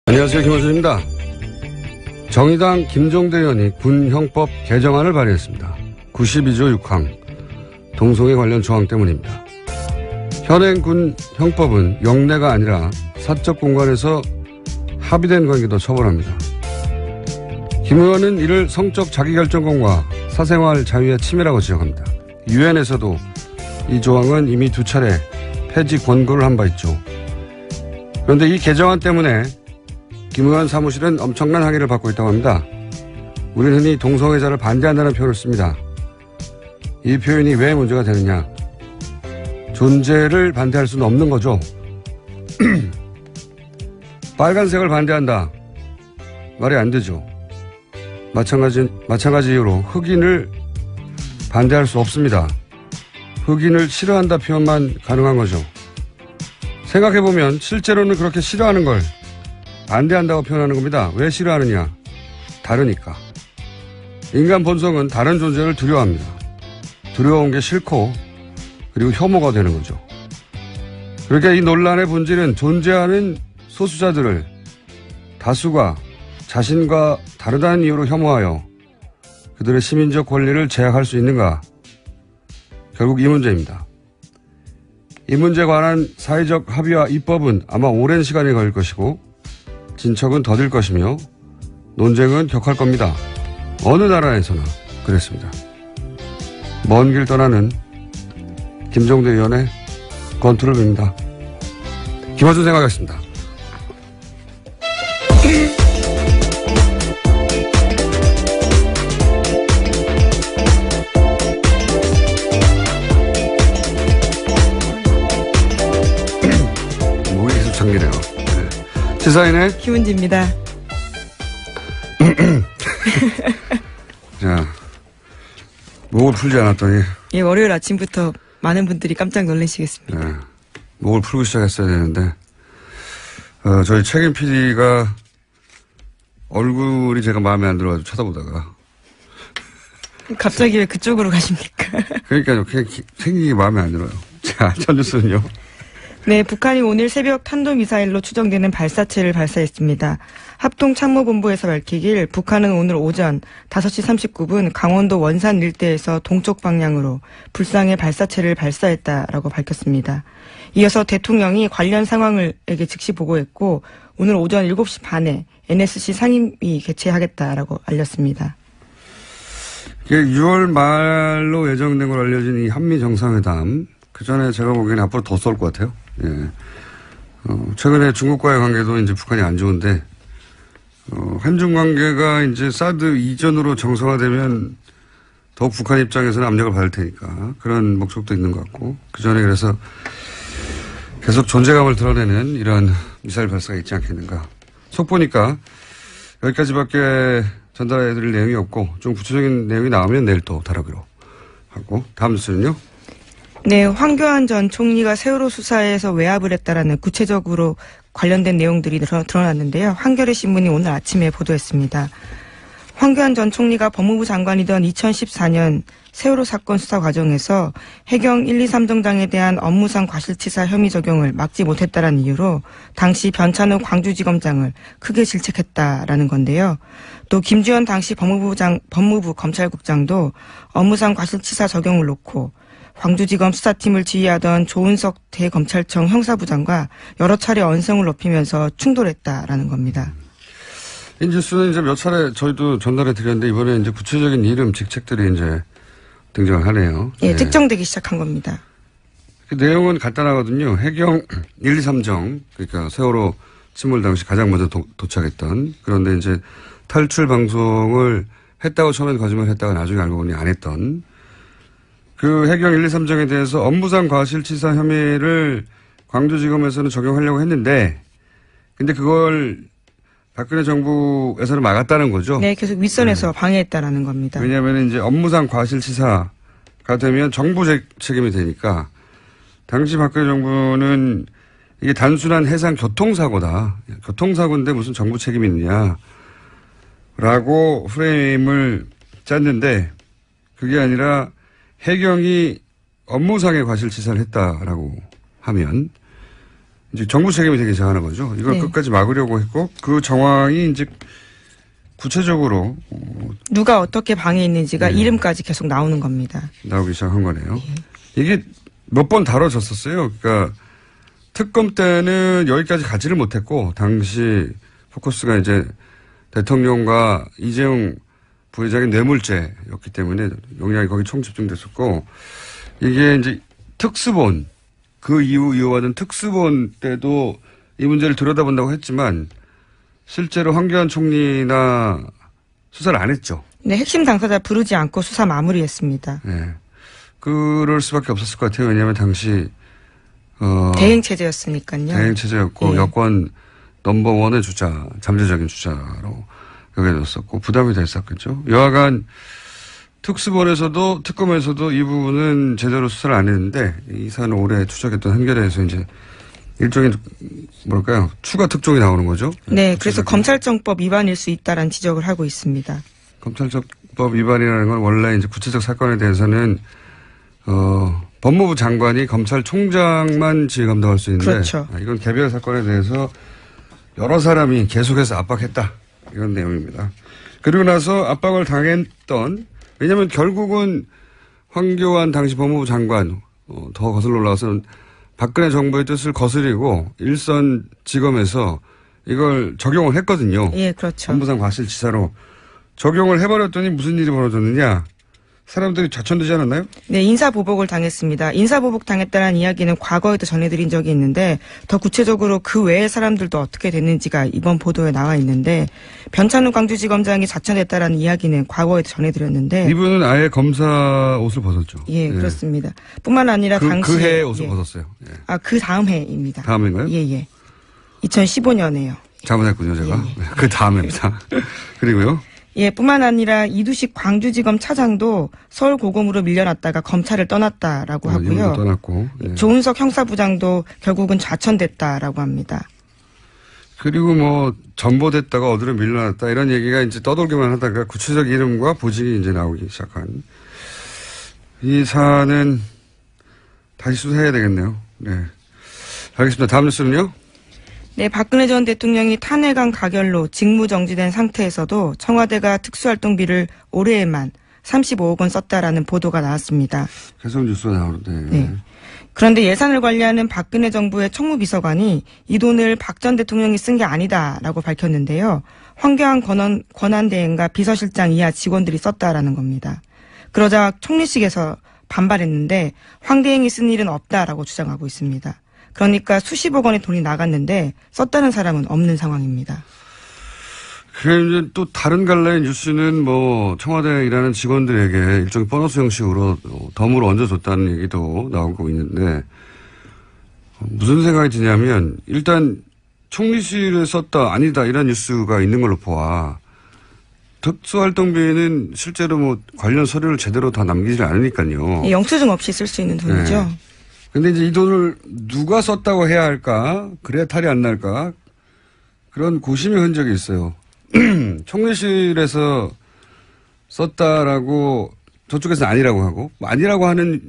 안녕하세요. 김원준입니다. 정의당 김종대 의원이 군형법 개정안을 발의했습니다. 92조 6항 동성애 관련 조항 때문입니다. 현행 군형법은 영내가 아니라 사적 공간에서 합의된 관계도 처벌합니다. 김 의원은 이를 성적 자기결정권과 사생활 자유의 침해라고 지적합니다. 유엔에서도 이 조항은 이미 2차례 폐지 권고를 한 바 있죠. 그런데 이 개정안 때문에 김 의원 사무실은 엄청난 항의를 받고 있다고 합니다. 우리는 흔히 동성애자를 반대한다는 표현을 씁니다. 이 표현이 왜 문제가 되느냐. 존재를 반대할 수는 없는 거죠. 빨간색을 반대한다. 말이 안 되죠. 마찬가지 이유로 흑인을 반대할 수 없습니다. 흑인을 싫어한다 표현만 가능한 거죠. 생각해보면 실제로는 그렇게 싫어하는 걸 반대한다고 표현하는 겁니다. 왜 싫어하느냐? 다르니까. 인간 본성은 다른 존재를 두려워합니다. 두려운 게 싫고 그리고 혐오가 되는 거죠. 그러니까 이 논란의 본질은 존재하는 소수자들을 다수가 자신과 다르다는 이유로 혐오하여 그들의 시민적 권리를 제약할 수 있는가? 결국 이 문제입니다. 이 문제에 관한 사회적 합의와 입법은 아마 오랜 시간이 걸릴 것이고 진척은 더딜 것이며 논쟁은 격할 겁니다. 어느 나라에서나 그랬습니다. 먼 길 떠나는 김종대 의원의 권투를 빕니다. 김어준 생각하겠습니다. 목이 계속 잠기네요. 시사인의 김은지입니다. 자, 목을 풀지 않았더니. 예, 월요일 아침부터 많은 분들이 깜짝 놀라시겠습니다. 네, 목을 풀고 시작했어야 되는데, 저희 책임 PD가 얼굴이 제가 마음에 안 들어가지고 쳐다보다가. 갑자기 왜 그쪽으로 가십니까? 그러니까요, 그냥 생긴 게 마음에 안 들어요. 자, 첫 뉴스는요. 네, 북한이 오늘 새벽 탄도미사일로 추정되는 발사체를 발사했습니다. 합동참모본부에서 밝히길 북한은 오늘 오전 5시 39분 강원도 원산 일대에서 동쪽 방향으로 불상의 발사체를 발사했다라고 밝혔습니다. 이어서 대통령이 관련 상황을에게 즉시 보고했고 오늘 오전 7시 반에 NSC 상임위 개최하겠다라고 알렸습니다. 6월 말로 예정된 걸 알려진 이 한미 정상회담. 그 전에 제가 보기에는 앞으로 더 쏠 것 같아요. 예. 최근에 중국과의 관계도 이제 북한이 안 좋은데, 한중 관계가 이제 사드 이전으로 정상화되면 더욱 북한 입장에서는 압력을 받을 테니까 그런 목적도 있는 것 같고, 그 전에 그래서 계속 존재감을 드러내는 이런 미사일 발사가 있지 않겠는가. 속 보니까 여기까지밖에 전달해 드릴 내용이 없고, 좀 구체적인 내용이 나오면 내일 또 다루기로 하고, 다음 뉴스는요? 네, 황교안 전 총리가 세월호 수사에서 외압을 했다라는 구체적으로 관련된 내용들이 드러났는데요. 한겨레 신문이 오늘 아침에 보도했습니다. 황교안 전 총리가 법무부 장관이던 2014년 세월호 사건 수사 과정에서 해경 1, 2, 3정장에 대한 업무상 과실치사 혐의 적용을 막지 못했다는 이유로 당시 변찬욱 광주지검장을 크게 질책했다라는 건데요. 또 김주현 당시 법무부 검찰국장도 업무상 과실치사 적용을 놓고 광주지검 수사팀을 지휘하던 조은석 대검찰청 형사부장과 여러 차례 언성을 높이면서 충돌했다라는 겁니다. 이 뉴스는 이제 몇 차례 저희도 전달해 드렸는데 이번에 이제 구체적인 이름, 직책들이 이제 등장을 하네요. 예, 네. 특정되기 시작한 겁니다. 그 내용은 간단하거든요. 해경 1, 2, 3정, 그러니까 세월호 침몰 당시 가장 먼저 도착했던, 그런데 이제 탈출 방송을 했다고 처음엔 거짓말을 했다가 나중에 알고 보니 안 했던 그 해경 1, 2, 3정에 대해서 업무상 과실치사 혐의를 광주지검에서는 적용하려고 했는데, 근데 그걸 박근혜 정부에서는 막았다는 거죠. 네, 계속 윗선에서 방해했다라는 겁니다. 왜냐하면 이제 업무상 과실치사가 되면 정부 책임이 되니까, 당시 박근혜 정부는 이게 단순한 해상 교통사고다. 교통사고인데 무슨 정부 책임이 있느냐. 라고 프레임을 짰는데, 그게 아니라 해경이 업무상의 과실치사를 했다라고 하면 이제 정부 책임이 되기 시작하는 거죠. 이걸 네. 끝까지 막으려고 했고 그 정황이 이제 구체적으로 누가 어떻게 방해했는지가 네. 이름까지 계속 나오는 겁니다. 나오기 시작한 거네요. 이게 몇 번 다뤄졌었어요. 그러니까 특검 때는 여기까지 가지를 못했고 당시 포커스가 이제 대통령과 이재용 부회장의 뇌물죄였기 때문에 영향이 거기 총 집중됐었고 이게 이제 특수본 그 이후 이어받은 특수본 때도 이 문제를 들여다본다고 했지만 실제로 황교안 총리나 수사를 안 했죠. 네, 핵심 당사자 부르지 않고 수사 마무리했습니다. 네. 그럴 수밖에 없었을 것 같아요. 왜냐하면 당시 대행 체제였으니까요. 대행 체제였고 예. 여권 넘버원의 주자, 잠재적인 주자로 여겨졌었고 부담이 됐었겠죠. 여하간 특수본에서도 특검에서도 이 부분은 제대로 수사를 안 했는데 이 사안을 오래 추적했던 한겨레에서 이제 일종의 뭐랄까요 추가 특종이 나오는 거죠. 네, 그래서 검찰청법 위반일 수 있다라는 지적을 하고 있습니다. 검찰청법 위반이라는 건 원래 이제 구체적 사건에 대해서는 법무부 장관이 검찰총장만 지휘 감독할 수 있는데 그렇죠. 이건 개별 사건에 대해서 여러 사람이 계속해서 압박했다 이런 내용입니다. 그리고 나서 압박을 당했던 왜냐하면 결국은 황교안 당시 법무부 장관 더 거슬러 올라가서는 박근혜 정부의 뜻을 거스리고 일선지검에서 이걸 적용을 했거든요. 예, 그렇죠. 법무상 과실치사로 적용을 해버렸더니 무슨 일이 벌어졌느냐. 사람들이 좌천되지 않았나요? 네, 인사보복을 당했습니다. 인사보복 당했다는 이야기는 과거에도 전해드린 적이 있는데 더 구체적으로 그 외의 사람들도 어떻게 됐는지가 이번 보도에 나와 있는데 변찬우 광주지검장이 좌천됐다라는 이야기는 과거에도 전해드렸는데 이분은 아예 검사 옷을 벗었죠. 예, 그렇습니다. 뿐만 아니라 당시 그 해에 옷을 벗었어요. 예. 그 다음 해입니다. 다음 해인가요? 예. 2015년에요. 잘못했군요, 제가. 그 다음입니다. 그리고요. 예, 뿐만 아니라 이두식 광주지검 차장도 서울고검으로 밀려났다가 검찰을 떠났다라고 하고요. 떠났고. 예. 조은석 형사부장도 결국은 좌천됐다라고 합니다. 그리고 뭐 전보됐다가 어디로 밀려났다 이런 얘기가 이제 떠돌기만 하다가 구체적 이름과 보직이 이제 나오기 시작한 이 사안은 다시 수사해야 되겠네요. 네. 알겠습니다. 다음 뉴스는요. 네, 박근혜 전 대통령이 탄핵안 가결로 직무정지된 상태에서도 청와대가 특수활동비를 올해에만 35억 원 썼다라는 보도가 나왔습니다. 계속 뉴스가 나오는데. 네. 그런데 예산을 관리하는 박근혜 정부의 총무비서관이 이 돈을 박 전 대통령이 쓴 게 아니다라고 밝혔는데요. 황교안 권한대행과 비서실장 이하 직원들이 썼다라는 겁니다. 그러자 총리실에서 반발했는데 황 대행이 쓴 일은 없다라고 주장하고 있습니다. 그러니까 수십억 원의 돈이 나갔는데 썼다는 사람은 없는 상황입니다. 그 이제 또 다른 갈래의 뉴스는 뭐 청와대에 일하는 직원들에게 일종의 보너스 형식으로 덤으로 얹어줬다는 얘기도 나오고 있는데 무슨 생각이 드냐면 일단 총리실에 썼다 아니다 이런 뉴스가 있는 걸로 보아 특수활동비는 실제로 뭐 관련 서류를 제대로 다 남기지 않으니까요. 영수증 없이 쓸 수 있는 돈이죠. 네. 근데 이제 이 돈을 누가 썼다고 해야 할까? 그래야 탈이 안 날까? 그런 고심의 흔적이 있어요. 총리실에서 썼다라고 저쪽에서는 아니라고 하고 아니라고 하는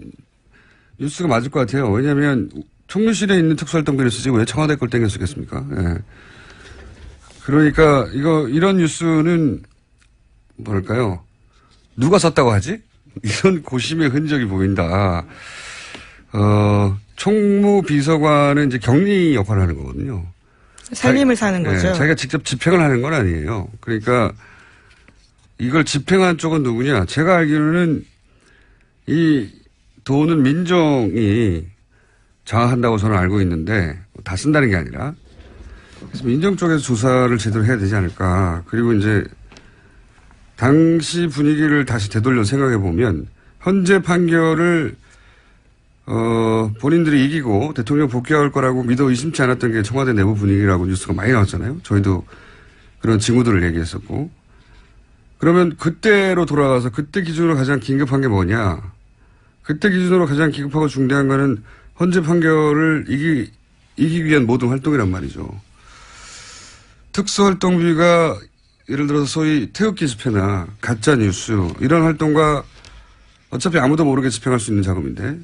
뉴스가 맞을 것 같아요. 왜냐하면 총리실에 있는 특수활동비를 쓰지 왜 청와대 걸 땡겨 쓰겠습니까? 예. 그러니까 이런 뉴스는 뭐랄까요? 누가 썼다고 하지? 이런 고심의 흔적이 보인다. 총무비서관은 이제 격리 역할을 하는 거거든요. 살림을 사는 거죠. 네, 자기가 직접 집행을 하는 건 아니에요. 그러니까 이걸 집행한 쪽은 누구냐. 제가 알기로는 이 돈은 민정이 장악한다고 저는 알고 있는데 다 쓴다는 게 아니라 그래서 민정 쪽에서 조사를 제대로 해야 되지 않을까. 그리고 이제 당시 분위기를 다시 되돌려 생각해 보면 현재 판결을 본인들이 이기고 대통령 복귀할 거라고 믿어 의심치 않았던 게 청와대 내부 분위기라고 뉴스가 많이 나왔잖아요. 저희도 그런 징후들을 얘기했었고. 그러면 그때로 돌아가서 그때 기준으로 가장 긴급한 게 뭐냐. 그때 기준으로 가장 긴급하고 중대한 거는 헌재 판결을 이기기 위한 모든 활동이란 말이죠. 특수활동비가 예를 들어서 소위 태극기 집회나 가짜뉴스 이런 활동과 어차피 아무도 모르게 집행할 수 있는 자금인데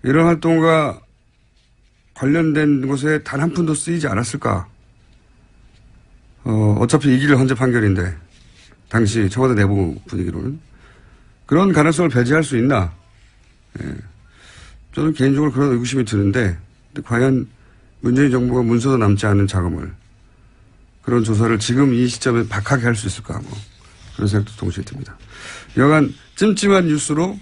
이런 활동과 관련된 곳에 단 한 푼도 쓰이지 않았을까? 어차피 이길 헌재 판결인데, 당시 청와대 내부 분위기로는. 그런 가능성을 배제할 수 있나? 예. 저는 개인적으로 그런 의구심이 드는데, 과연 문재인 정부가 문서도 남지 않은 자금을, 그런 조사를 지금 이 시점에 박하게 할 수 있을까? 뭐, 그런 생각도 동시에 듭니다. 여간 찜찜한 뉴스로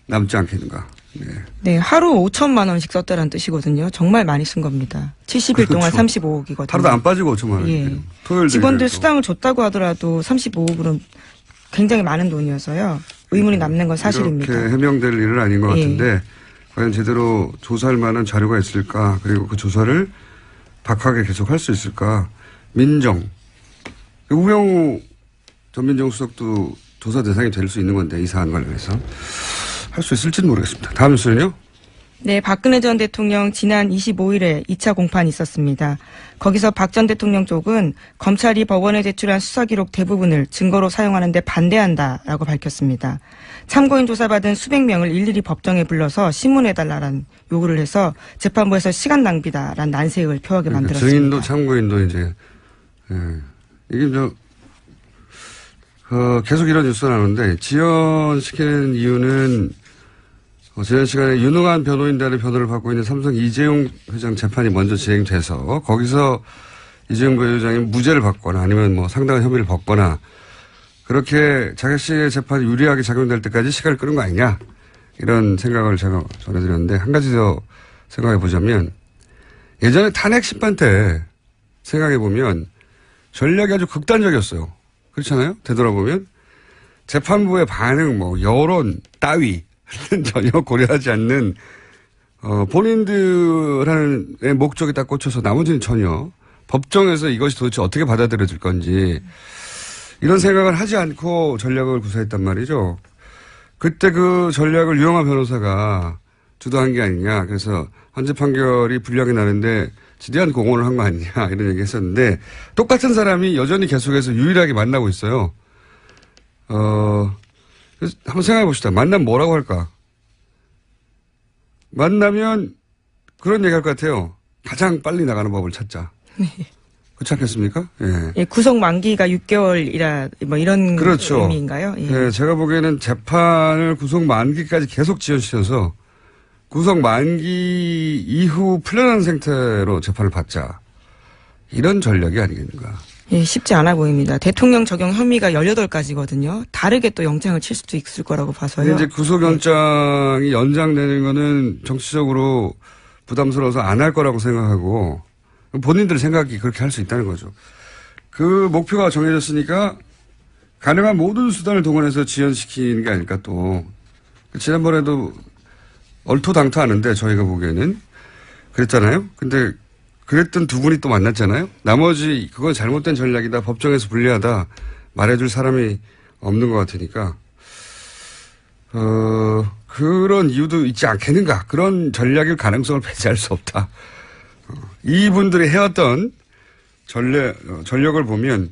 남지 않겠는가? 네. 네, 하루 5천만 원씩 썼다는 뜻이거든요. 정말 많이 쓴 겁니다. 70일 동안 그렇죠. 35억이거든요. 하루도 안 빠지고 5천만 원. 예. 토요일 직원들 수당을 줬다고 하더라도 35억은 굉장히 많은 돈이어서요. 의문이 남는 건 사실입니다. 이렇게 해명될 일은 아닌 것 예. 같은데 과연 제대로 조사할 만한 자료가 있을까? 그리고 그 조사를 박하게 계속 할 수 있을까? 민정. 우병우 전 민정수석도 조사 대상이 될 수 있는 건데 이 사안 관련해서. 할 수 있을지는 모르겠습니다. 다음 뉴스는요? 네, 박근혜 전 대통령 지난 25일에 2차 공판이 있었습니다. 거기서 박 전 대통령 쪽은 검찰이 법원에 제출한 수사기록 대부분을 증거로 사용하는 데 반대한다라고 밝혔습니다. 참고인 조사받은 수백 명을 일일이 법정에 불러서 신문해달라는 요구를 해서 재판부에서 시간 낭비다라는 난색을 표하게 만들었습니다. 증인도 참고인도 이제 이게 계속 이런 뉴스가 나오는데 지연시키는 이유는 지난 시간에 유능한 변호인단의 변호를 받고 있는 삼성 이재용 회장 재판이 먼저 진행돼서 거기서 이재용 부회장이 무죄를 받거나 아니면 뭐 상당한 혐의를 벗거나 그렇게 자객씨의 재판이 유리하게 작용될 때까지 시간을 끄는 거 아니냐 이런 생각을 제가 전해드렸는데 한 가지 더 생각해 보자면 예전에 탄핵 심판 때 생각해 보면 전략이 아주 극단적이었어요. 그렇잖아요? 되돌아보면 재판부의 반응 뭐 여론 따위 전혀 고려하지 않는 본인들의 목적에 딱 꽂혀서 나머지는 전혀 법정에서 이것이 도대체 어떻게 받아들여질 건지 이런 생각을 하지 않고 전략을 구사했단 말이죠. 그때 그 전략을 유영하 변호사가 주도한 게 아니냐. 그래서 헌재 판결이 불리하게 나는데 지대한 공헌을 한 거 아니냐 이런 얘기 했었는데 똑같은 사람이 여전히 계속해서 유일하게 만나고 있어요. 그래서 한번 생각해 봅시다. 만나면 뭐라고 할까? 만나면 그런 얘기 할 것 같아요. 가장 빨리 나가는 법을 찾자. 네. 그렇지 않겠습니까? 예. 예, 구속 만기가 6개월이라 뭐 이런 그렇죠. 의미인가요? 예. 예, 제가 보기에는 재판을 구속 만기까지 계속 지연시켜서 구속 만기 이후 풀려난 상태로 재판을 받자. 이런 전략이 아니겠는가. 예, 쉽지 않아 보입니다. 대통령 적용 혐의가 18가지거든요. 다르게 또 영장을 칠 수도 있을 거라고 봐서요. 이제 구속영장이 연장되는 거는 정치적으로 부담스러워서 안 할 거라고 생각하고 본인들 생각이 그렇게 할 수 있다는 거죠. 그 목표가 정해졌으니까 가능한 모든 수단을 동원해서 지연시키는 게 아닐까 또. 지난번에도 얼토당토하는데 저희가 보기에는 그랬잖아요. 근데 그랬던 두 분이 또 만났잖아요. 나머지 그건 잘못된 전략이다. 법정에서 불리하다. 말해줄 사람이 없는 것 같으니까 그런 이유도 있지 않겠는가. 그런 전략일 가능성을 배제할 수 없다. 이분들이 해왔던 전력을 보면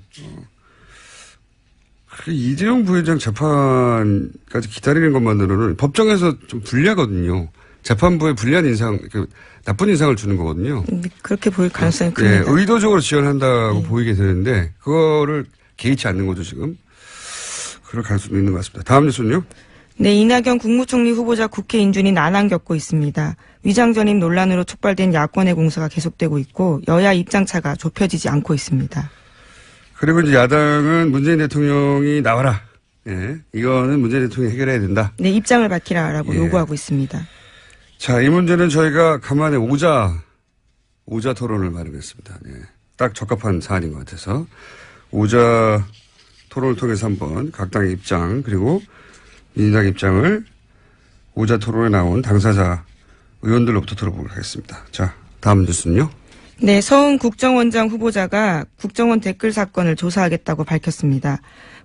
이재용 부회장 재판까지 기다리는 것만으로는 법정에서 좀 불리하거든요. 재판부에 불리한 인상, 나쁜 인상을 주는 거거든요. 그렇게 보일 가능성이 큽니다. 네, 의도적으로 지원한다고 네. 보이게 되는데 그거를 개의치 않는 거죠 지금. 그럴 가능성도 있는 것 같습니다. 다음 뉴스는요. 네, 이낙연 국무총리 후보자 국회 인준이 난항 겪고 있습니다. 위장 전입 논란으로 촉발된 야권의 공세가 계속되고 있고 여야 입장차가 좁혀지지 않고 있습니다. 그리고 이제 야당은 문재인 대통령이 나와라. 예, 이거는 문재인 대통령이 해결해야 된다. 네, 입장을 밝히라라고 예. 요구하고 있습니다. 자, 이 문제는 저희가 간만에 오자 토론을 마련했습니다. 예, 딱 적합한 사안인 것 같아서 오자 토론을 통해서 한번 각 당의 입장 그리고 민주당 입장을 오자 토론에 나온 당사자 의원들로부터 들어보도록 하겠습니다. 자, 다음 뉴스는요. 네, 서훈 국정원장 후보자가 국정원 댓글 사건을 조사하겠다고 밝혔습니다.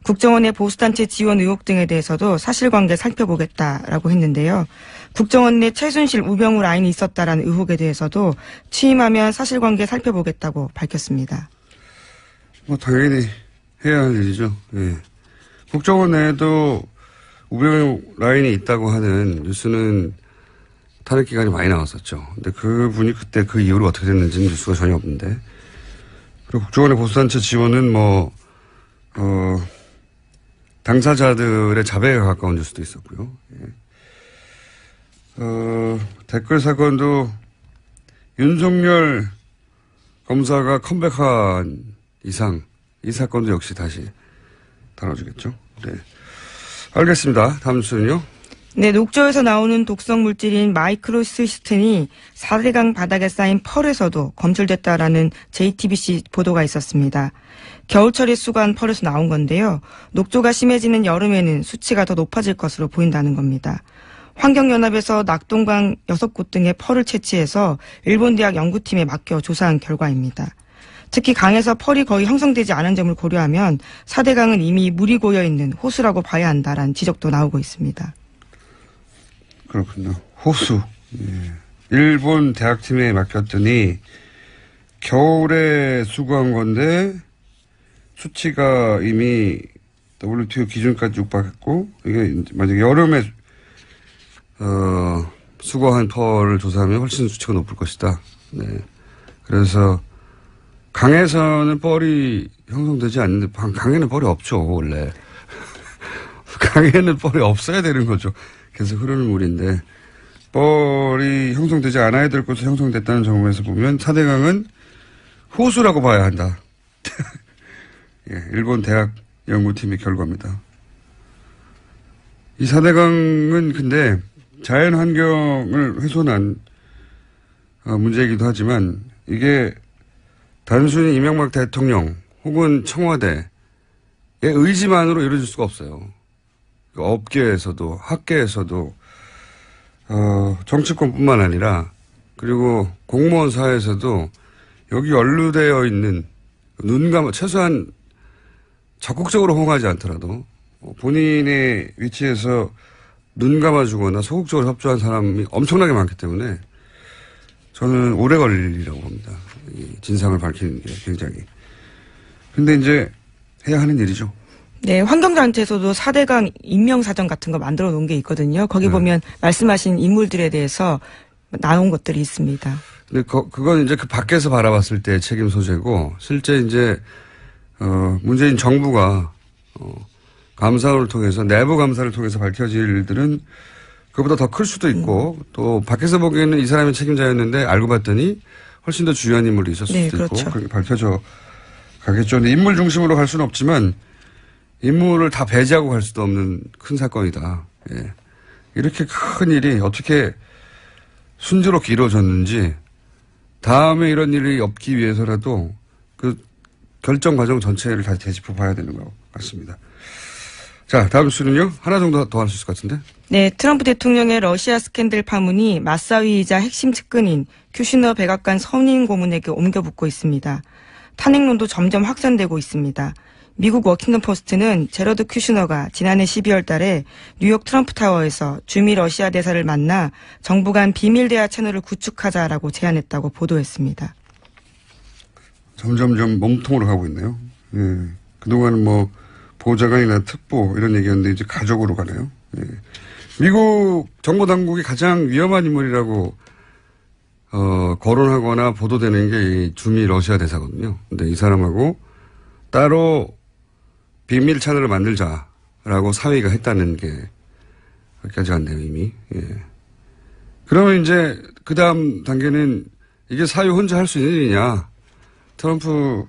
국정원의 보수단체 지원 의혹 등에 대해서도 사실관계 살펴보겠다라고 했는데요. 국정원 내 최순실, 우병우 라인이 있었다라는 의혹에 대해서도 취임하면 사실관계 살펴보겠다고 밝혔습니다. 뭐 당연히 해야 할 일이죠. 예. 국정원 내에도 우병우 라인이 있다고 하는 뉴스는 탄핵 기간이 많이 나왔었죠. 근데 그분이 그때 그 이후로 어떻게 됐는지는 뉴스가 전혀 없는데. 그리고 국정원의 보수단체 지원은 당사자들의 자백에 가까운 뉴스도 있었고요. 예. 댓글 사건도 윤석열 검사가 컴백한 이상 이 사건도 역시 다시 다뤄주겠죠. 네. 알겠습니다. 다음 뉴스는요. 네, 녹조에서 나오는 독성 물질인 마이크로시스틴이 4대강 바닥에 쌓인 펄에서도 검출됐다라는 JTBC 보도가 있었습니다. 겨울철에 수거한 펄에서 나온 건데요. 녹조가 심해지는 여름에는 수치가 더 높아질 것으로 보인다는 겁니다. 환경연합에서 낙동강 6곳 등의 펄을 채취해서 일본 대학 연구팀에 맡겨 조사한 결과입니다. 특히 강에서 펄이 거의 형성되지 않은 점을 고려하면 4대강은 이미 물이 고여있는 호수라고 봐야 한다라는 지적도 나오고 있습니다. 그렇군요. 호수. 예. 일본 대학팀에 맡겼더니 겨울에 수거한 건데 수치가 이미 WTO 기준까지 육박했고 이게 만약에 여름에 수거한 펄을 조사하면 훨씬 수치가 높을 것이다. 네. 그래서 강에서는 펄이 형성되지 않는데 강에는 펄이 없죠 원래. 강에는 펄이 없어야 되는 거죠. 계속 흐르는 물인데 뻘이 형성되지 않아야 될 곳에 형성됐다는 점에서 보면 4대강은 호수라고 봐야 한다. 예, 일본 대학 연구팀의 결과입니다. 이 4대강은 근데 자연환경을 훼손한 문제이기도 하지만 이게 단순히 이명박 대통령 혹은 청와대의 의지만으로 이루어질 수가 없어요. 업계에서도 학계에서도 정치권뿐만 아니라 그리고 공무원 사회에서도 여기 연루되어 있는 최소한 적극적으로 호응하지 않더라도 본인의 위치에서 눈 감아주거나 소극적으로 협조한 사람이 엄청나게 많기 때문에 저는 오래 걸릴 일이라고 봅니다. 이 진상을 밝히는 게 굉장히. 근데 이제 해야 하는 일이죠. 네, 환경단체에서도 4대강 인명사전 같은 거 만들어 놓은 게 있거든요. 거기 보면 말씀하신 인물들에 대해서 나온 것들이 있습니다. 근데 그건 이제 그 밖에서 바라봤을 때 책임 소재고 실제 이제 문재인 정부가 감사를 통해서 내부 감사를 통해서 밝혀질 일들은 그보다 더 클 수도 있고 또 밖에서 보기에는 이 사람이 책임자였는데 알고 봤더니 훨씬 더 중요한 인물이 있었을 수도 그렇죠. 있고 그렇게 밝혀져 가겠죠. 근데 인물 중심으로 갈 수는 없지만 인물을 다 배제하고 갈 수도 없는 큰 사건이다. 예. 이렇게 큰 일이 어떻게 순조롭게 이루어졌는지 다음에 이런 일이 없기 위해서라도 그 결정 과정 전체를 다시 되짚어 봐야 되는 것 같습니다. 자, 다음 수는요. 하나 정도 더 할 수 있을 것 같은데. 네, 트럼프 대통령의 러시아 스캔들 파문이 맞사위이자 핵심 측근인 큐시너 백악관 선임 고문에게 옮겨붙고 있습니다. 탄핵론도 점점 확산되고 있습니다. 미국 워킹턴 포스트는 제러드 큐시너가 지난해 12월 달에 뉴욕 트럼프 타워에서 주미 러시아 대사를 만나 정부 간 비밀 대화 채널을 구축하자라고 제안했다고 보도했습니다. 점점점 몸통으로 가고 있네요. 예. 그동안은 보좌관이나 특보 이런 얘기였는데 이제 가족으로 가네요. 예. 미국 정보 당국이 가장 위험한 인물이라고 거론하거나 보도되는 게 이 주미 러시아 대사거든요. 근데 이 사람하고 따로 비밀 채널을 만들자라고 사위가 했다는 게 여기까지 갔네요, 이미. 예. 그러면 이제 그 다음 단계는 이게 사위 혼자 할 수 있는 일이냐. 트럼프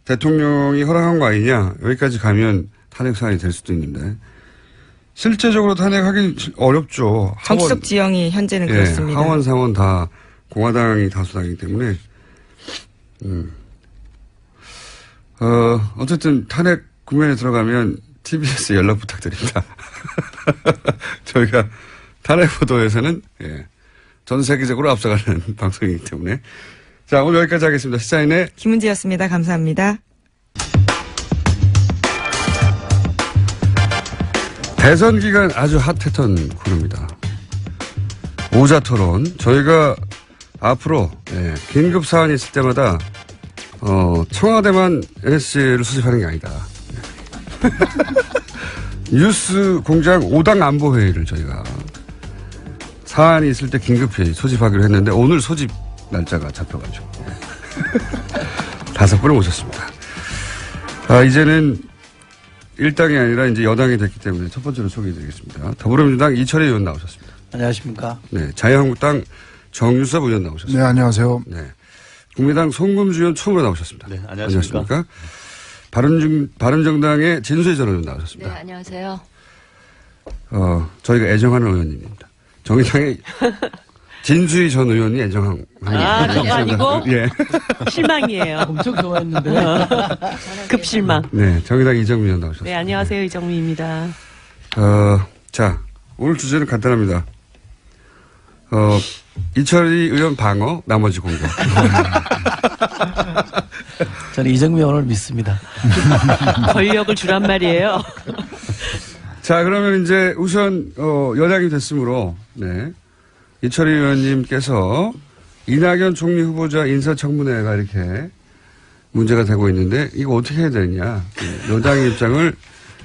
대통령이 허락한 거 아니냐. 여기까지 가면 탄핵 사안이 될 수도 있는데. 실제적으로 탄핵하기 어렵죠. 정치적 지형이 현재는 그렇습니다. 하원, 상원 다 공화당이 다수당이기 때문에. 어쨌든 탄핵 국면에 들어가면 TBS 연락 부탁드립니다. 저희가 탄핵 보도에서는 전 세계적으로 앞서가는 방송이기 때문에. 자, 오늘 여기까지 하겠습니다. 시사인의 김은지였습니다. 감사합니다. 대선 기간 아주 핫했던 코너입니다. 오자토론. 저희가 앞으로 긴급 사안이 있을 때마다 청와대만 NSC를 수집하는 게 아니다. 뉴스 공장 5당 안보회의를 저희가 사안이 있을 때 긴급히 소집하기로 했는데 오늘 소집 날짜가 잡혀가지고 5분을 모셨습니다. 이제는 일당이 아니라 이제 여당이 됐기 때문에 첫 번째로 소개해드리겠습니다. 더불어민주당 이철희 의원 나오셨습니다. 안녕하십니까. 네, 자유한국당 정유섭 의원 나오셨습니다. 네, 안녕하세요. 네, 국민의당 송금주 의원 처음으로 나오셨습니다. 네, 안녕하십니까. 바른정당의 진수희 전 의원 나오셨습니다. 네, 안녕하세요. 저희가 애정하는 의원님입니다. 정의당의 진수희 전 의원이 애정한. 그게 아니고? 예. 실망이에요. 엄청 좋아했는데. 급실망. 네, 정의당 이정미 의원 나오셨습니다. 네, 안녕하세요. 이정미입니다. 자, 오늘 주제는 간단합니다. 이철희 의원 방어, 나머지 공격. 저는 이정미 의원을 믿습니다. 권력을 주란 말이에요. 자, 그러면 이제 우선, 여당이 됐으므로, 네. 이철희 의원님께서 이낙연 총리 후보자 인사청문회가 이렇게 문제가 되고 있는데, 이거 어떻게 해야 되느냐. 여당의 입장을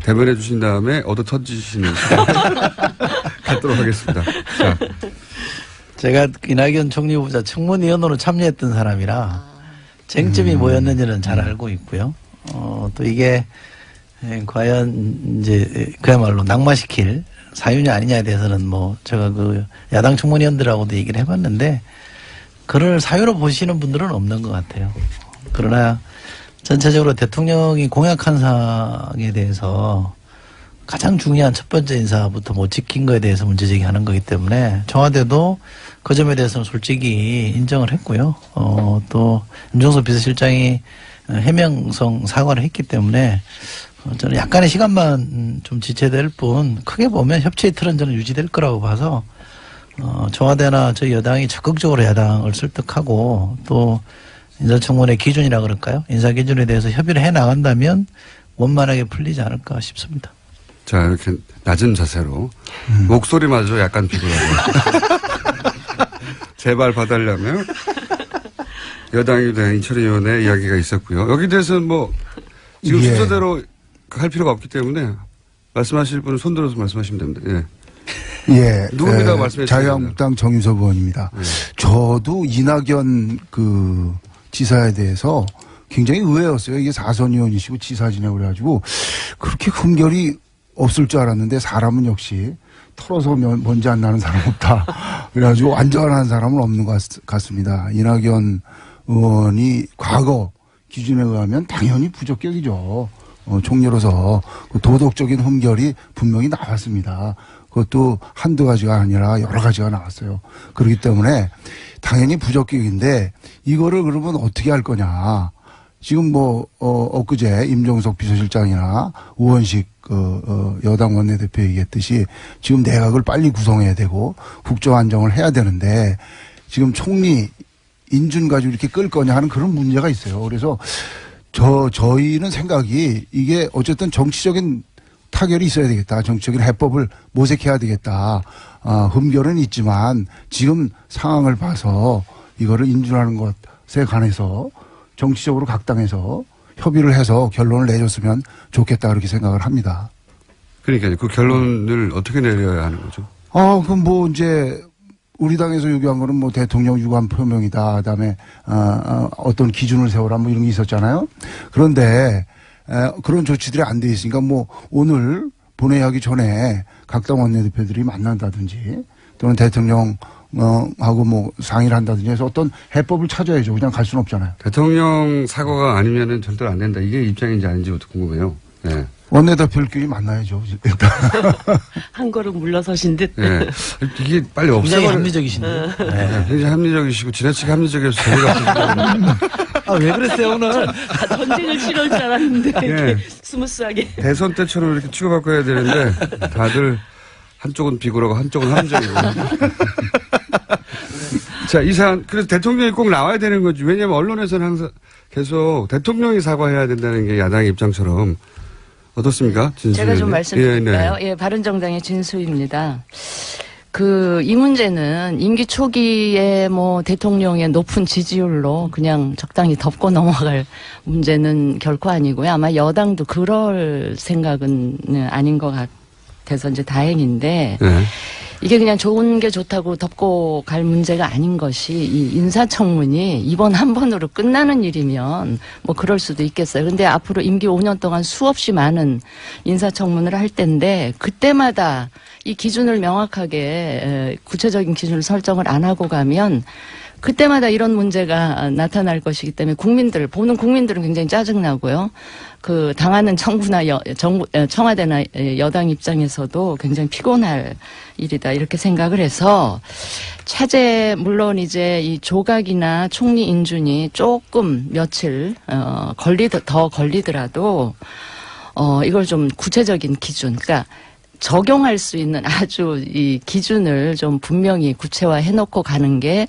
대변해 주신 다음에 얻어 터지시는 시간 갖도록 하겠습니다. 자. 제가 이낙연 총리 후보자 청문위원으로 참여했던 사람이라 쟁점이 뭐였는지는 잘 알고 있고요. 또 이게 과연 이제 그야말로 낙마시킬 사유냐 아니냐에 대해서는 뭐 제가 그 야당 청문위원들하고도 얘기를 해봤는데 그걸 사유로 보시는 분들은 없는 것 같아요. 그러나 전체적으로 대통령이 공약한 사항에 대해서 가장 중요한 첫 번째 인사부터 못 지킨 거에 대해서 문제제기하는 거기 때문에 청와대도 그 점에 대해서는 솔직히 인정을 했고요. 또 임종석 비서실장이 해명성 사과를 했기 때문에 저는 약간의 시간만 좀 지체될 뿐 크게 보면 협치의 틀은 저는 유지될 거라고 봐서 청와대나 저희 여당이 적극적으로 야당을 설득하고 또 인사청문회 기준이라 그럴까요? 인사 기준에 대해서 협의를 해 나간다면 원만하게 풀리지 않을까 싶습니다. 자, 이렇게 낮은 자세로 목소리마저 약간 비굴하고 제발 봐달라며 여당에 대한 이철희 의원의 이야기가 있었고요. 여기 대해서는 뭐 지금 예. 순서대로 할 필요가 없기 때문에 말씀하실 분은 손들어서 말씀하시면 됩니다. 예. 예. 누굽니다? 말씀해 주세요. 자유한국당 정유섭 의원입니다. 예. 저도 이낙연 그 지사에 대해서 굉장히 의외였어요. 이게 4선 의원이시고 지사 지내고 그래가지고 그렇게 흠결이 없을 줄 알았는데 사람은 역시 털어서 먼지 안 나는 사람 없다. 그래가지고 완전한 사람은 없는 것 같습니다. 이낙연 의원이 과거 기준에 의하면 당연히 부적격이죠. 총리로서 그 도덕적인 흠결이 분명히 나왔습니다. 그것도 한두 가지가 아니라 여러 가지가 나왔어요. 그렇기 때문에 당연히 부적격인데 이거를 그러면 어떻게 할 거냐. 지금 뭐 엊그제 임종석 비서실장이나 우원식 여당 원내대표 얘기했듯이 지금 내각을 빨리 구성해야 되고 국정안정을 해야 되는데 지금 총리 인준 가지고 이렇게 끌 거냐 하는 그런 문제가 있어요. 그래서 저희는 생각이 이게 어쨌든 정치적인 타결이 있어야 되겠다. 정치적인 해법을 모색해야 되겠다. 흠결은 있지만 지금 상황을 봐서 이거를 인준하는 것에 관해서 정치적으로 각 당에서 협의를 해서 결론을 내줬으면 좋겠다 그렇게 생각을 합니다. 그러니까요. 그 결론을 어떻게 내려야 하는 거죠? 그럼 뭐 이제 우리 당에서 요구한 거는 뭐 대통령 유감 표명이다. 그다음에 어떤 기준을 세워라 뭐 이런 게 있었잖아요. 그런데 그런 조치들이 안 돼 있으니까 뭐 오늘 본회의하기 전에 각 당 원내대표들이 만난다든지 또는 대통령 하고 뭐 상의를 한다든지 해서 어떤 해법을 찾아야죠. 그냥 갈 수는 없잖아요. 대통령 사과가 아니면은 절대로 안 된다. 이게 입장인지 아닌지부터 궁금해요. 네. 원내대표끼리 만나야죠. 일단. 한 걸음 물러서신 듯. 네. 이게 빨리 굉장히 없애버려. 합리적이신데요. 네. 굉장히 합리적이시고 지나치게 합리적이어서 재미가 왜 그랬어요 오늘? 전쟁을 치러올 줄 알았는데 이렇게 네. 스무스하게. 대선 때처럼 이렇게 치고받고 해야 되는데 다들 한쪽은 비굴하고 한쪽은 합리적이고. 자, 이 사안, 그래서 대통령이 꼭 나와야 되는 거지. 왜냐하면 언론에서는 항상 계속 대통령이 사과해야 된다는 게 야당의 입장처럼. 어떻습니까? 제가 좀 말씀드릴까요? 네. 예, 바른정당의 진수입니다. 이 문제는 임기 초기에 뭐 대통령의 높은 지지율로 그냥 적당히 덮고 넘어갈 문제는 결코 아니고요. 아마 여당도 그럴 생각은 아닌 것 같아서 이제 다행인데. 네. 이게 그냥 좋은 게 좋다고 덮고 갈 문제가 아닌 것이 이 인사청문이 이번 한 번으로 끝나는 일이면 뭐 그럴 수도 있겠어요. 근데 앞으로 임기 5년 동안 수없이 많은 인사청문을 할 텐데 그때마다 이 기준을 명확하게 구체적인 기준을 설정을 안 하고 가면 그때마다 이런 문제가 나타날 것이기 때문에 보는 국민들은 굉장히 짜증나고요. 그 당하는 정부나 청와대나 여당 입장에서도 굉장히 피곤할 일이다 이렇게 생각을 해서 차제 물론 이제 이 조각이나 총리 인준이 조금 며칠 더 걸리더라도 이걸 좀 구체적인 기준 그러니까 적용할 수 있는 아주 이 기준을 좀 분명히 구체화해 놓고 가는 게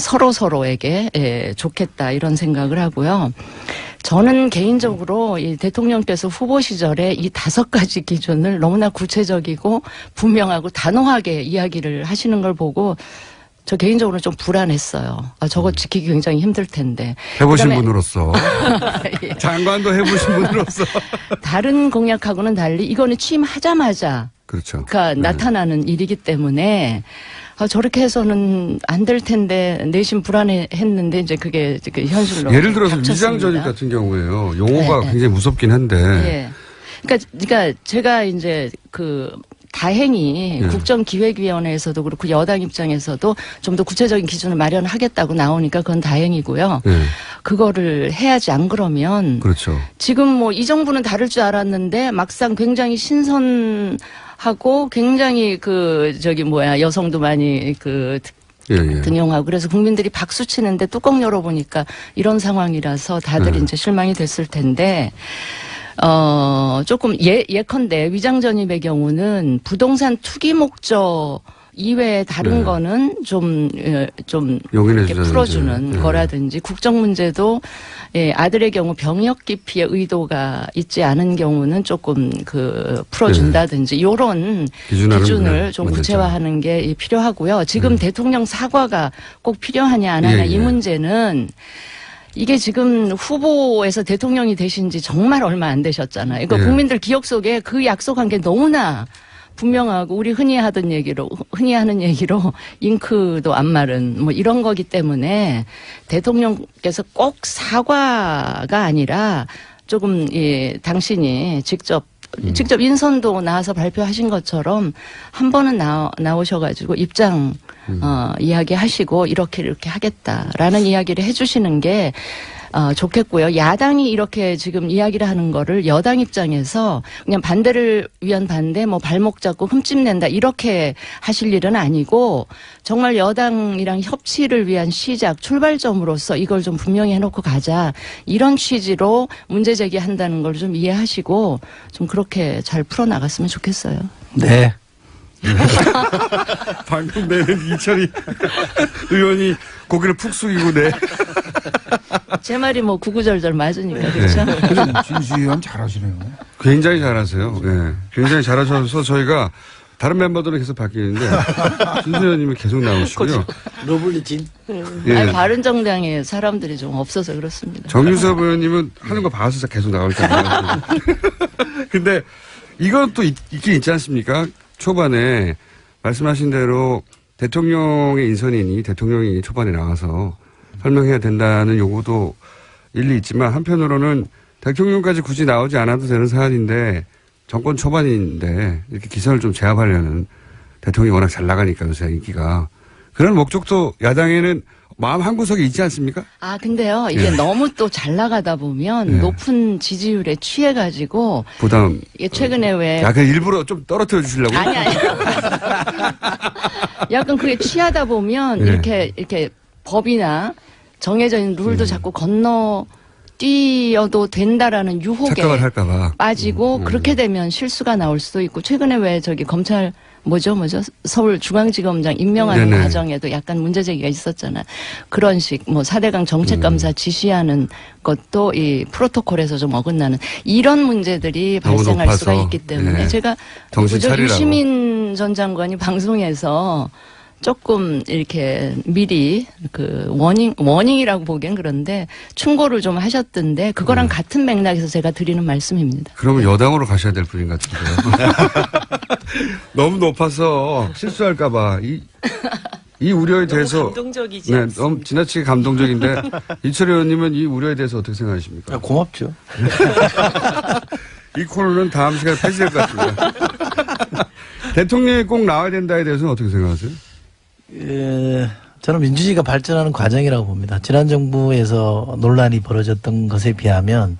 서로에게 좋겠다 이런 생각을 하고요. 저는 개인적으로 이 대통령께서 후보 시절에 이 5가지 기준을 너무나 구체적이고 분명하고 단호하게 이야기를 하시는 걸 보고 저 개인적으로 좀 불안했어요. 저거 지키기 굉장히 힘들 텐데. 해보신 그다음에 분으로서. 예. 장관도 해보신 분으로서. 다른 공약하고는 달리 이거는 취임하자마자 그렇죠. 나타나는 일이기 때문에 저렇게 해서는 안 될 텐데 내심 불안했는데 이제 그게 그 현실로 예를 들어서 닥쳤습니다. 위장전입 같은 경우에요. 용어가 네, 네. 굉장히 무섭긴 한데. 예. 그러니까 제가 이제 다행히 네. 국정기획위원회에서도 그렇고 여당 입장에서도 좀 더 구체적인 기준을 마련하겠다고 나오니까 그건 다행이고요. 네. 그거를 해야지 안 그러면 그렇죠. 지금 뭐 이 정부는 다를 줄 알았는데 막상 굉장히 신선하고 굉장히 여성도 많이 예. 등용하고 그래서 국민들이 박수 치는데 뚜껑 열어보니까 이런 상황이라서 다들 네. 이제 실망이 됐을 텐데 조금 예컨대 위장전입의 경우는 부동산 투기 목적 이외에 다른 네. 거는 좀 용인해 이렇게 주자든지. 풀어주는 네. 거라든지 국정 문제도 아들의 경우 병역 기피의 의도가 있지 않은 경우는 조금 풀어준다든지 이런 기준하는 기준을 좀 문제죠. 구체화하는 게 필요하고요. 지금 대통령 사과가 꼭 필요하냐 안 하냐 예, 이 예. 문제는 이게 지금 후보에서 대통령이 되신 지 정말 얼마 안 되셨잖아요. 그러니까 예. 국민들 기억 속에 그 약속한 게 너무나 분명하고 우리 흔히 하는 얘기로 잉크도 안 마른 뭐 이런 거기 때문에 대통령께서 꼭 사과가 아니라 조금 당신이 직접 인선도 나와서 발표하신 것처럼 한 번은 나오셔가지고 입장 이야기하시고 이렇게 하겠다라는 이야기를 해주시는 게 좋겠고요. 야당이 이렇게 지금 이야기를 하는 거를 여당 입장에서 그냥 반대를 위한 반대, 뭐 발목 잡고 흠집낸다 이렇게 하실 일은 아니고 정말 여당이랑 협치를 위한 시작, 출발점으로서 이걸 좀 분명히 해놓고 가자 이런 취지로 문제 제기한다는 걸 좀 이해하시고 좀 그렇게 잘 풀어나갔으면 좋겠어요. 네. 방금 내는 이철이 의원이 고개를 푹 숙이고 제 말이 뭐 구구절절 맞으니까 그렇죠? 진수 의원 잘하시네요. 굉장히 잘하세요. 네. 굉장히 잘하셔서 저희가 다른 멤버들은 계속 바뀌는데 진수 의원님이 계속 나오시고요. 러블리진. 예. 아니, 바른정당에 사람들이 좀 없어서 그렇습니다. 정유섭 의원님은 하는 거 봐서 계속 나올 거예요. 근데 이건 또 있긴 있지 않습니까? 초반에 말씀하신 대로 대통령의 인선이니 대통령이 초반에 나와서 설명해야 된다는 요구도 일리 있지만 한편으로는 대통령까지 굳이 나오지 않아도 되는 사안인데 정권 초반인데 이렇게 기선을 좀 제압하려는 대통령이 워낙 잘 나가니까 요새 인기가 그런 목적도 야당에는 마음 한구석에 있지 않습니까? 근데요, 이게 너무 또 잘 나가다 보면 높은 지지율에 취해가지고 부담. 이게 최근에 왜 약간 일부러 좀 떨어뜨려 주시려고? 아니. 약간 그게 취하다 보면 이렇게 법이나 정해져 있는 룰도 자꾸 뛰어도 된다라는 유혹에 착각을 할까봐. 빠지고 그렇게 되면 실수가 나올 수도 있고 최근에 왜 검찰 서울중앙지검장 임명하는 네네. 과정에도 약간 문제 제기가 있었잖아요. 그런 식, 4대강 정책감사 지시하는 것도 이 프로토콜에서 좀 어긋나는 이런 문제들이 너무 발생할 높아서. 수가 있기 때문에 네. 제가 정신 차리라고. 유시민 전 장관이 방송에서 조금 이렇게 미리 그 워닝이라고 보기엔 그런데 충고를 좀 하셨던데 그거랑 같은 맥락에서 제가 드리는 말씀입니다. 그러면 여당으로 가셔야 될 분인 것 같은데요. 너무 높아서 실수할까봐 이 우려에 대해서 감동적이지 네, 않습니다. 너무 지나치게 감동적인데 이철희 의원님은 이 우려에 대해서 어떻게 생각하십니까? 고맙죠. 이 코너는 다음 시간에 폐지될 것 같습니다. 대통령이 꼭 나와야 된다에 대해서는 어떻게 생각하세요? 저는 민주주의가 발전하는 과정이라고 봅니다. 지난 정부에서 논란이 벌어졌던 것에 비하면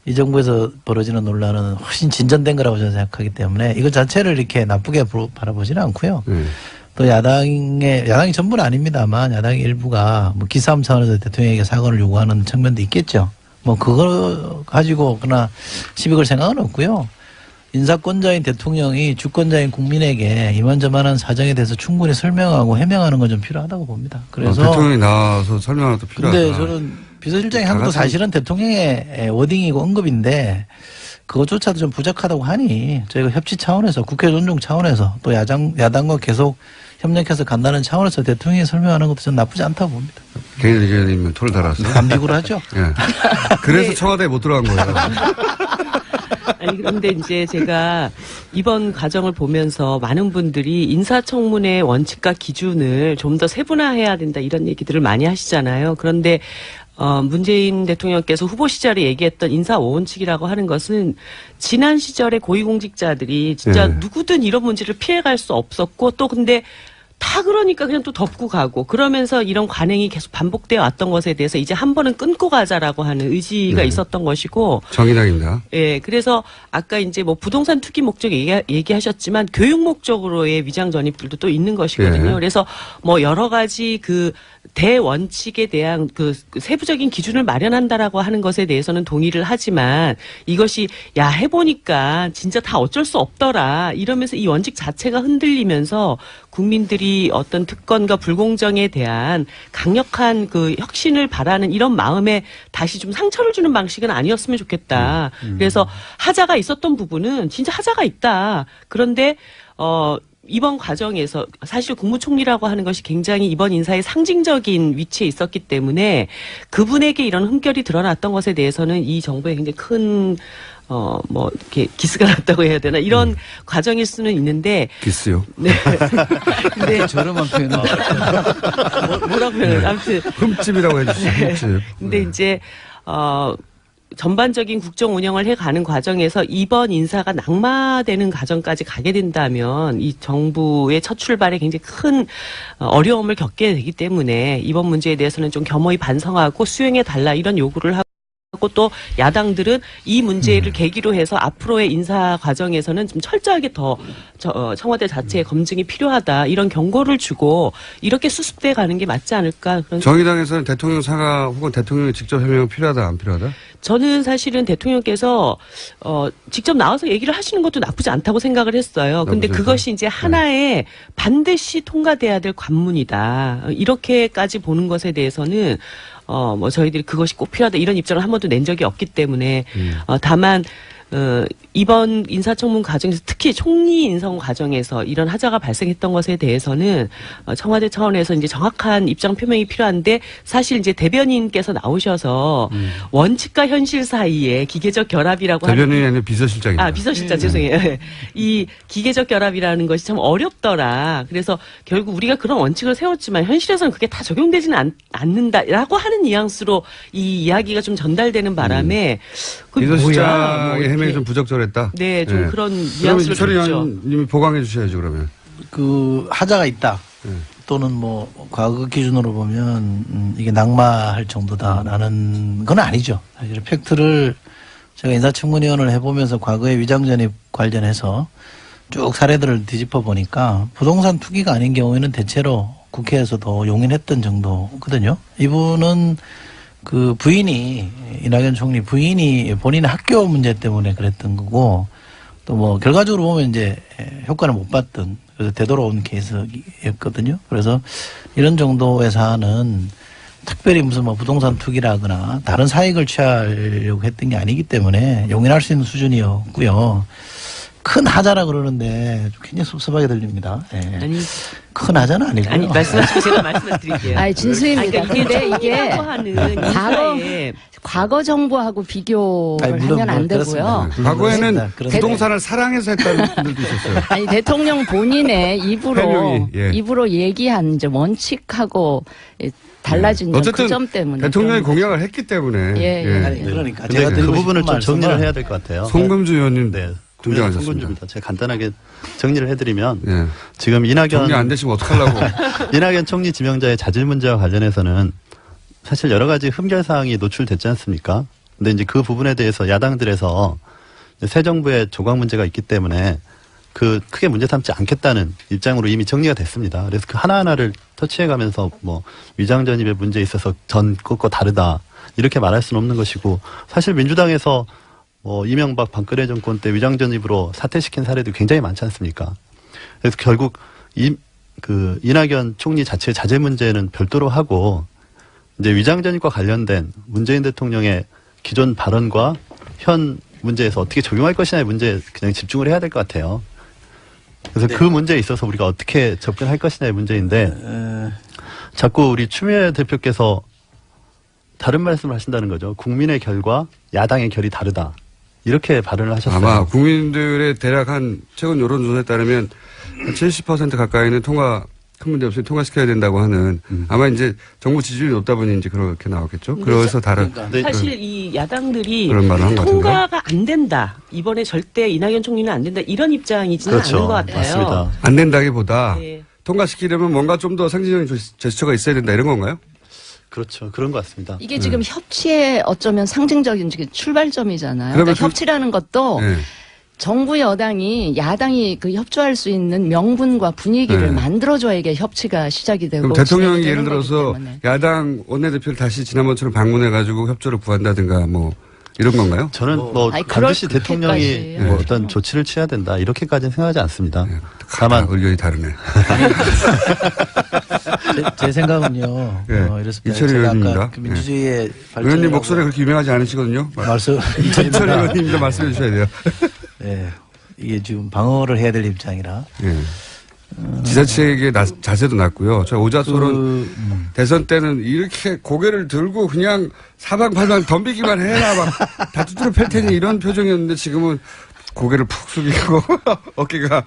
이 정부에서 벌어지는 논란은 훨씬 진전된 거라고 저는 생각하기 때문에 이것 자체를 이렇게 나쁘게 바라보지는 않고요. 또 야당이 전부는 아닙니다만 야당의 일부가 뭐 기싸움 차원에서 대통령에게 사과를 요구하는 측면도 있겠죠. 뭐 그거 가지고 그러나 시비 걸 생각은 없고요. 인사권자인 대통령이 주권자인 국민에게 이만저만한 사정에 대해서 충분히 설명하고 해명하는 건 좀 필요하다고 봅니다. 그래서 대통령이 나와서 설명하는 것도 필요하다. 근데 저는 비서실장이 한 것도 사실은 대통령의 워딩이고 언급인데 그것조차도 좀 부족하다고 하니 저희가 협치 차원에서 국회 존중 차원에서 또 야당과 계속 협력해서 간다는 차원에서 대통령이 설명하는 것도 저는 나쁘지 않다고 봅니다. 개인 의견이면 토를 달았어요. 감비구를 하죠. 예. 그래서 청와대에 못 들어간 거예요. 아니 그런데 이제 제가 이번 과정을 보면서 많은 분들이 인사청문회 원칙과 기준을 좀 더 세분화해야 된다 이런 얘기들을 많이 하시잖아요. 그런데 문재인 대통령께서 후보 시절에 얘기했던 인사 5원칙이라고 하는 것은 지난 시절에 고위공직자들이 진짜 누구든 이런 문제를 피해갈 수 없었고 또 근데 다 그러니까 그냥 또 덮고 가고 그러면서 이런 관행이 계속 반복되어 왔던 것에 대해서 이제 한 번은 끊고 가자라고 하는 의지가 있었던 것이고. 정의당입니다. 예, 그래서 아까 이제 뭐 부동산 투기 목적 얘기하셨지만 교육 목적으로의 위장 전입들도 또 있는 것이거든요. 예. 그래서 뭐 여러 가지 그 대원칙에 대한 그 세부적인 기준을 마련한다라고 하는 것에 대해서는 동의를 하지만 이것이 야 해보니까 진짜 다 어쩔 수 없더라 이러면서 이 원칙 자체가 흔들리면서 국민들이 어떤 특권과 불공정에 대한 강력한 그 혁신을 바라는 이런 마음에 다시 좀 상처를 주는 방식은 아니었으면 좋겠다. 그래서 하자가 있었던 부분은 진짜 하자가 있다. 그런데 이번 과정에서 사실 국무총리라고 하는 것이 굉장히 이번 인사의 상징적인 위치에 있었기 때문에 그분에게 이런 흠결이 드러났던 것에 대해서는 이 정부에 굉장히 큰 뭐 이렇게 기스가 났다고 해야 되나 이런 과정일 수는 있는데 기스요. 네. 근데 저렴한 표현은 뭐라고 표현을 아무튼 흠집이라고 해주시죠. 흠집. 근데 이제 전반적인 국정 운영을 해가는 과정에서 이번 인사가 낙마되는 과정까지 가게 된다면 이 정부의 첫 출발에 굉장히 큰 어려움을 겪게 되기 때문에 이번 문제에 대해서는 좀 겸허히 반성하고 수행해 달라 이런 요구를 하고 또 야당들은 이 문제를 계기로 해서 앞으로의 인사 과정에서는 좀 철저하게 더 청와대 자체의 검증이 필요하다 이런 경고를 주고 이렇게 수습돼 가는 게 맞지 않을까 그런 정의당에서는 대통령 사과 혹은 대통령이 직접 해명이 필요하다 안 필요하다? 저는 사실은 대통령께서 직접 나와서 얘기를 하시는 것도 나쁘지 않다고 생각을 했어요. 근데 그것이 이제 하나의 반드시 통과돼야 될 관문이다. 이렇게까지 보는 것에 대해서는 뭐 저희들이 그것이 꼭 필요하다 이런 입장을 한 번도 낸 적이 없기 때문에 다만 이번 인사청문 과정에서 특히 총리 인선 과정에서 이런 하자가 발생했던 것에 대해서는 청와대 차원에서 이제 정확한 입장 표명이 필요한데 사실 이제 대변인께서 나오셔서 원칙과 현실 사이에 기계적 결합이라고 하는 대변인이 아니라 비서실장입니다. 비서실장 죄송해요. 이 기계적 결합이라는 것이 참 어렵더라. 그래서 결국 우리가 그런 원칙을 세웠지만 현실에서는 그게 다 적용되지는 않는다라고 하는 뉘앙스로 이 이야기가 좀 전달되는 바람에 비서실장의 해명이 좀 부적절했다. 네, 좀 그런 그러면 뉘앙스를 이철희 줬죠. 의원님이 보강해 주셔야죠 그러면. 그 하자가 있다. 또는 뭐 과거 기준으로 보면 이게 낙마할 정도다라는 건 아니죠. 사실 팩트를 제가 인사청문위원을 해보면서 과거의 위장전입 관련해서 쭉 사례들을 뒤집어 보니까 부동산 투기가 아닌 경우에는 대체로 국회에서도 용인했던 정도거든요. 이분은 그 부인이 이낙연 총리 부인이 본인의 학교 문제 때문에 그랬던 거고 또 뭐 결과적으로 보면 이제 효과를 못 봤던 그래서 되돌아온 케이스였거든요. 그래서 이런 정도의 사안은 특별히 무슨 뭐 부동산 투기라거나 다른 사익을 취하려고 했던 게 아니기 때문에 용인할 수 있는 수준이었고요. 큰 하자라 그러는데 좀 굉장히 섭섭하게 들립니다. 예. 아니, 큰 하자는 아니고요. 아니 말씀하시고 제가 말씀을 드릴게요. 아니, 진수입니다. 아니, 그러니까 근데 이게 하는 인사에 과거 정부하고 비교를 아니, 물론 하면 안 그렇습니다. 되고요. 과거에는 그렇습니다. 부동산을 사랑해서 했다는 분들도 있었어요. 아니, 대통령 본인의 입으로 해명이, 예. 입으로 얘기한 이제 원칙하고 달라진 그 어쨌든 점 때문에 대통령이 그런 공약을 했기 때문에 예, 예. 아니, 그러니까 근데 제가 그 드리고 부분을 싶은 좀 정리를 말씀은 해야 될 것 같아요. 송금주 의원님 네. 등장하셨습니다. 송금주입니다. 제가 간단하게 정리를 해드리면 예. 지금 이낙연 정리 안 되시면 어떡하려고. 이낙연 총리 지명자의 자질 문제와 관련해서는 사실 여러 가지 흠결 사항이 노출됐지 않습니까? 근데 이제 그 부분에 대해서 야당들에서 새 정부의 조각 문제가 있기 때문에 그 크게 문제 삼지 않겠다는 입장으로 이미 정리가 됐습니다. 그래서 그 하나하나를 터치해가면서 뭐 위장 전입의 문제에 있어서 전 것과 다르다 이렇게 말할 수는 없는 것이고 사실 민주당에서 이명박 박근혜 정권 때 위장 전입으로 사퇴시킨 사례도 굉장히 많지 않습니까? 그래서 결국 이낙연 총리 자체의 자제 문제는 별도로 하고 이제 위장 전입과 관련된 문재인 대통령의 기존 발언과 현 문제에서 어떻게 적용할 것이냐의 문제에 그냥 집중을 해야 될 것 같아요. 그래서 그 문제에 있어서 우리가 어떻게 접근할 것이냐의 문제인데 자꾸 우리 추미애 대표께서 다른 말씀을 하신다는 거죠. 국민의 결과 야당의 결이 다르다. 이렇게 발언을 하셨어요. 아마 국민들의 대략 한 최근 여론조사에 따르면 70% 가까이는 큰 문제 없이 통과시켜야 된다고 하는 아마 이제 정부 지지율이 높다 보니 이제 그렇게 나왔겠죠. 그래서 다른 사실 이 야당들이 그런 말을 한것 같은데요. 통과가 안 된다. 이번에 절대 이낙연 총리는 안 된다. 이런 입장이지는 그렇죠. 않은 것 같아요. 맞습니다. 안 된다기보다 네. 통과시키려면 뭔가 좀 더 상징적인 제스처가 있어야 된다 이런 건가요? 그렇죠. 그런 것 같습니다. 이게 지금 협치의 어쩌면 상징적인 출발점이잖아요. 그러면 그러니까 협치라는 것도 네. 정부 여당이 야당이 그 협조할 수 있는 명분과 분위기를 네. 만들어줘야 이게 협치가 시작이 되고 그럼 대통령이 진행이 예를 되는 거기 들어서 때문에. 야당 원내대표를 다시 지난번처럼 방문해가지고 협조를 구한다든가 뭐 이런 건가요? 저는 아니, 그럴 반드시 대통령이 그렇게까지. 뭐 어떤 조치를 취해야 된다. 이렇게까지는 생각하지 않습니다. 다 다만 의견이 다르네. 제 생각은요. 예. 이렇습니다. 이철희 제가 의원입니다. 아까 그 민주주의의 발전 의원님 목소리가 그렇게 유명하지 않으시거든요. 말씀 이철희 의원님도 말씀해 주셔야 돼요. 예. 이게 지금 방어를 해야 될 입장이라. 예. 지자체에게 자세도 낮고요. 저 오자솔은 대선 때는 이렇게 고개를 들고 그냥 사방팔방 덤비기만 해라 막 다 두드려 팰 테니 이런 표정이었는데 지금은 고개를 푹 숙이고 어깨가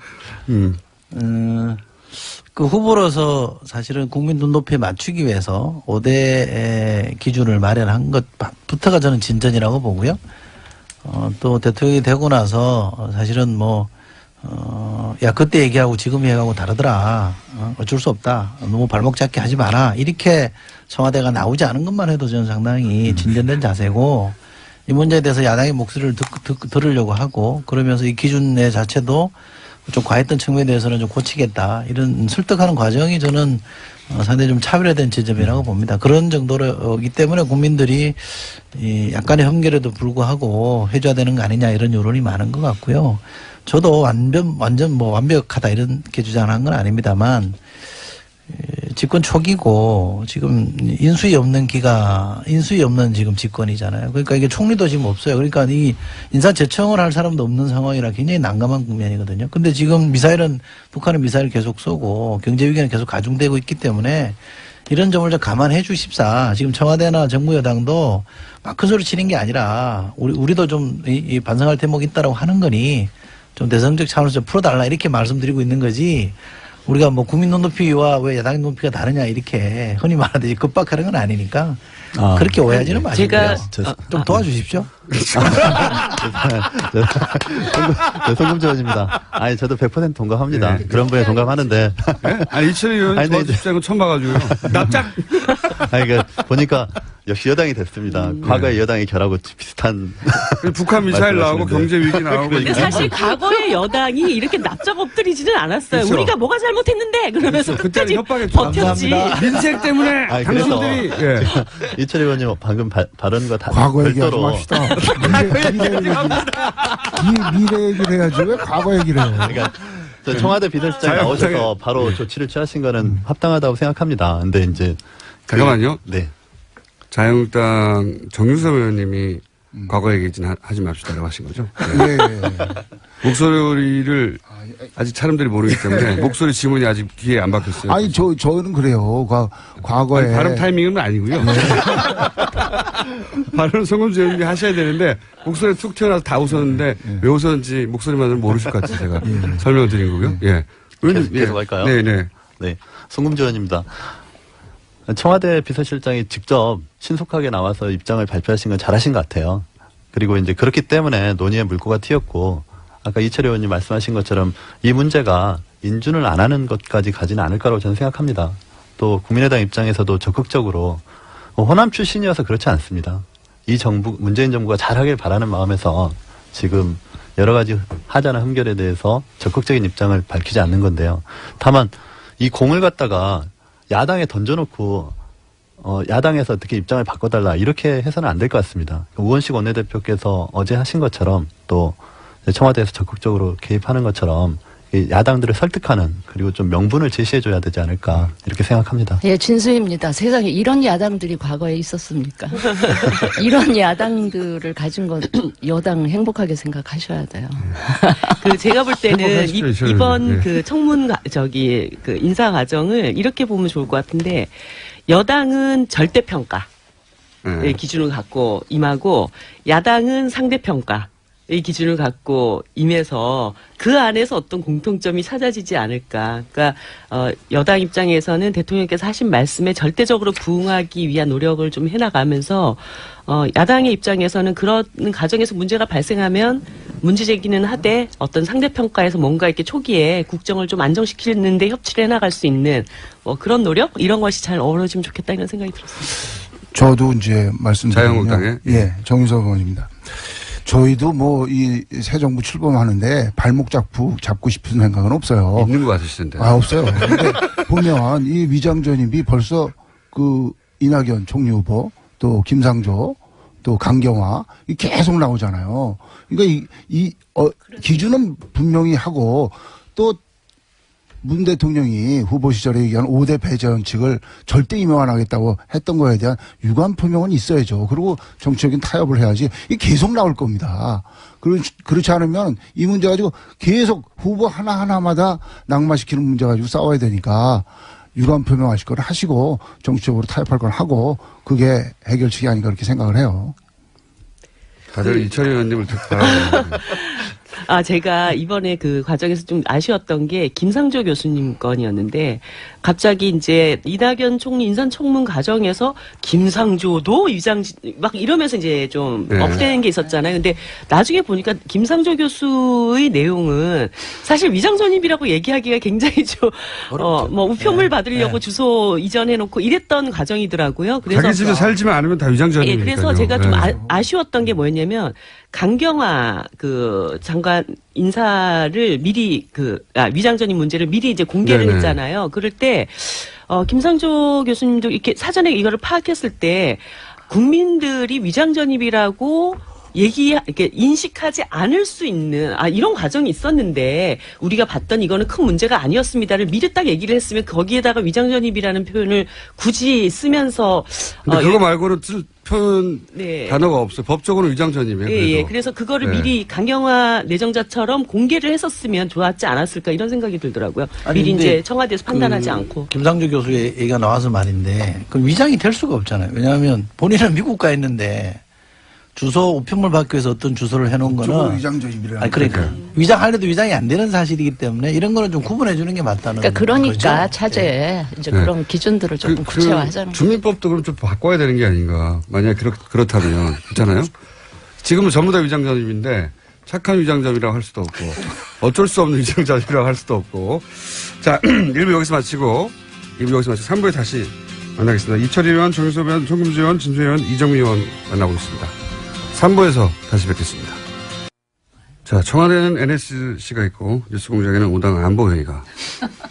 그 후보로서 사실은 국민 눈높이에 맞추기 위해서 5대 기준을 마련한 것부터가 저는 진전이라고 보고요. 또 대통령이 되고 나서 사실은 그때 얘기하고 지금 얘기하고 다르더라. 어쩔 수 없다. 너무 발목 잡게 하지 마라. 이렇게 청와대가 나오지 않은 것만 해도 저는 상당히 진전된 자세고 이 문제에 대해서 야당의 목소리를 들으려고 하고 그러면서 이 기준의 자체도 좀 과했던 측면에 대해서는 좀 고치겠다. 이런 설득하는 과정이 저는 상당히 좀 차별화된 지점이라고 봅니다. 그런 정도로기 때문에 국민들이 약간의 흠결에도 불구하고 해줘야 되는 거 아니냐 이런 여론이 많은 것 같고요. 저도 완전 완벽하다 이렇게 주장한 건 아닙니다만 집권 초기고 지금 인수위 없는 지금 집권이잖아요. 그러니까 이게 총리도 지금 없어요. 그러니까 이 인사 제청을 할 사람도 없는 상황이라 굉장히 난감한 국면이거든요. 근데 지금 북한은 미사일 계속 쏘고 경제 위기는 계속 가중되고 있기 때문에 이런 점을 좀 감안해 주십사. 지금 청와대나 정부 여당도 막 큰 소리 치는 게 아니라 우리도 좀 반성할 대목이 있다라고 하는 거니 좀 대성적 차원에서 좀 풀어달라 이렇게 말씀드리고 있는 거지. 우리가 국민 눈높이와 왜 야당 눈높이가 다르냐 이렇게 흔히 말하듯이 급박하는 건 아니니까 그렇게 오해하지는 마시고요. 좀 도와주십시오. 송금주원입니다. 아니 저도 100% 동감합니다. 네. 그런 분에 동감하는데. 네? 아니 이철희 의원님 아니, 도와주십는 처음 봐가지고요. 납작. 아니 보니까 역시 여당이 됐습니다. 과거의 여당의 결하고 비슷한. 북한 미사일 나오고 경제 위기 나오고. 근데 사실 과거의 여당이 이렇게 납작 엎드리지는 않았어요. 그렇죠. 우리가 뭐가 잘못했는데 그러면서 끝까지 협박했죠. 버텼지. 감사합니다. 민생 때문에 아니, 당신들이 예. 이철희 의원님 방금 발언과 과거 얘기하지 별도로 맙시다. 미래 얘기를 해야지 왜 과거 얘기를 해요. 그러니까 저 청와대 비서실장 나오셔서 바로 조치를 취하신 거는 합당하다고 생각합니다. 근데 이제 잠깐만요. 네. 자유한국당 정유섭 의원님이 과거 얘기는 하지 맙시다라고 하신 거죠. 예, 예. 목소리를 아직 사람들이 모르기 때문에 목소리 지문이 아직 귀에 안 박혔어요. 아니, 저는 그래요. 과거에. 아니, 발음 타이밍은 아니고요. 발음 송금주 의원님이 하셔야 되는데 목소리 툭 튀어나와서 다 웃었는데 왜 웃었는지 목소리만으로는 모르실 것 같아서 제가 설명을 드린 거고요. 예. 계속 할까요? 네네. 네, 송금주 의원입니다. 청와대 비서실장이 직접 신속하게 나와서 입장을 발표하신 건 잘하신 것 같아요. 그리고 이제 그렇기 때문에 논의의 물꼬가 튀었고, 아까 이철희 의원님 말씀하신 것처럼 이 문제가 인준을 안 하는 것까지 가지는 않을 거라고 저는 생각합니다. 또 국민의당 입장에서도 적극적으로 호남 출신이어서 그렇지 않습니다. 이 정부, 문재인 정부가 잘하길 바라는 마음에서 지금 여러 가지 하자나 흠결에 대해서 적극적인 입장을 밝히지 않는 건데요. 다만 이 공을 갖다가 야당에 던져놓고 야당에서 어떻게 입장을 바꿔달라 이렇게 해서는 안 될 것 같습니다. 우원식 원내대표께서 어제 하신 것처럼 또 청와대에서 적극적으로 개입하는 것처럼 야당들을 설득하는 그리고 좀 명분을 제시해줘야 되지 않을까 이렇게 생각합니다. 예, 진수입니다. 세상에 이런 야당들이 과거에 있었습니까? 이런 야당들을 가진 건 여당 행복하게 생각하셔야 돼요. 제가 볼 때는 행복하십시오, 이번 네. 그 청문 인사 과정을 이렇게 보면 좋을 것 같은데 여당은 절대평가 의 기준을 갖고 임하고 야당은 상대평가 의 기준을 갖고 임해서 그 안에서 어떤 공통점이 찾아지지 않을까. 그러니까 여당 입장에서는 대통령께서 하신 말씀에 절대적으로 부응하기 위한 노력을 좀 해나가면서 야당의 입장에서는 그런 과정에서 문제가 발생하면 문제 제기는 하되 어떤 상대평가에서 뭔가 이렇게 초기에 국정을 좀 안정시키는데 협치를 해나갈 수 있는 그런 노력 이런 것이 잘 어우러지면 좋겠다 이런 생각이 들었습니다. 저도 이제 말씀드리면 자유한국당에? 예, 정윤석 의원입니다. 저희도 이 새 정부 출범하는데 발목 잡고 싶은 생각은 없어요. 있는 거 같으시던데. 없어요. 근데 보면 이 위장전입이 벌써 이낙연 총리 후보 또 김상조 또 강경화 계속 나오잖아요. 그러니까 기준은 분명히 하고 또 문 대통령이 후보 시절에 얘기한 5대 배제 원칙을 절대 임명 안 하겠다고 했던 거에 대한 유감 표명은 있어야죠. 그리고 정치적인 타협을 해야지. 이게 계속 나올 겁니다. 그렇지 않으면 이 문제 가지고 계속 후보 하나하나마다 낙마시키는 문제 가지고 싸워야 되니까 유감 표명하실 걸 하시고 정치적으로 타협할 걸 하고 그게 해결책이 아닌가 그렇게 생각을 해요. 다들 이철희 의원님을 바라보는 제가 이번에 그 과정에서 좀 아쉬웠던 게 김상조 교수님 건이었는데 갑자기 이제 이낙연 총리 인사청문 과정에서 김상조도 막 이러면서 이제 좀 업되는 게 있었잖아요. 근데 나중에 보니까 김상조 교수의 내용은 사실 위장전입이라고 얘기하기가 굉장히 좀 우편물 받으려고 주소 이전해놓고 이랬던 과정이더라고요. 그래서 자기 집에 살지만 않으면 다 위장전입니까요. 그래서 제가 좀 아쉬웠던 게 뭐였냐면 강경화 장관 인사를 미리 위장전입 문제를 미리 이제 공개를 했잖아요. 그럴 때 김상조 교수님도 이렇게 사전에 이거를 파악했을 때 국민들이 위장전입이라고 이렇게 인식하지 않을 수 있는 이런 과정이 있었는데 우리가 봤던 이거는 큰 문제가 아니었습니다를 미리 딱 얘기를 했으면 거기에다가 위장전입이라는 표현을 굳이 쓰면서 근데 그거 말고는 쓸 표현 단어가 없어요. 법적으로는 위장전입이에요. 예. 그래서 그거를 미리 강경화 내정자처럼 공개를 했었으면 좋았지 않았을까 이런 생각이 들더라고요. 미리 이제 청와대에서 판단하지 않고. 김상조 교수의 얘기가 나와서 말인데 그 위장이 될 수가 없잖아요. 왜냐하면 본인은 미국 가 있는데 주소 우편물 받기 위해서 어떤 주소를 해놓은 거는 위장전입이라는 그러니까 위장하려도 위장이 안 되는 사실이기 때문에 이런 거는 좀 구분해 주는 게 맞다는 그러니까 거죠. 차제에 이제 그런 기준들을 조금 구체화하자는 주민법도 그럼 좀 바꿔야 되는 게 아닌가. 만약에 그렇다면 그렇잖아요. 지금은 전부 다 위장전입인데 착한 위장전이라고 할 수도 없고 어쩔 수 없는 위장전이라고 할 수도 없고. 자, 1부 여기서 마치고 3부에 다시 만나겠습니다. 이철희 의원, 정유섭 의원, 송금주 의원, 진수 의원, 이정미 의원 만나보겠습니다. 3부에서 다시 뵙겠습니다. 자, 청와대는 NSC가 있고 뉴스공장에는 5당 안보회의가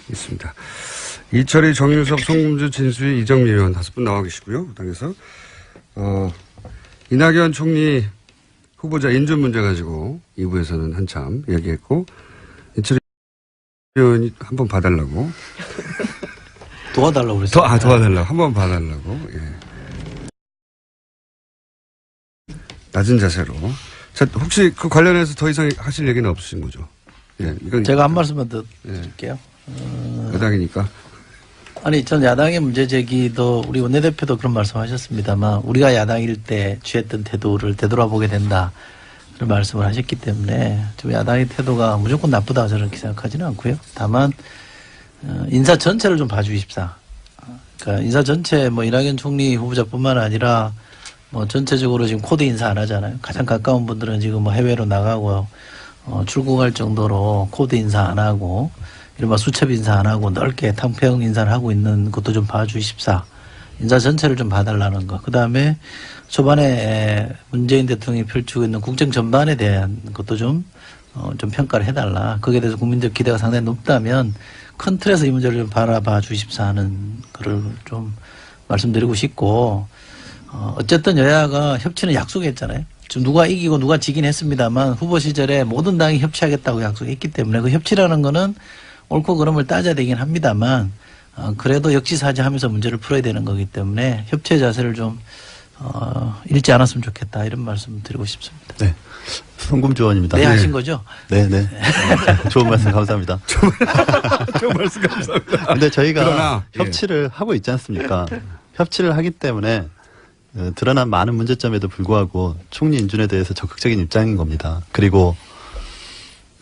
있습니다. 이철희, 정유섭, 송금주, 진수희, 이정미 의원 5분 나와 계시고요. 당에서 이낙연 총리 후보자 인준 문제 가지고 2부에서는 한참 얘기했고 이철희 의원이 한번 봐달라고 도와달라고 그랬어요. 도와달라고 한번 봐달라고. 예. 낮은 자세로. 자, 혹시 그 관련해서 더 이상 하실 얘기는 없으신 거죠? 예, 이건 제가 한 말씀만 더 드릴게요. 여당이니까. 아니, 전 야당의 문제 제기도 우리 원내대표도 그런 말씀하셨습니다만 우리가 야당일 때 취했던 태도를 되돌아보게 된다. 그런 말씀을 하셨기 때문에 좀 야당의 태도가 무조건 나쁘다 저는 그렇게 생각하지는 않고요. 다만 인사 전체를 좀 봐주십사. 그러니까 인사 전체 뭐 이낙연 총리 후보자뿐만 아니라 뭐 전체적으로 지금 코드 인사 안 하잖아요. 가장 가까운 분들은 지금 뭐 해외로 나가고 출국할 정도로 코드 인사 안 하고 이른바 수첩 인사 안 하고 넓게 탕평 인사를 하고 있는 것도 좀 봐주십사. 인사 전체를 좀 봐달라는 거. 그 다음에 초반에 문재인 대통령이 펼치고 있는 국정 전반에 대한 것도 좀 평가를 해달라. 거기에 대해서 국민적 기대가 상당히 높다면 큰 틀에서 이 문제를 좀 바라봐 주십사 하는 거를 좀 말씀드리고 싶고, 어쨌든 여야가 협치는 약속했잖아요. 지금 누가 이기고 누가 지긴 했습니다만 후보 시절에 모든 당이 협치하겠다고 약속했기 때문에 그 협치라는 거는 옳고 그름을 따져야 되긴 합니다만, 그래도 역지사지하면서 문제를 풀어야 되는 거기 때문에 협치의 자세를 좀 잃지 않았으면 좋겠다 이런 말씀 드리고 싶습니다. 네. 송금주 의원입니다. 네, 하신 거죠? 네. 좋은 말씀 감사합니다. 좋은 말씀 감사합니다. 근데 저희가 그러나, 협치를 하고 있지 않습니까? 협치를 하기 때문에 드러난 많은 문제점에도 불구하고 총리 인준에 대해서 적극적인 입장인 겁니다. 그리고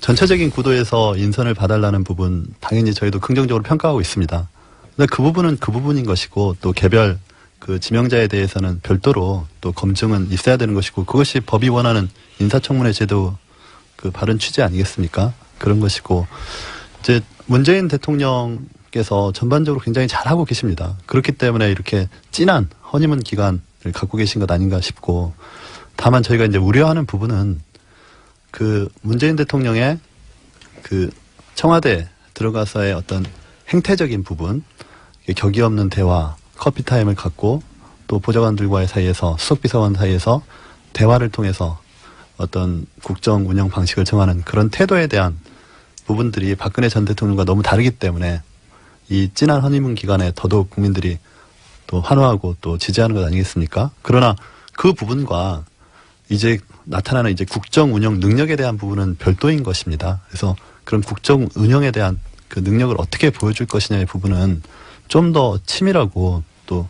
전체적인 구도에서 인선을 봐달라는 부분 당연히 저희도 긍정적으로 평가하고 있습니다. 근데 그 부분은 그 부분인 것이고 또 개별 그 지명자에 대해서는 별도로 또 검증은 있어야 되는 것이고 그것이 법이 원하는 인사청문회 제도 그 바른 취지 아니겠습니까? 그런 것이고 이제 문재인 대통령께서 전반적으로 굉장히 잘하고 계십니다. 그렇기 때문에 이렇게 진한 허니문 기간을 갖고 계신 것 아닌가 싶고 다만 저희가 이제 우려하는 부분은 그 문재인 대통령의 그 청와대 들어가서의 어떤 행태적인 부분, 격이 없는 대화, 커피 타임을 갖고 또 보좌관들과의 사이에서 수석비서관 사이에서 대화를 통해서 어떤 국정 운영 방식을 정하는 그런 태도에 대한 부분들이 박근혜 전 대통령과 너무 다르기 때문에 이 진한 허니문 기간에 더더욱 국민들이 또 환호하고 또 지지하는 것 아니겠습니까? 그러나 그 부분과 이제 나타나는 이제 국정 운영 능력에 대한 부분은 별도인 것입니다. 그래서 그런 국정 운영에 대한 그 능력을 어떻게 보여줄 것이냐의 부분은 좀 더 치밀하고 또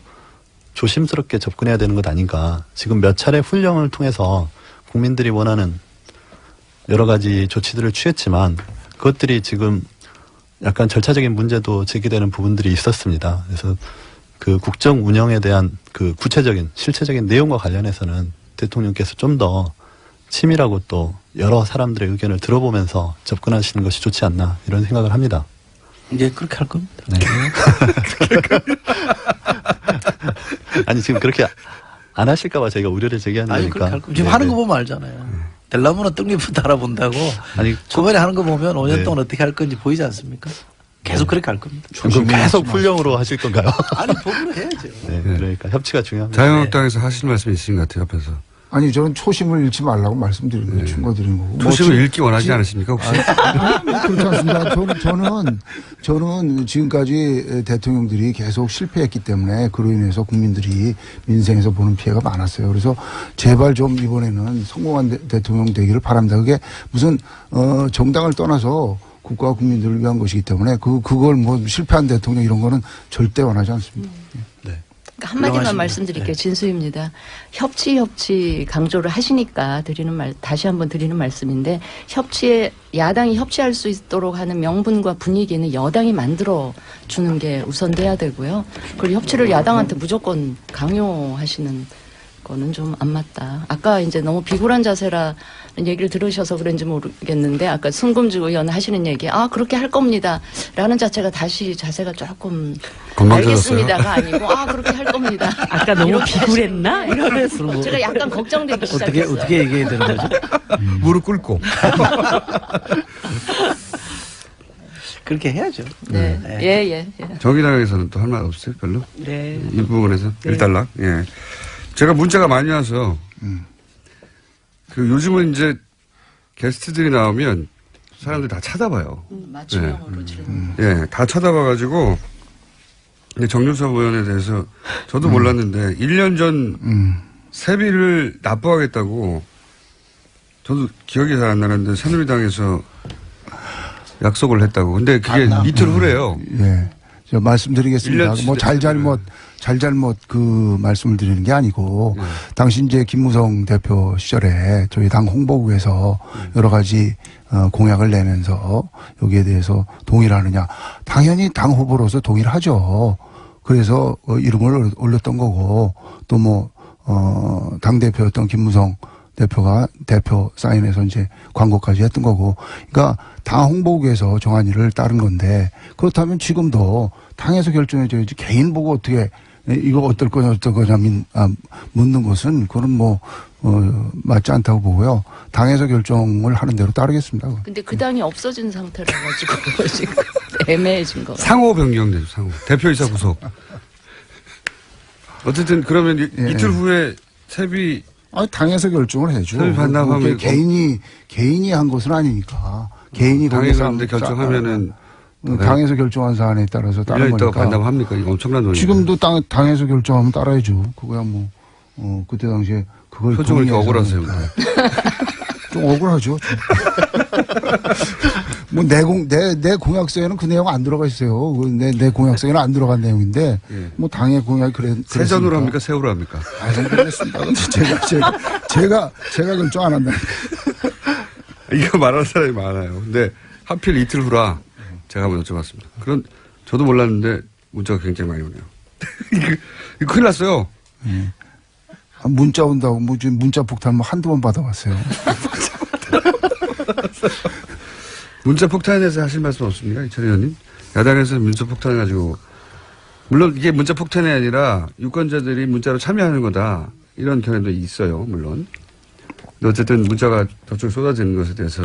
조심스럽게 접근해야 되는 것 아닌가. 지금 몇 차례 훈령을 통해서 국민들이 원하는 여러 가지 조치들을 취했지만 그것들이 지금 약간 절차적인 문제도 제기되는 부분들이 있었습니다. 그래서 그 국정 운영에 대한 그 구체적인 실체적인 내용과 관련해서는 대통령께서 좀 더 치밀하고 또 여러 사람들의 의견을 들어보면서 접근하시는 것이 좋지 않나 이런 생각을 합니다. 이제 그렇게 할 겁니다. 네. 아니 지금 그렇게 안 하실까봐 저희가 우려를 제기하는 아니, 거니까. 그렇게 할 겁니다. 지금 하는 거 보면 알잖아요. 될라면 떡잎부터 알아본다고. 아니 초반에 하는 거 보면 5년 네. 동안 어떻게 할 건지 보이지 않습니까? 계속 그렇게 할 겁니다. 그럼 계속 훈령으로 하실 건가요? 아니, 법으로 해야죠. 네, 그러니까 협치가 중요합니다. 자유한국당에서 하실 말씀이 있으신 것 같아요, 옆에서. 아니 저는 초심을 잃지 말라고 말씀드리는 거예요. 충고드리는 거고. 초심을 읽기 원하지 않으십니까 혹시? 그렇지 않습니다. 저는 지금까지 대통령들이 계속 실패했기 때문에 그로 인해서 국민들이 민생에서 보는 피해가 많았어요. 그래서 제발 좀 이번에는 성공한 대통령 되기를 바랍니다. 그게 무슨 정당을 떠나서 국가와 국민들을 위한 것이기 때문에 그걸 뭐 실패한 대통령 이런 거는 절대 원하지 않습니다. 네. 한마디만 훌륭하십니다. 말씀드릴게요. 네. 진수입니다. 협치 강조를 하시니까 다시 한번 드리는 말씀인데 야당이 협치할 수 있도록 하는 명분과 분위기는 여당이 만들어 주는 게 우선돼야 되고요. 그리고 협치를 야당한테 무조건 강요하시는 거는 좀 안 맞다. 아까 이제 너무 비굴한 자세라는 얘기를 들으셔서 그런지 모르겠는데 아까 송금주 의원 하시는 얘기 그렇게 할 겁니다. 라는 자체가 다시 자세가 조금 건방져졌어요. 알겠습니다가 아니고 그렇게 할 겁니다. 아까 너무 이렇게 비굴했나? 이러면서. 제가 약간 걱정되기 시작했어요. 어떻게 얘기해야 되는 거죠? 무릎 꿇고. 그렇게 해야죠. 네. 예. 정의당에서는 또 할 말 없어요, 별로? 네. 이 부분에서 네. 일단락. 예. 제가 문자가 많이 와서 그 요즘은 이제 게스트들이 나오면 사람들이 다 찾아봐요. 맞춤형으로 질문. 예, 다 찾아봐가지고 정윤석 의원에 대해서 저도 몰랐는데 1년 전 세비를 납부하겠다고 저도 기억이 잘 안 나는데 새누리당에서 약속을 했다고. 근데 그게 이틀 후래요. 예. 저 말씀드리겠습니다. 1년 뭐 잘잘못 그 말씀을 드리는 게 아니고 당시 이제 김무성 대표 시절에 저희 당 홍보국에서 여러 가지 공약을 내면서 여기에 대해서 동의를 하느냐. 당연히 당 후보로서 동의를 하죠. 그래서 이름을 올렸던 거고 또 뭐 당대표였던 김무성 대표가 대표 사인해서 이제 광고까지 했던 거고. 그러니까 당 홍보국에서 정한 일을 따른 건데 그렇다면 지금도 당에서 결정해줘야지 개인 보고 어떻게 이거 어떨 거냐 묻는 것은 그건 뭐 맞지 않다고 보고요. 당에서 결정을 하는 대로 따르겠습니다. 근데 그 당이 없어진 상태라 가지고 지금 애매해진 거. 상호 변경되죠. 상호. 대표이사 구속. 어쨌든 그러면 이틀 후에 세비 당에서 결정을 해줘. 세비 반납하면 개인이 한 것은 아니니까. 개인이 당에서 하는데 결정하면은 당에서 결정한 사안에 따라서 따른 1년 있다가 거니까. 반납합니까? 이거 엄청난 돈이에요. 지금도 당에서 결정하면 따라야죠. 그거야 뭐 그때 당시에 그걸 표정을 이렇게 억울하세요. 좀 억울하죠. 뭐 내 공약서에는 그 내용 안 들어가 있어요. 내 공약서에는 안 들어간 내용인데 예. 뭐 당의 공약이 세전으로 합니까? 세우로 합니까? 모르겠습니다. 제가 결정 안 한다. 이거 말하는 사람이 많아요. 근데 하필 이틀 후라 제가 한번 여쭤봤습니다. 그런 저도 몰랐는데 문자가 굉장히 많이 오네요. 이거 큰일 났어요. 예. 문자 온다고 뭐 지금 문자 폭탄 뭐 한두 번 받아봤어요. 문자 폭탄에 대해서 하실 말씀 없습니까? 이철 의원님? 야당에서 문자 폭탄을 가지고 물론 이게 문자 폭탄이 아니라 유권자들이 문자로 참여하는 거다. 이런 견해도 있어요. 물론. 근데 어쨌든 문자가 저쪽에 쏟아지는 것에 대해서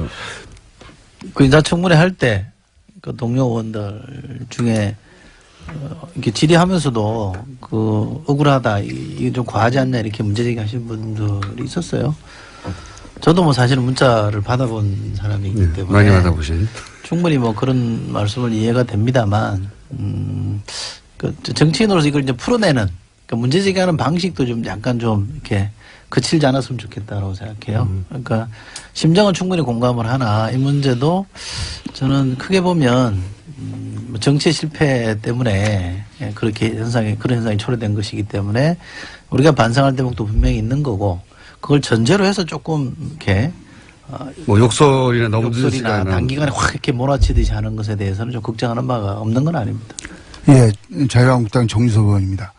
그 인사청문회 할 때 그 동료 의원들 중에 이렇게 질의하면서도 그 억울하다 이게 좀 과하지 않냐 이렇게 문제제기 하신 분들이 있었어요. 저도 뭐 사실은 문자를 받아본 사람이기 때문에 많이 받아보신 충분히 뭐 그런 말씀을 이해가 됩니다만 그 정치인으로서 이걸 이제 풀어내는 그 문제제기하는 방식도 좀 약간 좀 이렇게 그칠지 않았으면 좋겠다라고 생각해요. 그러니까 심정은 충분히 공감을 하나 이 문제도 저는 크게 보면 정치 실패 때문에 그렇게 그런 현상이 초래된 것이기 때문에 우리가 반성할 대목도 분명히 있는 거고 그걸 전제로 해서 조금 이렇게 뭐 욕설이나 너무 늦은 욕설이나 시간에 단기간에 확 이렇게 몰아치듯이 하는 것에 대해서는 좀 걱정하는 바가 없는 건 아닙니다. 예, 자유한국당 정유섭 의원입니다.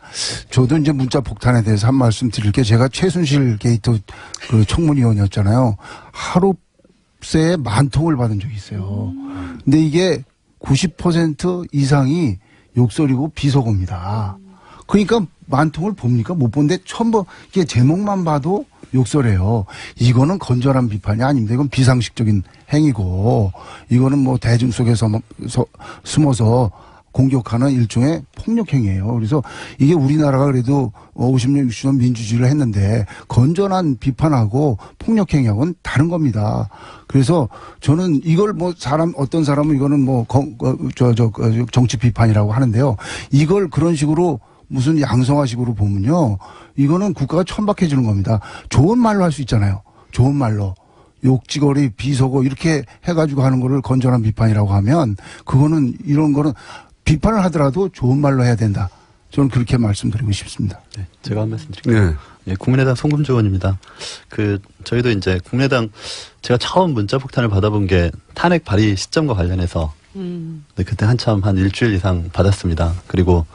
저도 이제 문자 폭탄에 대해서 한 말씀 드릴 게 제가 최순실 게이트 그 청문위원이었잖아요. 하루 새에 10,000통을 받은 적이 있어요. 근데 이게 90% 이상이 욕설이고 비속어입니다. 그러니까 10,000통을 봅니까? 못 본데 처음 이게 제목만 봐도 욕설해요. 이거는 건전한 비판이 아닙니다. 이건 비상식적인 행위고 이거는 뭐 대중 속에서 숨어서 공격하는 일종의 폭력행위예요. 그래서 이게 우리나라가 그래도 50년, 60년 민주주의를 했는데 건전한 비판하고 폭력행위하고는 다른 겁니다. 그래서 저는 이걸 뭐 어떤 사람은 이거는 뭐 정치 비판이라고 하는데요. 이걸 그런 식으로 무슨 양성화식으로 보면요. 이거는 국가가 천박해지는 겁니다. 좋은 말로 할 수 있잖아요. 좋은 말로. 욕지거리, 비속어 이렇게 해가지고 하는 거를 건전한 비판이라고 하면 그거는 이런 거는 비판을 하더라도 좋은 말로 해야 된다. 저는 그렇게 말씀드리고 싶습니다. 네, 제가 한 말씀 드릴게요. 네. 예, 국민의당 송금주 의원입니다. 저희도 이제 국민의당 제가 처음 문자 폭탄을 받아본 게 탄핵 발의 시점과 관련해서 네, 그때 한참 한 일주일 이상 받았습니다. 그리고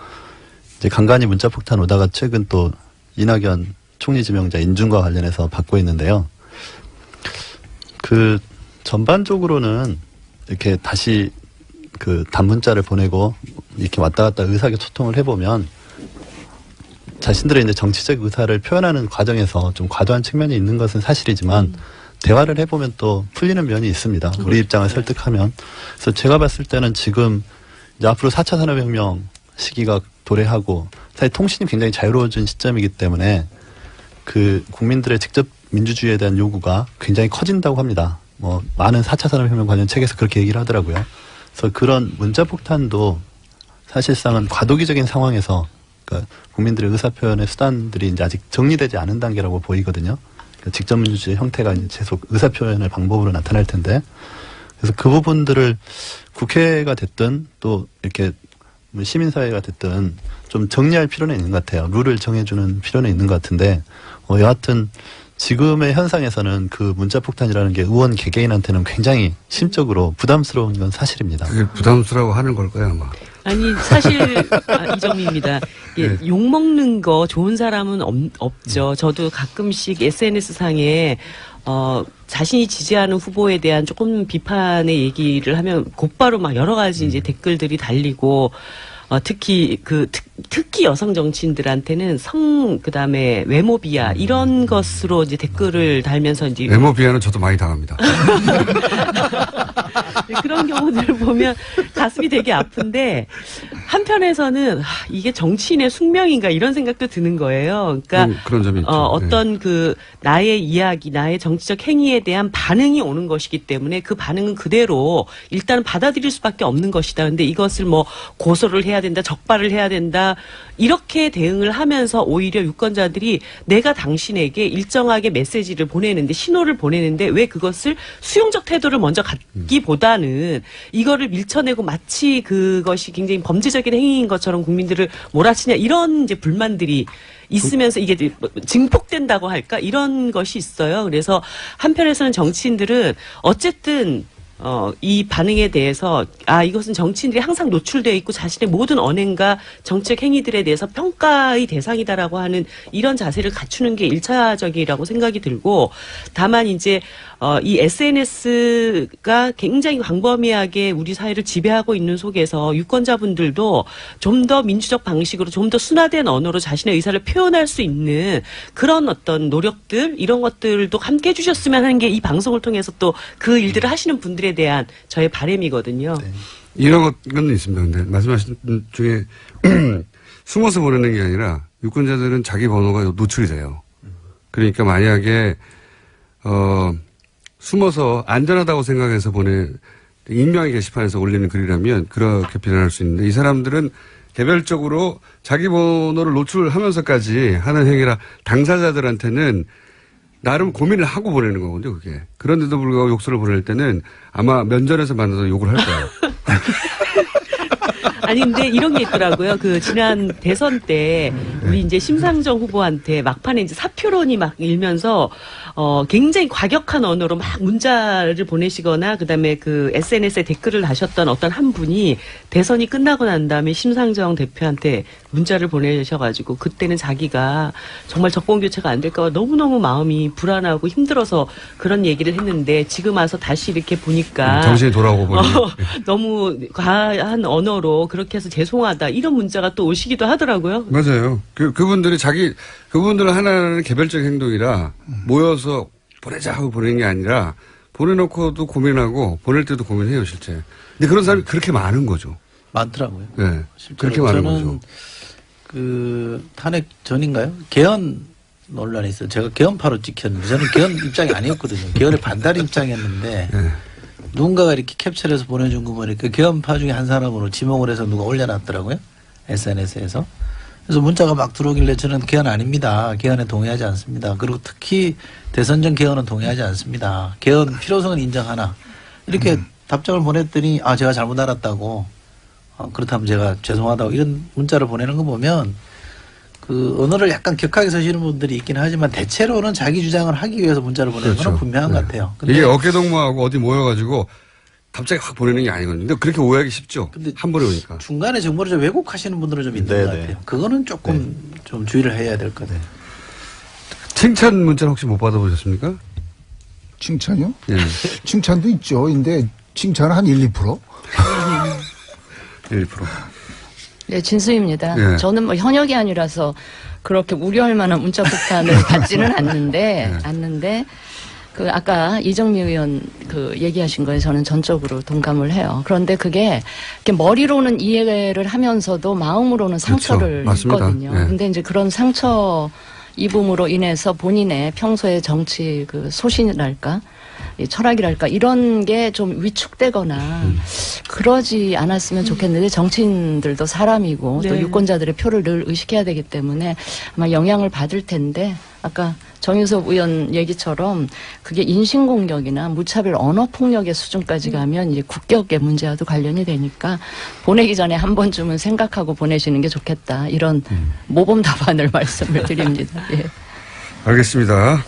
이제 간간히 문자 폭탄 오다가 최근 또 이낙연 총리 지명자 인준과 관련해서 받고 있는데요. 전반적으로는 이렇게 다시 단문자를 보내고 이렇게 왔다 갔다 의사소통을 해보면 자신들의 이제 정치적 의사를 표현하는 과정에서 좀 과도한 측면이 있는 것은 사실이지만 대화를 해보면 또 풀리는 면이 있습니다. 우리 입장을 설득하면. 그래서 제가 봤을 때는 지금 이제 앞으로 4차 산업혁명 시기가 도래하고 사실 통신이 굉장히 자유로워진 시점이기 때문에 국민들의 직접 민주주의에 대한 요구가 굉장히 커진다고 합니다. 뭐 많은 4차 산업혁명 관련 책에서 그렇게 얘기를 하더라고요. 그래서 그런 문자 폭탄도 사실상은 과도기적인 상황에서 그러니까 국민들의 의사표현의 수단들이 이제 아직 정리되지 않은 단계라고 보이거든요. 그러니까 직접 민주주의 형태가 이제 계속 의사표현의 방법으로 나타날 텐데, 그래서 그 부분들을 국회가 됐든 또 이렇게 시민사회가 됐든 좀 정리할 필요는 있는 것 같아요. 룰을 정해주는 필요는 있는 것 같은데, 여하튼 지금의 현상에서는 그 문자폭탄이라는 게 의원 개개인한테는 굉장히 심적으로 부담스러운 건 사실입니다. 그게 부담스러워 하는 걸까요, 아마? 아니 사실 이정미입니다. 예, 네. 욕 먹는 거 좋은 사람은 없죠. 저도 가끔씩 SNS 상에 자신이 지지하는 후보에 대한 조금 비판의 얘기를 하면 곧바로 막 여러 가지 이제 댓글들이 달리고 특히 특히 여성 정치인들한테는 그다음에 외모 비하 이런 것으로 이제 댓글을 달면서 이제 외모 비하는 저도 많이 당합니다. 그런 경우들을 보면 가슴이 되게 아픈데 한편에서는 이게 정치인의 숙명인가 이런 생각도 드는 거예요. 그러니까 그런 점이 있죠. 어떤 나의 이야기, 나의 정치적 행위에 대한 반응이 오는 것이기 때문에 그 반응은 그대로 일단 받아들일 수밖에 없는 것이다. 근데 이것을 뭐 고소를 해야 된다, 적발을 해야 된다 이렇게 대응을 하면서 오히려 유권자들이 내가 당신에게 일정하게 메시지를 보내는데 신호를 보내는데 왜 그것을 수용적 태도를 먼저 갖기보다는 이거를 밀쳐내고 마치 그것이 굉장히 범죄적인 행위인 것처럼 국민들을 몰아치냐 이런 이제 불만들이 있으면서 이게 증폭된다고 할까 이런 것이 있어요. 그래서 한편에서는 정치인들은 어쨌든 이 반응에 대해서 이것은 정치인들이 항상 노출되어 있고 자신의 모든 언행과 정책 행위들에 대해서 평가의 대상이다라고 하는 이런 자세를 갖추는 게 1차적이라고 생각이 들고 다만 이제 이 SNS가 굉장히 광범위하게 우리 사회를 지배하고 있는 속에서 유권자분들도 좀 더 민주적 방식으로 좀 더 순화된 언어로 자신의 의사를 표현할 수 있는 그런 어떤 노력들 이런 것들도 함께 해주셨으면 하는 게 이 방송을 통해서 또 그 일들을 하시는 분들에 대한 저의 바람이거든요. 네. 이런 건 있습니다. 근데 말씀하신 중에 숨어서 보내는 게 아니라 유권자들은 자기 번호가 노출이 돼요. 그러니까 만약에 숨어서 안전하다고 생각해서 익명의 게시판에서 올리는 글이라면 그렇게 비난할 수 있는데 이 사람들은 개별적으로 자기 번호를 노출하면서까지 하는 행위라 당사자들한테는 나름 고민을 하고 보내는 거거든요, 그게. 그런데도 불구하고 욕설을 보낼 때는 아마 면전에서 만나서 욕을 할 거예요. 아니 근데 이런 게 있더라고요. 지난 대선 때 우리 이제 심상정 후보한테 막판에 이제 사표론이 막 일면서 굉장히 과격한 언어로 막 문자를 보내시거나 그다음에 SNS에 댓글을 다셨던 어떤 한 분이 대선이 끝나고 난 다음에 심상정 대표한테 문자를 보내셔가지고 그때는 자기가 정말 정권 교체가 안 될까 봐 너무너무 마음이 불안하고 힘들어서 그런 얘기를 했는데 지금 와서 다시 이렇게 보니까 정신이 돌아오고 보니 너무 과한 언어로 그렇게 해서 죄송하다 이런 문자가 또 오시기도 하더라고요. 맞아요. 그분들은 하나는 개별적 행동이라 모여서 보내자 하고 보내는 게 아니라 보내놓고도 고민하고 보낼 때도 고민해요, 실제. 근데 그런 사람이 그렇게 많은 거죠. 많더라고요. 네. 그렇게 많은 거죠. 탄핵 전인가요? 개헌 논란이 있어요. 제가 개헌파로 찍혔는데 저는 개헌 입장이 아니었거든요. 개헌에 반대 입장이었는데 네. 누군가가 이렇게 캡처를 해서 보내준 거 보니까 개헌파 중에 한 사람으로 지목을 해서 누가 올려놨더라고요. SNS에서. 그래서 문자가 막 들어오길래 저는 개헌 아닙니다. 개헌에 동의하지 않습니다. 그리고 특히 대선 전 개헌은 동의하지 않습니다. 개헌 필요성은 인정하나. 이렇게 답장을 보냈더니 제가 잘못 알았다고. 그렇다면 제가 죄송하다고 이런 문자를 보내는 거 보면 언어를 약간 격하게 쓰시는 분들이 있긴 하지만 대체로는 자기 주장을 하기 위해서 문자를 보내는 그렇죠. 건 분명한 것 같아요. 근데 이게 어깨동무하고 어디 모여가지고 갑자기 확 보내는 게 아니거든요. 근데 그렇게 오해하기 쉽죠. 근데 한 번에 오니까. 중간에 정보를 좀 왜곡하시는 분들은 좀 있는 것 같아요. 그거는 조금 좀 주의를 해야 될 것 같아요. 칭찬 문자는 혹시 못 받아보셨습니까? 칭찬이요? 예. 칭찬도 있죠. 근데 칭찬은 한 1~2%? 1%. 네, 진수입니다. 네. 저는 뭐 현역이 아니라서 그렇게 우려할 만한 문자 폭탄을 받지는 않는데 아까 이정미 의원 얘기하신 거에 저는 전적으로 동감을 해요. 그런데 그게 이렇게 머리로는 이해를 하면서도 마음으로는 상처를 그렇죠. 입거든요. 네. 근데 이제 그런 상처 입음으로 인해서 본인의 평소의 정치 소신이랄까 이 철학이랄까 이런 게 좀 위축되거나 그러지 않았으면 좋겠는데 정치인들도 사람이고 또 네. 유권자들의 표를 늘 의식해야 되기 때문에 아마 영향을 받을 텐데 아까 정유섭 의원 얘기처럼 그게 인신공격이나 무차별 언어폭력의 수준까지 가면 이제 국격의 문제와도 관련이 되니까 보내기 전에 한 번쯤은 생각하고 보내시는 게 좋겠다. 이런 모범 답안을 말씀을 드립니다. 예. 알겠습니다.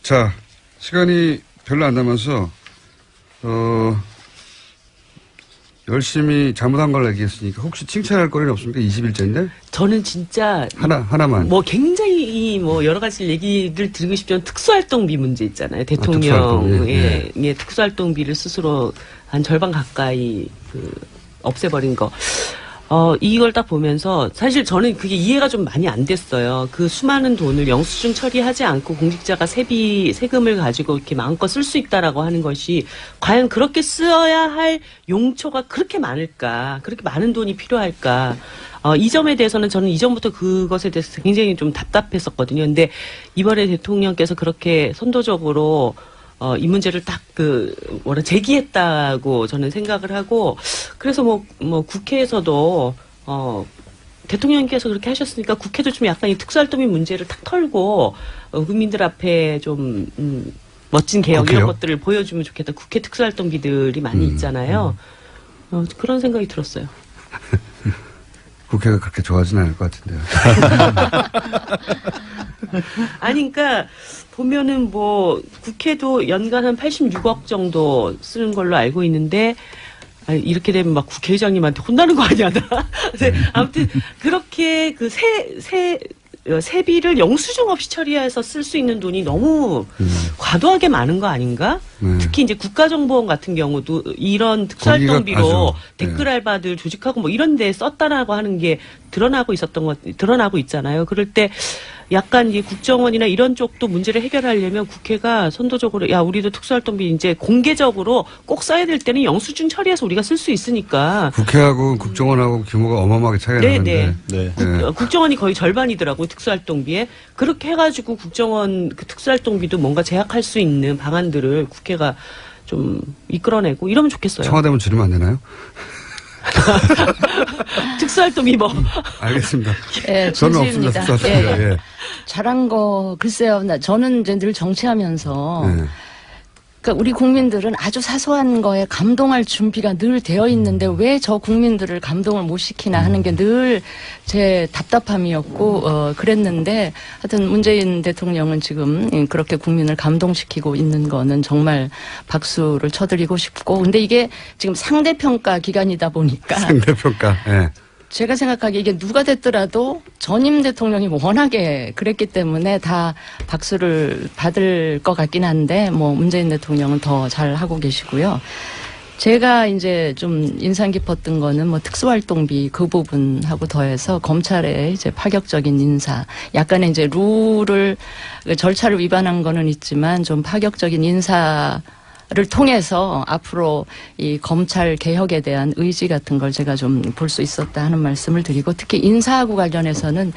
자, 시간이 별로 안 남아서, 열심히 잘못한 걸 얘기했으니까 혹시 칭찬할 거리는 없습니까? 20일째인데? 저는 진짜 하나만. 뭐 굉장히 뭐 여러 가지 얘기를 드리고 싶지만 특수활동비 문제 있잖아요. 특수활동비. 대통령의 특수활동비를 스스로 한 절반 가까이 없애버린 거. 이걸 딱 보면서 사실 저는 그게 이해가 좀 많이 안 됐어요. 그 수많은 돈을 영수증 처리하지 않고 공직자가 세금을 가지고 이렇게 마음껏 쓸 수 있다라고 하는 것이 과연 그렇게 써야 할 용처가 그렇게 많을까? 그렇게 많은 돈이 필요할까? 이 점에 대해서는 저는 이전부터 그것에 대해서 굉장히 좀 답답했었거든요. 근데 이번에 대통령께서 그렇게 선도적으로 이 문제를 딱 제기했다고 저는 생각을 하고, 그래서 뭐 국회에서도, 대통령께서 그렇게 하셨으니까 국회도 좀 약간 이 특수활동비 문제를 탁 털고, 국민들 앞에 좀, 멋진 개혁 국회요? 이런 것들을 보여주면 좋겠다. 국회 특수활동비들이 많이 있잖아요. 그런 생각이 들었어요. 국회가 그렇게 좋아하진 않을 것 같은데요. 아니, 그러니까 보면은 뭐 국회도 연간 한 86억 정도 쓰는 걸로 알고 있는데 이렇게 되면 막 국회의장님한테 혼나는 거 아니야, 나. 네, 아무튼 그렇게 그 세비를 영수증 없이 처리해서 쓸 수 있는 돈이 너무 과도하게 많은 거 아닌가? 특히 이제 국가정보원 같은 경우도 이런 특수활동비로 거기가, 댓글 알바들 조직하고 뭐 이런 데 썼다라고 하는 게 드러나고 있잖아요. 그럴 때 약간 이 국정원이나 이런 쪽도 문제를 해결하려면 국회가 선도적으로 우리도 특수활동비 이제 공개적으로 꼭 써야 될 때는 영수증 처리해서 우리가 쓸 수 있으니까. 국회하고 국정원하고 규모가 어마어마하게 차이가 나는데. 네. 국정원이 거의 절반이더라고요, 특수활동비에. 그렇게 해가지고 국정원 그 특수활동비도 뭔가 제약할 수 있는 방안들을 국회가 좀 이끌어내고 이러면 좋겠어요. 청와대면 줄이면 안 되나요? 특수활동비 뭐. 알겠습니다. 예, 저는 진심입니다. 없습니다. 특수활동비. 예. 잘한 거 글쎄요. 저는 이제 늘 정치하면서 예. 그러니까 우리 국민들은 아주 사소한 거에 감동할 준비가 늘 되어 있는데 왜 저 국민들을 감동을 못 시키나 하는 게 늘 제 답답함이었고 그랬는데 하여튼 문재인 대통령은 지금 그렇게 국민을 감동시키고 있는 거는 정말 박수를 쳐드리고 싶고 근데 이게 지금 상대평가 기간이다 보니까 상대평가. 예. 제가 생각하기에 이게 누가 됐더라도 전임 대통령이 워낙에 그랬기 때문에 다 박수를 받을 것 같긴 한데 뭐 문재인 대통령은 더 잘하고 계시고요. 제가 이제 좀 인상 깊었던 거는 뭐 특수활동비 그 부분하고 더해서 검찰의 이제 파격적인 인사, 약간의 이제 룰을 절차를 위반한 거는 있지만 좀 파격적인 인사 를 통해서 앞으로 이 검찰 개혁에 대한 의지 같은 걸 제가 좀 볼 수 있었다 하는 말씀을 드리고 특히 인사하고 관련해서는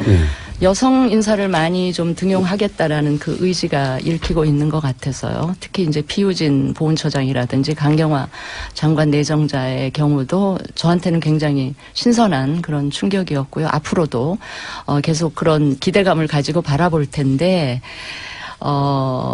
여성 인사를 많이 좀 등용하겠다라는 그 의지가 읽히고 있는 것 같아서요. 특히 이제 피우진 보훈처장이라든지 강경화 장관 내정자의 경우도 저한테는 굉장히 신선한 그런 충격이었고요. 앞으로도 계속 그런 기대감을 가지고 바라볼 텐데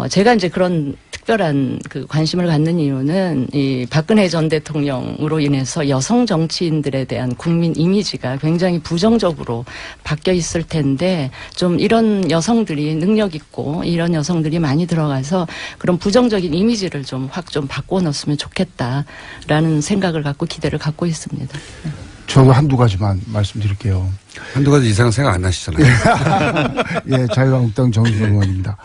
제가 이제 그런 특별한 그 관심을 갖는 이유는 이 박근혜 전 대통령으로 인해서 여성 정치인들에 대한 국민 이미지가 굉장히 부정적으로 바뀌어 있을 텐데 좀 이런 여성들이 능력 있고 이런 여성들이 많이 들어가서 그런 부정적인 이미지를 좀 확 좀 바꿔놓았으면 좋겠다라는 생각을 갖고 기대를 갖고 있습니다. 저도 한두 가지만 말씀드릴게요. 한두 가지 이상은 생각 안 나시잖아요. 예, 자유한국당 정의선 의원입니다.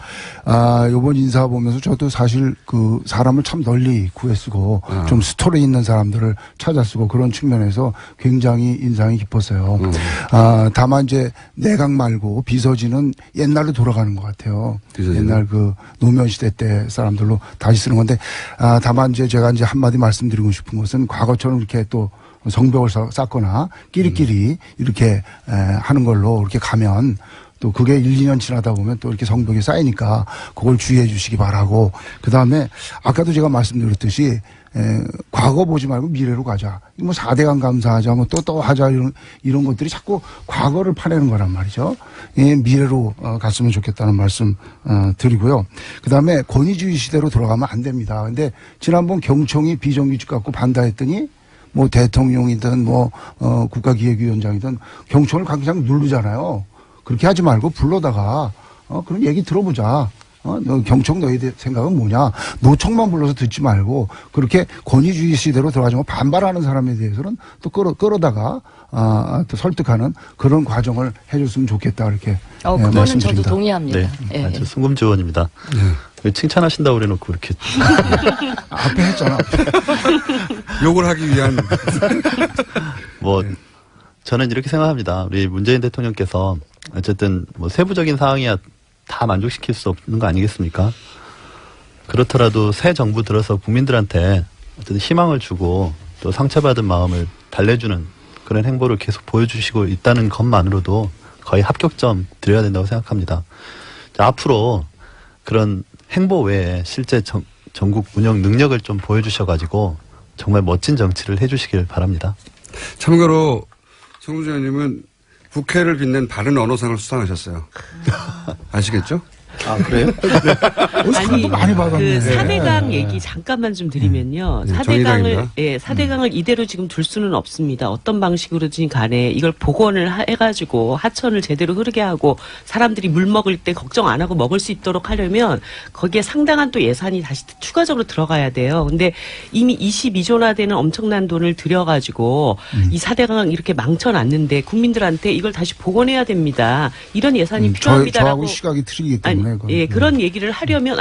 요번 인사 보면서 저도 사실 그 사람을 참 널리 구해쓰고 좀 스토리 있는 사람들을 찾아쓰고 그런 측면에서 굉장히 인상이 깊었어요. 다만 이제 내각 말고 비서진은 옛날로 돌아가는 것 같아요. 비서진은? 옛날 그 노무현 시대 때 사람들로 다시 쓰는 건데, 다만 이제 제가 이제 한마디 말씀드리고 싶은 것은 과거처럼 이렇게 또 성벽을 쌓거나 끼리끼리 이렇게 하는 걸로 이렇게 가면 또 그게 1, 2년 지나다 보면 또 이렇게 성벽이 쌓이니까 그걸 주의해 주시기 바라고, 그 다음에 아까도 제가 말씀드렸듯이 과거 보지 말고 미래로 가자. 뭐 4대강 감사하자, 뭐 또 하자, 이런 것들이 자꾸 과거를 파내는 거란 말이죠. 예, 미래로 갔으면 좋겠다는 말씀 드리고요. 그 다음에 권위주의 시대로 돌아가면 안 됩니다. 근데 지난번 경총이 비정규직 갖고 반대했더니 뭐 대통령이든 뭐 국가기획위원장이든 경총을 그냥 누르잖아요. 그렇게 하지 말고 불러다가 그런 얘기 들어보자. 너 경총 너희 생각은 뭐냐? 노총만 불러서 듣지 말고 그렇게 권위주의 시대로 들어가지고 반발하는 사람에 대해서는 또 끌어다가 또 설득하는 그런 과정을 해줬으면 좋겠다, 이렇게 그거는 말씀드립니다. 저도 동의합니다. 네, 예. 아주 승금주 의원입니다. 왜 칭찬하신다고 그래놓고 이렇게 앞에 했잖아. 욕을 하기 위한 뭐 저는 이렇게 생각합니다. 우리 문재인 대통령께서 어쨌든 뭐 세부적인 사항이야 다 만족시킬 수 없는 거 아니겠습니까? 그렇더라도 새 정부 들어서 국민들한테 어쨌든 희망을 주고 또 상처받은 마음을 달래주는 그런 행보를 계속 보여주시고 있다는 것만으로도 거의 합격점 드려야 된다고 생각합니다. 자, 앞으로 그런 행보 외에 실제 전국 운영 능력을 좀 보여주셔가지고 정말 멋진 정치를 해주시길 바랍니다. 참고로 송구주 의원님은 국회를 빛낸 바른 언어상을 수상하셨어요. 아시겠죠? 아, 그래요? 상도 많이 받았네. 그 4대강 얘기 잠깐만 좀 드리면요. 네, 4대강을, 정의당입니다. 예, 4대강을 이대로 지금 둘 수는 없습니다. 어떤 방식으로든 간에 이걸 복원을 해가지고 하천을 제대로 흐르게 하고 사람들이 물 먹을 때 걱정 안 하고 먹을 수 있도록 하려면 거기에 상당한 또 예산이 다시 추가적으로 들어가야 돼요. 근데 이미 22조나 되는 엄청난 돈을 들여가지고 이 4대강 이렇게 망쳐놨는데 국민들한테 이걸 다시 복원해야 됩니다. 이런 예산이 필요합니다라고. 저하고 시각이 틀리기 때문에. 예, 그런 얘기를 하려면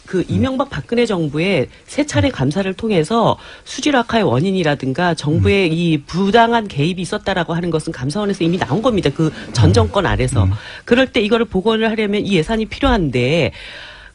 그 이명박 박근혜 정부의 세 차례 감사를 통해서 수질 악화의 원인이라든가 정부의 이 부당한 개입이 있었다라고 하는 것은 감사원에서 이미 나온 겁니다. 그 전 정권 아래서. 그럴 때 이거를 복원을 하려면 이 예산이 필요한데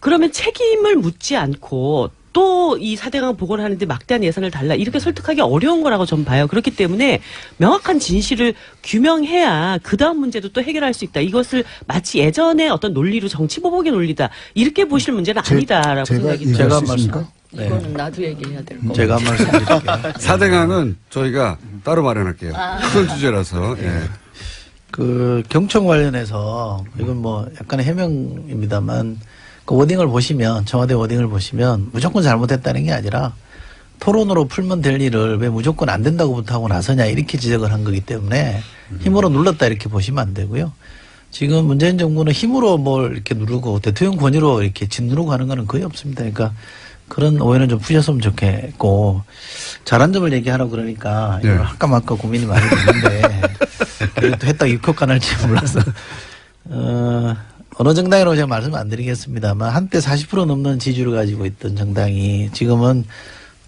그러면 책임을 묻지 않고 또 이 4대강 복원하는데 막대한 예산을 달라 이렇게 설득하기 어려운 거라고 전 봐요. 그렇기 때문에 명확한 진실을 규명해야 그 다음 문제도 또 해결할 수 있다. 이것을 마치 예전에 어떤 논리로 정치 보복의 논리다 이렇게 보실 문제는 아니다라고 생각이 들어요. 제가 말씀. 네. 이거는 나도 얘기해야 될 거. 제가 한 말씀 드릴게요. 4대강은 저희가 따로 마련할게요. 큰 주제라서. 예. 그 경청 관련해서 이건 뭐 약간의 해명입니다만 그 워딩을 보시면 청와대 워딩을 보시면 무조건 잘못했다는 게 아니라 토론으로 풀면 될 일을 왜 무조건 안 된다고부터 하고 나서냐 이렇게 지적을 한 거기 때문에 힘으로 눌렀다 이렇게 보시면 안 되고요. 지금 문재인 정부는 힘으로 뭘 이렇게 누르고 대통령 권위로 이렇게 짓누르고 하는 거는 거의 없습니다. 그러니까 그런 오해는 좀 푸셨으면 좋겠고 잘한 점을 얘기하라고 그러니까 이걸 할까 말까 고민이 많이 되는데 그래도 했다가 육효가 날지 몰라서 어느 정당이라고 제가 말씀 안 드리겠습니다만 한때 40% 넘는 지지율을 가지고 있던 정당이 지금은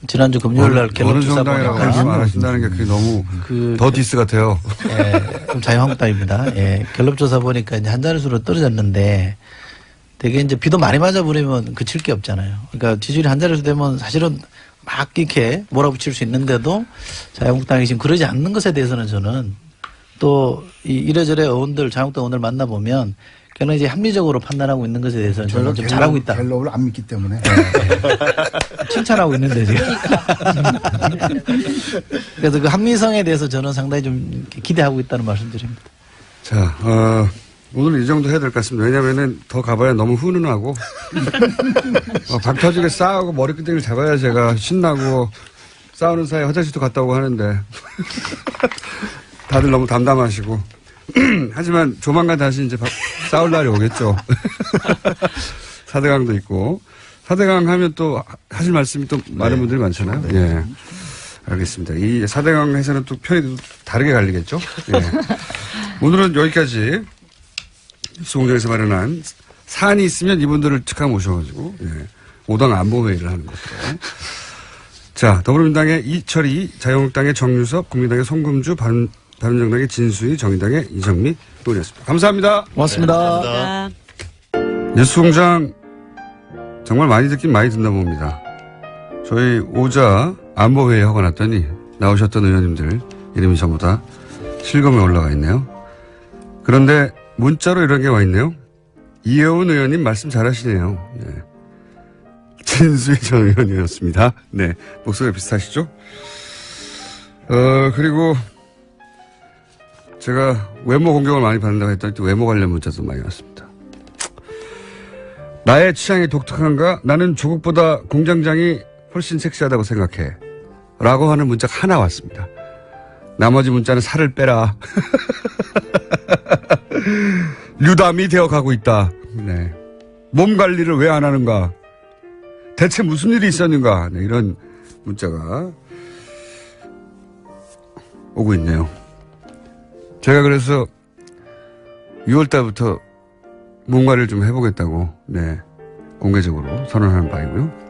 지난주 금요일 날 갤럽 어느 조사 정당이라고 보니까 말씀하신다는 게 그게 너무 더 디스 같아요. 예, 자유한국당입니다. 예, 갤럽 조사 보니까 이제 한 자릿수로 떨어졌는데 되게 이제 비도 많이 맞아버리면 그칠 게 없잖아요. 그러니까 지지율이 한 자릿수 되면 사실은 막 이렇게 몰아붙일 수 있는데도 자유한국당이 지금 그러지 않는 것에 대해서는 저는 또 이래저래 의원들 자유한국당 의원을 만나보면 걔는 이제 합리적으로 판단하고 있는 것에 대해서는 저는 좀 잘하고 있다. 갤럽을 안 믿기 때문에. 칭찬하고 있는데 지금. 그래서 그 합리성에 대해서 저는 상당히 좀 기대하고 있다는 말씀드립니다. 자, 오늘 이 정도 해야 될 것 같습니다. 왜냐면은 더 가봐야 너무 훈훈하고, 박 터지게 싸우고 머리끄댕이를 잡아야 제가 신나고 싸우는 사이에 화장실도 갔다 오고 하는데, 다들 너무 담담하시고. 하지만 조만간 다시 이제 싸울 날이 오겠죠. 4대강도 있고. 4대강 하면 또 하실 말씀이 또 많은 분들이 많잖아요. 네. 예. 알겠습니다. 이 4대강 해서는 또 편이 다르게 갈리겠죠. 예. 오늘은 여기까지 뉴스공장에서 마련한 사안이 있으면 이분들을 즉각 모셔가지고, 예. 5당 안보회의를 하는 것으로. 자, 더불어민주당의 이철희, 자유한국당의 정유섭, 국민당의 송금주, 바른정당의 진수희, 정의당의 이정미 의원이었습니다. 감사합니다. 고맙습니다. 감사합니다. 뉴스공장 정말 많이 듣긴 많이 듣나 봅니다. 저희 오자 안보회의 하고 났더니 나오셨던 의원님들 이름이 전부 다 실검에 올라가 있네요. 그런데 문자로 이런 게 와 있네요. 이혜원 의원님 말씀 잘하시네요. 네. 진수희 전 의원이었습니다. 네. 목소리가 비슷하시죠? 그리고 제가 외모 공격을 많이 받는다고 했더니 또 외모 관련 문자도 많이 왔습니다. 나의 취향이 독특한가? 나는 조국보다 공장장이 훨씬 섹시하다고 생각해. 라고 하는 문자가 하나 왔습니다. 나머지 문자는 살을 빼라. 유담이 되어가고 있다. 네. 몸 관리를 왜 안 하는가? 대체 무슨 일이 있었는가? 네, 이런 문자가 오고 있네요. 제가 그래서 6월 달부터 뭔가를 좀 해보겠다고, 네, 공개적으로 선언하는 바이고요.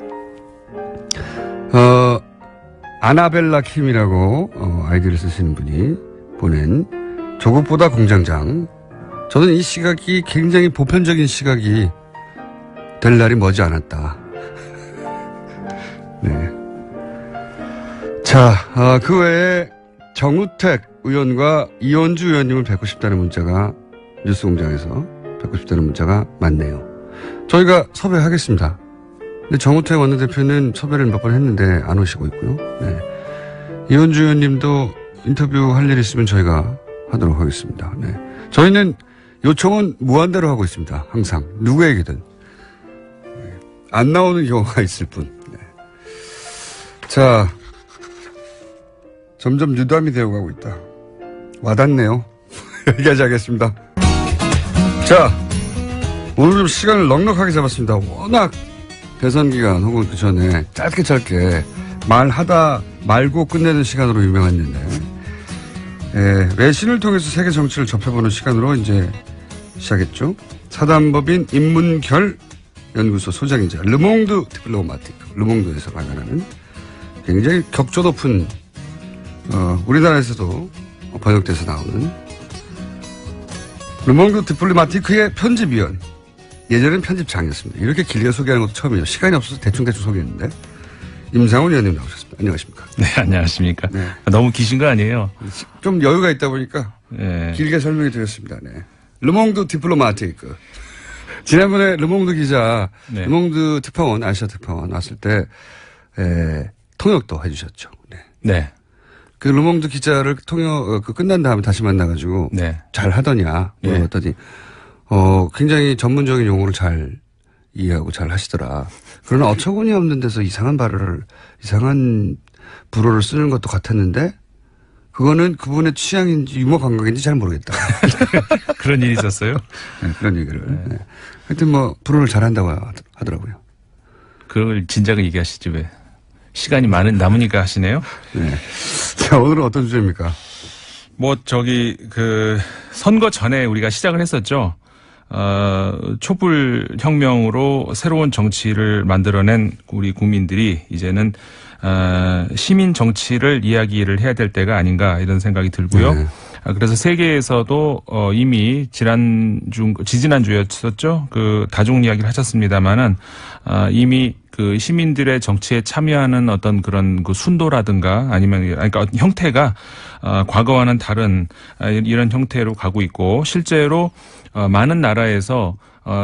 아나벨라 킴이라고, 아이디를 쓰시는 분이 보낸 조국보다 공장장. 저는 이 시각이 굉장히 보편적인 시각이 될 날이 머지 않았다. 네. 자, 그 외에 정우택 의원과 이현주 의원님을 뵙고 싶다는 문자가 뉴스공장에서 뵙고 싶다는 문자가 많네요. 저희가 섭외하겠습니다. 근데 정우택 원내대표는 섭외를 몇 번 했는데 안 오시고 있고요. 네. 이현주 의원님도 인터뷰 할 일 있으면 저희가 하도록 하겠습니다. 네. 저희는 요청은 무한대로 하고 있습니다. 항상 누구에게든. 네. 안 나오는 경우가 있을 뿐. 네. 자, 점점 유담이 되어가고 있다. 와닿네요. 여기까지 하겠습니다. 자, 오늘 좀 시간을 넉넉하게 잡았습니다. 워낙 대선 기간 혹은 그 전에 짧게 말하다 말고 끝내는 시간으로 유명했는데, 외신을 통해서 세계 정치를 접해보는 시간으로 이제 시작했죠. 사단법인 인문결 연구소 소장이자 르몽드 디플로마티크, 르몽드에서 발간하는 굉장히 격조 높은, 우리나라에서도 번역돼서 나오는 르몽드 디플로마티크의 편집위원. 예전엔 편집장이었습니다. 이렇게 길게 소개하는 것도 처음이에요. 시간이 없어서 대충 소개했는데. 임상훈 의원님 나오셨습니다. 안녕하십니까? 네, 안녕하십니까? 네. 너무 기신 거 아니에요? 좀 여유가 있다 보니까 네. 길게 설명해 드렸습니다. 네. 르몽드 디플로마티크. 지난번에 르몽드 기자, 네. 르몽드 특파원, 아시아 특파원 왔을 때, 통역도 해주셨죠. 네. 네. 그 르몽드 기자를 끝난 다음에 다시 만나가지고, 네. 잘 하더냐, 물어봤더니, 굉장히 전문적인 용어를 잘 이해하고 잘 하시더라. 그러나 어처구니 없는 데서 이상한 불어를 쓰는 것도 같았는데, 그거는 그분의 취향인지 유머 감각인지 잘 모르겠다. 그런 일이 있었어요? 네, 그런 얘기를. 네. 하여튼 불어를 잘한다고 하더라고요. 그걸 진작에 얘기하시지 왜. 시간이 남으니까 하시네요? 네. 자, 오늘은 어떤 주제입니까? 선거 전에 우리가 시작을 했었죠. 촛불 혁명으로 새로운 정치를 만들어낸 우리 국민들이 이제는 시민 정치를 이야기를 해야 될 때가 아닌가 이런 생각이 들고요. 네. 그래서 세계에서도 이미 지지난주였었죠. 그 다중 이야기를 하셨습니다만은 이미 그 시민들의 정치에 참여하는 어떤 그런 그 순도라든가 그러니까 형태가 과거와는 다른 이런 형태로 가고 있고 실제로 많은 나라에서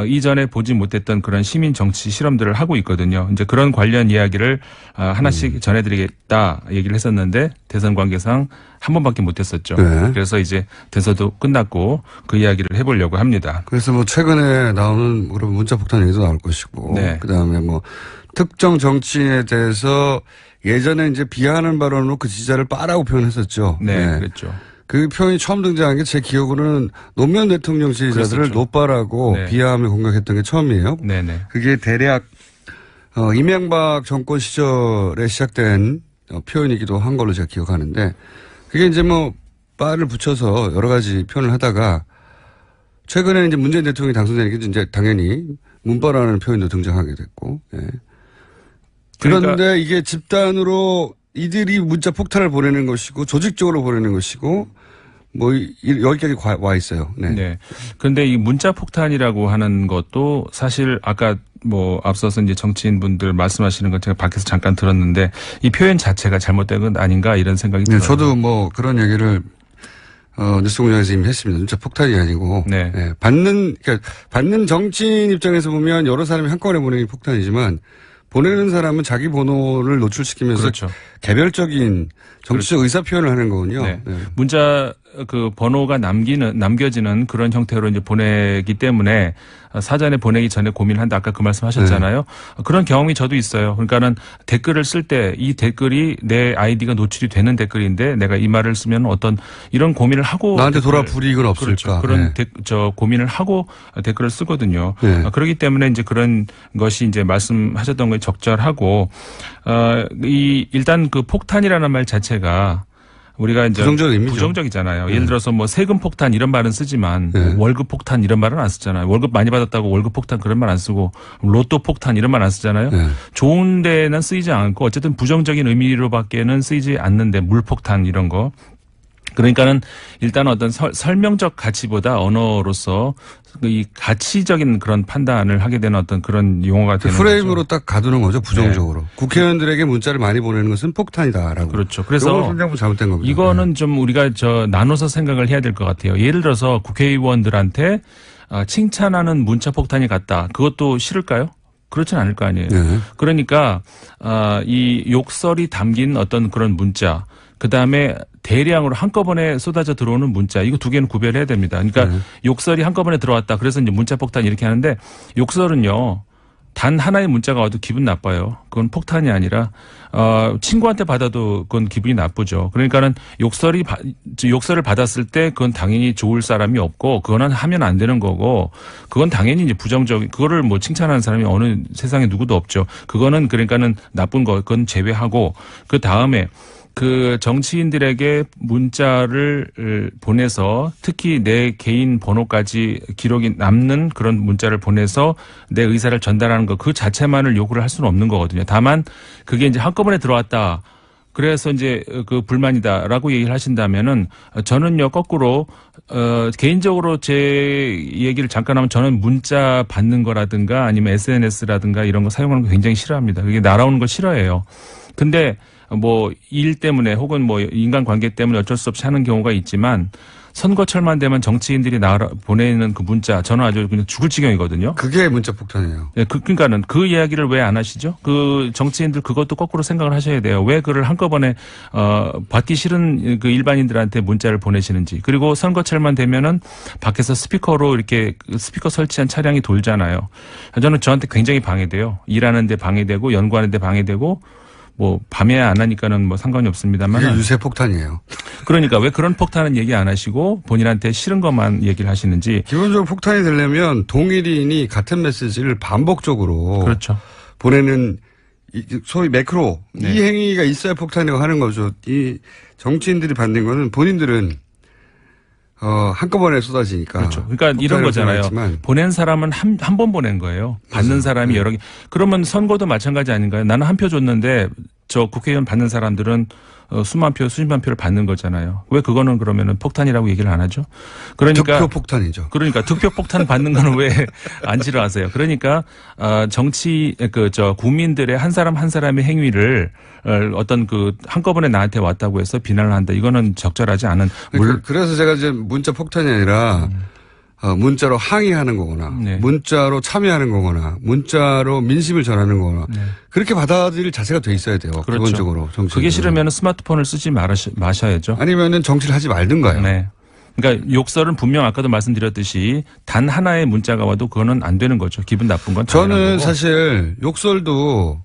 이전에 보지 못했던 그런 시민 정치 실험들을 하고 있거든요. 이제 그런 관련 이야기를 하나씩 전해드리겠다 얘기를 했었는데 대선 관계상 한 번밖에 못했었죠. 네. 그래서 이제 대선도 끝났고 그 이야기를 해보려고 합니다. 그래서 최근에 나오는 그런 문자 폭탄 얘기도 나올 것이고, 네. 그다음에 특정 정치인에 대해서 예전에 이제 비하하는 발언으로 그 지지자를 빠라고 표현했었죠. 네, 그랬죠. 그 표현이 처음 등장한 게 제 기억으로는 노무현 대통령 지지자들을 그랬었죠. 노빠라고 네. 비하하며 공격했던 게 처음이에요. 네네. 그게 대략 이명박 정권 시절에 시작된 표현이기도 한 걸로 제가 기억하는데 그게 이제 빠를 붙여서 여러 가지 표현을 하다가 최근에는 이제 문재인 대통령이 당선되니까 이제 당연히 문빠라는 표현도 등장하게 됐고. 예. 그런데 이게 집단으로 이들이 문자 폭탄을 보내는 것이고 조직적으로 보내는 것이고 여기까지 와 있어요. 네. 네. 그런데 이 문자 폭탄이라고 하는 것도 사실 아까 앞서서 이제 정치인분들 말씀하시는 것 제가 밖에서 잠깐 들었는데 이 표현 자체가 잘못된 건 아닌가 이런 생각이 들어요. 네, 저도 그런 얘기를 뉴스공장에서 이미 했습니다. 문자 폭탄이 아니고. 네. 예, 받는 정치인 입장에서 보면 여러 사람이 한꺼번에 보내는 게 폭탄이지만 보내는 사람은 자기 번호를 노출시키면서 그렇죠. 개별적인 정치적 의사 표현을 하는 거군요. 네. 네. 문자 그 번호가 남겨지는 그런 형태로 이제 보내기 때문에 사전에 보내기 전에 고민을 한다. 아까 그 말씀하셨잖아요. 그런 경험이 저도 있어요. 그러니까는 댓글을 쓸 때 이 댓글이 내 아이디가 노출이 되는 댓글인데 내가 이 말을 쓰면 어떤 이런 고민을 하고 나한테 돌아 불이익은 없을까. 그렇죠. 그런 네. 고민을 하고 댓글을 쓰거든요. 네. 그렇기 때문에 이제 그런 것이 이제 말씀하셨던 게 적절하고 일단 그 폭탄이라는 말 자체가 우리가 이제 부정적이잖아요. 네. 예를 들어서 뭐 세금 폭탄 이런 말은 쓰지만 네. 월급 폭탄 이런 말은 안 쓰잖아요. 월급 많이 받았다고 월급 폭탄 그런 말 안 쓰고 로또 폭탄 이런 말 안 쓰잖아요. 네. 좋은 데는 쓰이지 않고 어쨌든 부정적인 의미로밖에는 쓰이지 않는데 물폭탄 이런 거. 그러니까는 일단 어떤 설명적 가치보다 언어로서 이 가치적인 그런 판단을 하게 되는 어떤 그런 용어가 되는 프레임으로 거죠. 딱 가두는 거죠. 부정적으로. 네. 국회의원들에게 문자를 많이 보내는 것은 폭탄이다라고. 그렇죠. 그래서 선정부 잘못된 겁니다. 이거는 좀 우리가 나눠서 생각을 해야 될 것 같아요. 예를 들어서 국회의원들한테 칭찬하는 문자 폭탄이 갔다. 그것도 싫을까요? 그렇진 않을 거 아니에요. 네. 그러니까 이 욕설이 담긴 어떤 그런 문자, 그 다음에 대량으로 한꺼번에 쏟아져 들어오는 문자, 이거 두 개는 구별해야 됩니다. 그러니까 욕설이 한꺼번에 들어왔다. 그래서 이제 문자 폭탄 이렇게 하는데 욕설은요. 단 하나의 문자가 와도 기분 나빠요. 그건 폭탄이 아니라 친구한테 받아도 그건 기분이 나쁘죠. 그러니까는 욕설을 받았을 때 그건 당연히 좋을 사람이 없고 그거는 하면 안 되는 거고 그건 당연히 이제 부정적인 그거를 뭐 칭찬하는 사람이 어느 세상에 누구도 없죠. 그거는 그러니까는 나쁜 거 그건 제외하고 그 다음에 그 정치인들에게 문자를 보내서 특히 내 개인 번호까지 기록이 남는 그런 문자를 보내서 내 의사를 전달하는 거 그 자체만을 요구를 할 수는 없는 거거든요. 다만 그게 이제 한꺼번에 들어왔다. 그래서 이제 그 불만이다라고 얘기를 하신다면은 저는요 거꾸로 개인적으로 제 얘기를 잠깐 하면 저는 문자 받는 거라든가 아니면 SNS라든가 이런 거 사용하는 거 굉장히 싫어합니다. 그게 날아오는 거 싫어해요. 근데 뭐 일 때문에 혹은 뭐 인간관계 때문에 어쩔 수 없이 하는 경우가 있지만 선거철만 되면 정치인들이 보내는 그 문자 저는 아주 그냥 죽을 지경이거든요. 그게 문자 폭탄이에요. 네, 그러니까는 그 이야기를 왜 안 하시죠? 그 정치인들 그것도 거꾸로 생각을 하셔야 돼요. 왜 그를 한꺼번에 받기 싫은 그 일반인들한테 문자를 보내시는지. 그리고 선거철만 되면은 밖에서 스피커로 이렇게 스피커 설치한 차량이 돌잖아요. 저는 저한테 굉장히 방해돼요. 일하는데 방해되고 연구하는데 방해되고. 뭐 밤에 안 하니까는 뭐 상관이 없습니다만. 그게 유세 폭탄이에요. 그러니까 왜 그런 폭탄은 얘기 안 하시고 본인한테 싫은 것만 얘기를 하시는지. 기본적으로 폭탄이 되려면 동일인이 같은 메시지를 반복적으로 그렇죠. 보내는 소위 매크로 네. 이 행위가 있어야 폭탄이라고 하는 거죠. 이 정치인들이 받는 거는 본인들은 한꺼번에 쏟아지니까. 그렇죠. 그러니까 이런 거잖아요. 보낸 사람은 한 번 보낸 거예요. 받는 사람이 여러 개. 그러면 선거도 마찬가지 아닌가요? 나는 한 표 줬는데 저 국회의원 받는 사람들은 수만 표, 수십만 표를 받는 거잖아요. 왜 그거는 그러면은 폭탄이라고 얘기를 안 하죠? 그러니까 득표 폭탄이죠. 그러니까 득표 폭탄 받는 거는 왜 안 싫어하세요? 그러니까 국민들의 한 사람 한 사람의 행위를 어떤 그 한꺼번에 나한테 왔다고 해서 비난을 한다. 이거는 적절하지 않은. 그래서 제가 이제 문자 폭탄이 아니라 문자로 항의하는 거거나 네. 문자로 참여하는 거거나 문자로 민심을 전하는 거거나 네. 그렇게 받아들일 자세가 돼 있어야 돼요. 그렇죠. 기본적으로. 그게 싫으면 스마트폰을 쓰지 마셔야죠. 아니면은 정치를 하지 말든가요. 네. 그러니까 욕설은 분명 아까도 말씀드렸듯이 단 하나의 문자가 와도 그거는 안 되는 거죠. 기분 나쁜 건 당연한 저는 거고. 사실 욕설도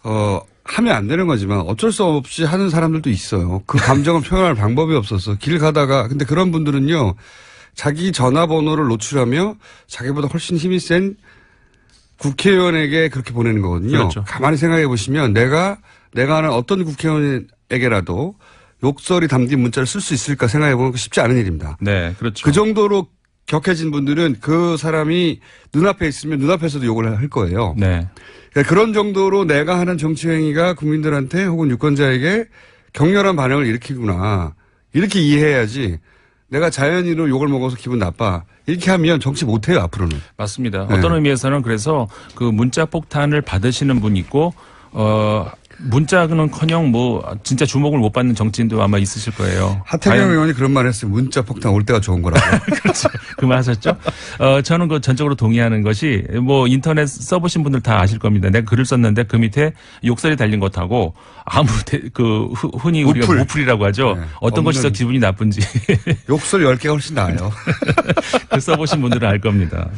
하면 안 되는 거지만 어쩔 수 없이 하는 사람들도 있어요. 그 감정을 표현할 방법이 없어서 길 가다가 근데 그런 분들은요. 자기 전화번호를 노출하며 자기보다 훨씬 힘이 센 국회의원에게 그렇게 보내는 거거든요. 그렇죠. 가만히 생각해 보시면 내가 아는 어떤 국회의원에게라도 욕설이 담긴 문자를 쓸 수 있을까 생각해 보면 쉽지 않은 일입니다. 네, 그렇죠. 그 정도로 격해진 분들은 그 사람이 눈앞에 있으면 눈앞에서도 욕을 할 거예요. 네. 그러니까 그런 정도로 내가 하는 정치 행위가 국민들한테 혹은 유권자에게 격렬한 반응을 일으키구나. 이렇게 이해해야지 내가 자연인으로 욕을 먹어서 기분 나빠. 이렇게 하면 정치 못해요, 앞으로는. 맞습니다. 네. 어떤 의미에서는 그래서 그 문자 폭탄을 받으시는 분이 있고, 문자는커녕 뭐 진짜 주목을 못 받는 정치인도 아마 있으실 거예요. 하태경 의원이 그런 말 했어요. 문자 폭탄 올 때가 좋은 거라고. 그렇죠. 그 말 하셨죠? 저는 그 전적으로 동의하는 것이 뭐 인터넷 써보신 분들 다 아실 겁니다. 내가 글을 썼는데 그 밑에 욕설이 달린 것하고 아무 흔히 우리가 무풀이라고 하죠. 네. 어떤 것이 더 기분이 나쁜지. 욕설 10개가 훨씬 나아요. 그 써보신 분들은 알 겁니다.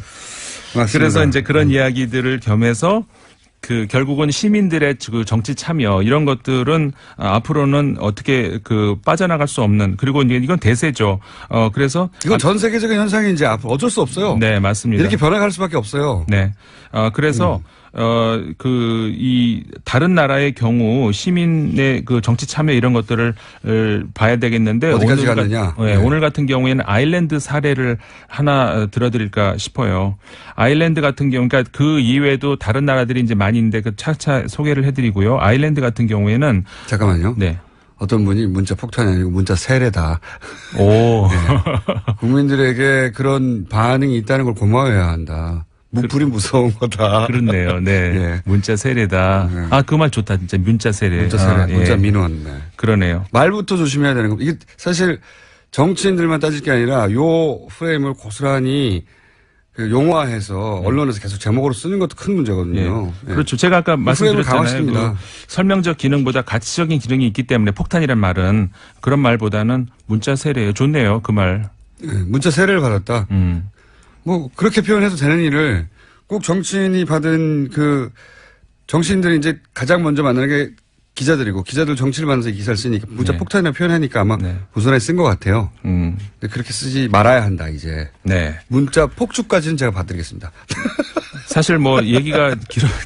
맞습니다. 그래서 이제 그런 이야기들을 겸해서 그 결국은 시민들의 그 정치 참여 이런 것들은 앞으로는 어떻게 그 빠져나갈 수 없는 그리고 이제 이건 대세죠. 그래서 이건 전 세계적인 현상이 이제 앞으로 어쩔 수 없어요. 네, 맞습니다. 이렇게 변화갈 수밖에 없어요. 네. 그래서 이 다른 나라의 경우 시민의 그 정치 참여 이런 것들을 봐야 되겠는데 어디까지 갔느냐? 네. 오늘 같은 경우에는 아일랜드 사례를 하나 들어드릴까 싶어요. 아일랜드 같은 경우, 그러니까 그 이외에도 다른 나라들이 이제 많이 있는데 그 차차 소개를 해드리고요. 아일랜드 같은 경우에는 잠깐만요. 네. 어떤 분이 문자 폭탄이 아니고 문자 세례다. 오. 네. 국민들에게 그런 반응이 있다는 걸 고마워해야 한다. 무풀이 무서운 거다. 그렇네요. 네. 예. 문자 세례다. 네. 그 말 좋다. 진짜 문자 세례. 문자 세례. 문자 민원. 네. 그러네요. 말부터 조심해야 되는 겁니다. 이게 사실 정치인들만 따질 게 아니라 요 프레임을 고스란히 그 용화해서 언론에서 계속 제목으로 쓰는 것도 큰 문제거든요. 네. 그렇죠. 제가 아까 말씀드렸잖아요. 그 설명적 기능보다 가치적인 기능이 있기 때문에 폭탄이란 말은 그런 말보다는 문자 세례예요. 좋네요. 그 말. 네. 문자 세례를 받았다. 뭐 그렇게 표현해도 되는 일을 꼭 정치인이 받은 그 정치인들이 이제 가장 먼저 만나는 게 기자들이고 기자들 정치를 만나서 기사를 쓰니까 문자 네. 폭탄이라고 표현하니까 아마 고스란히 쓴 것 같아요. 근데 그렇게 쓰지 말아야 한다 이제. 네. 문자 폭주까지는 제가 봐드리겠습니다. 사실 뭐 얘기가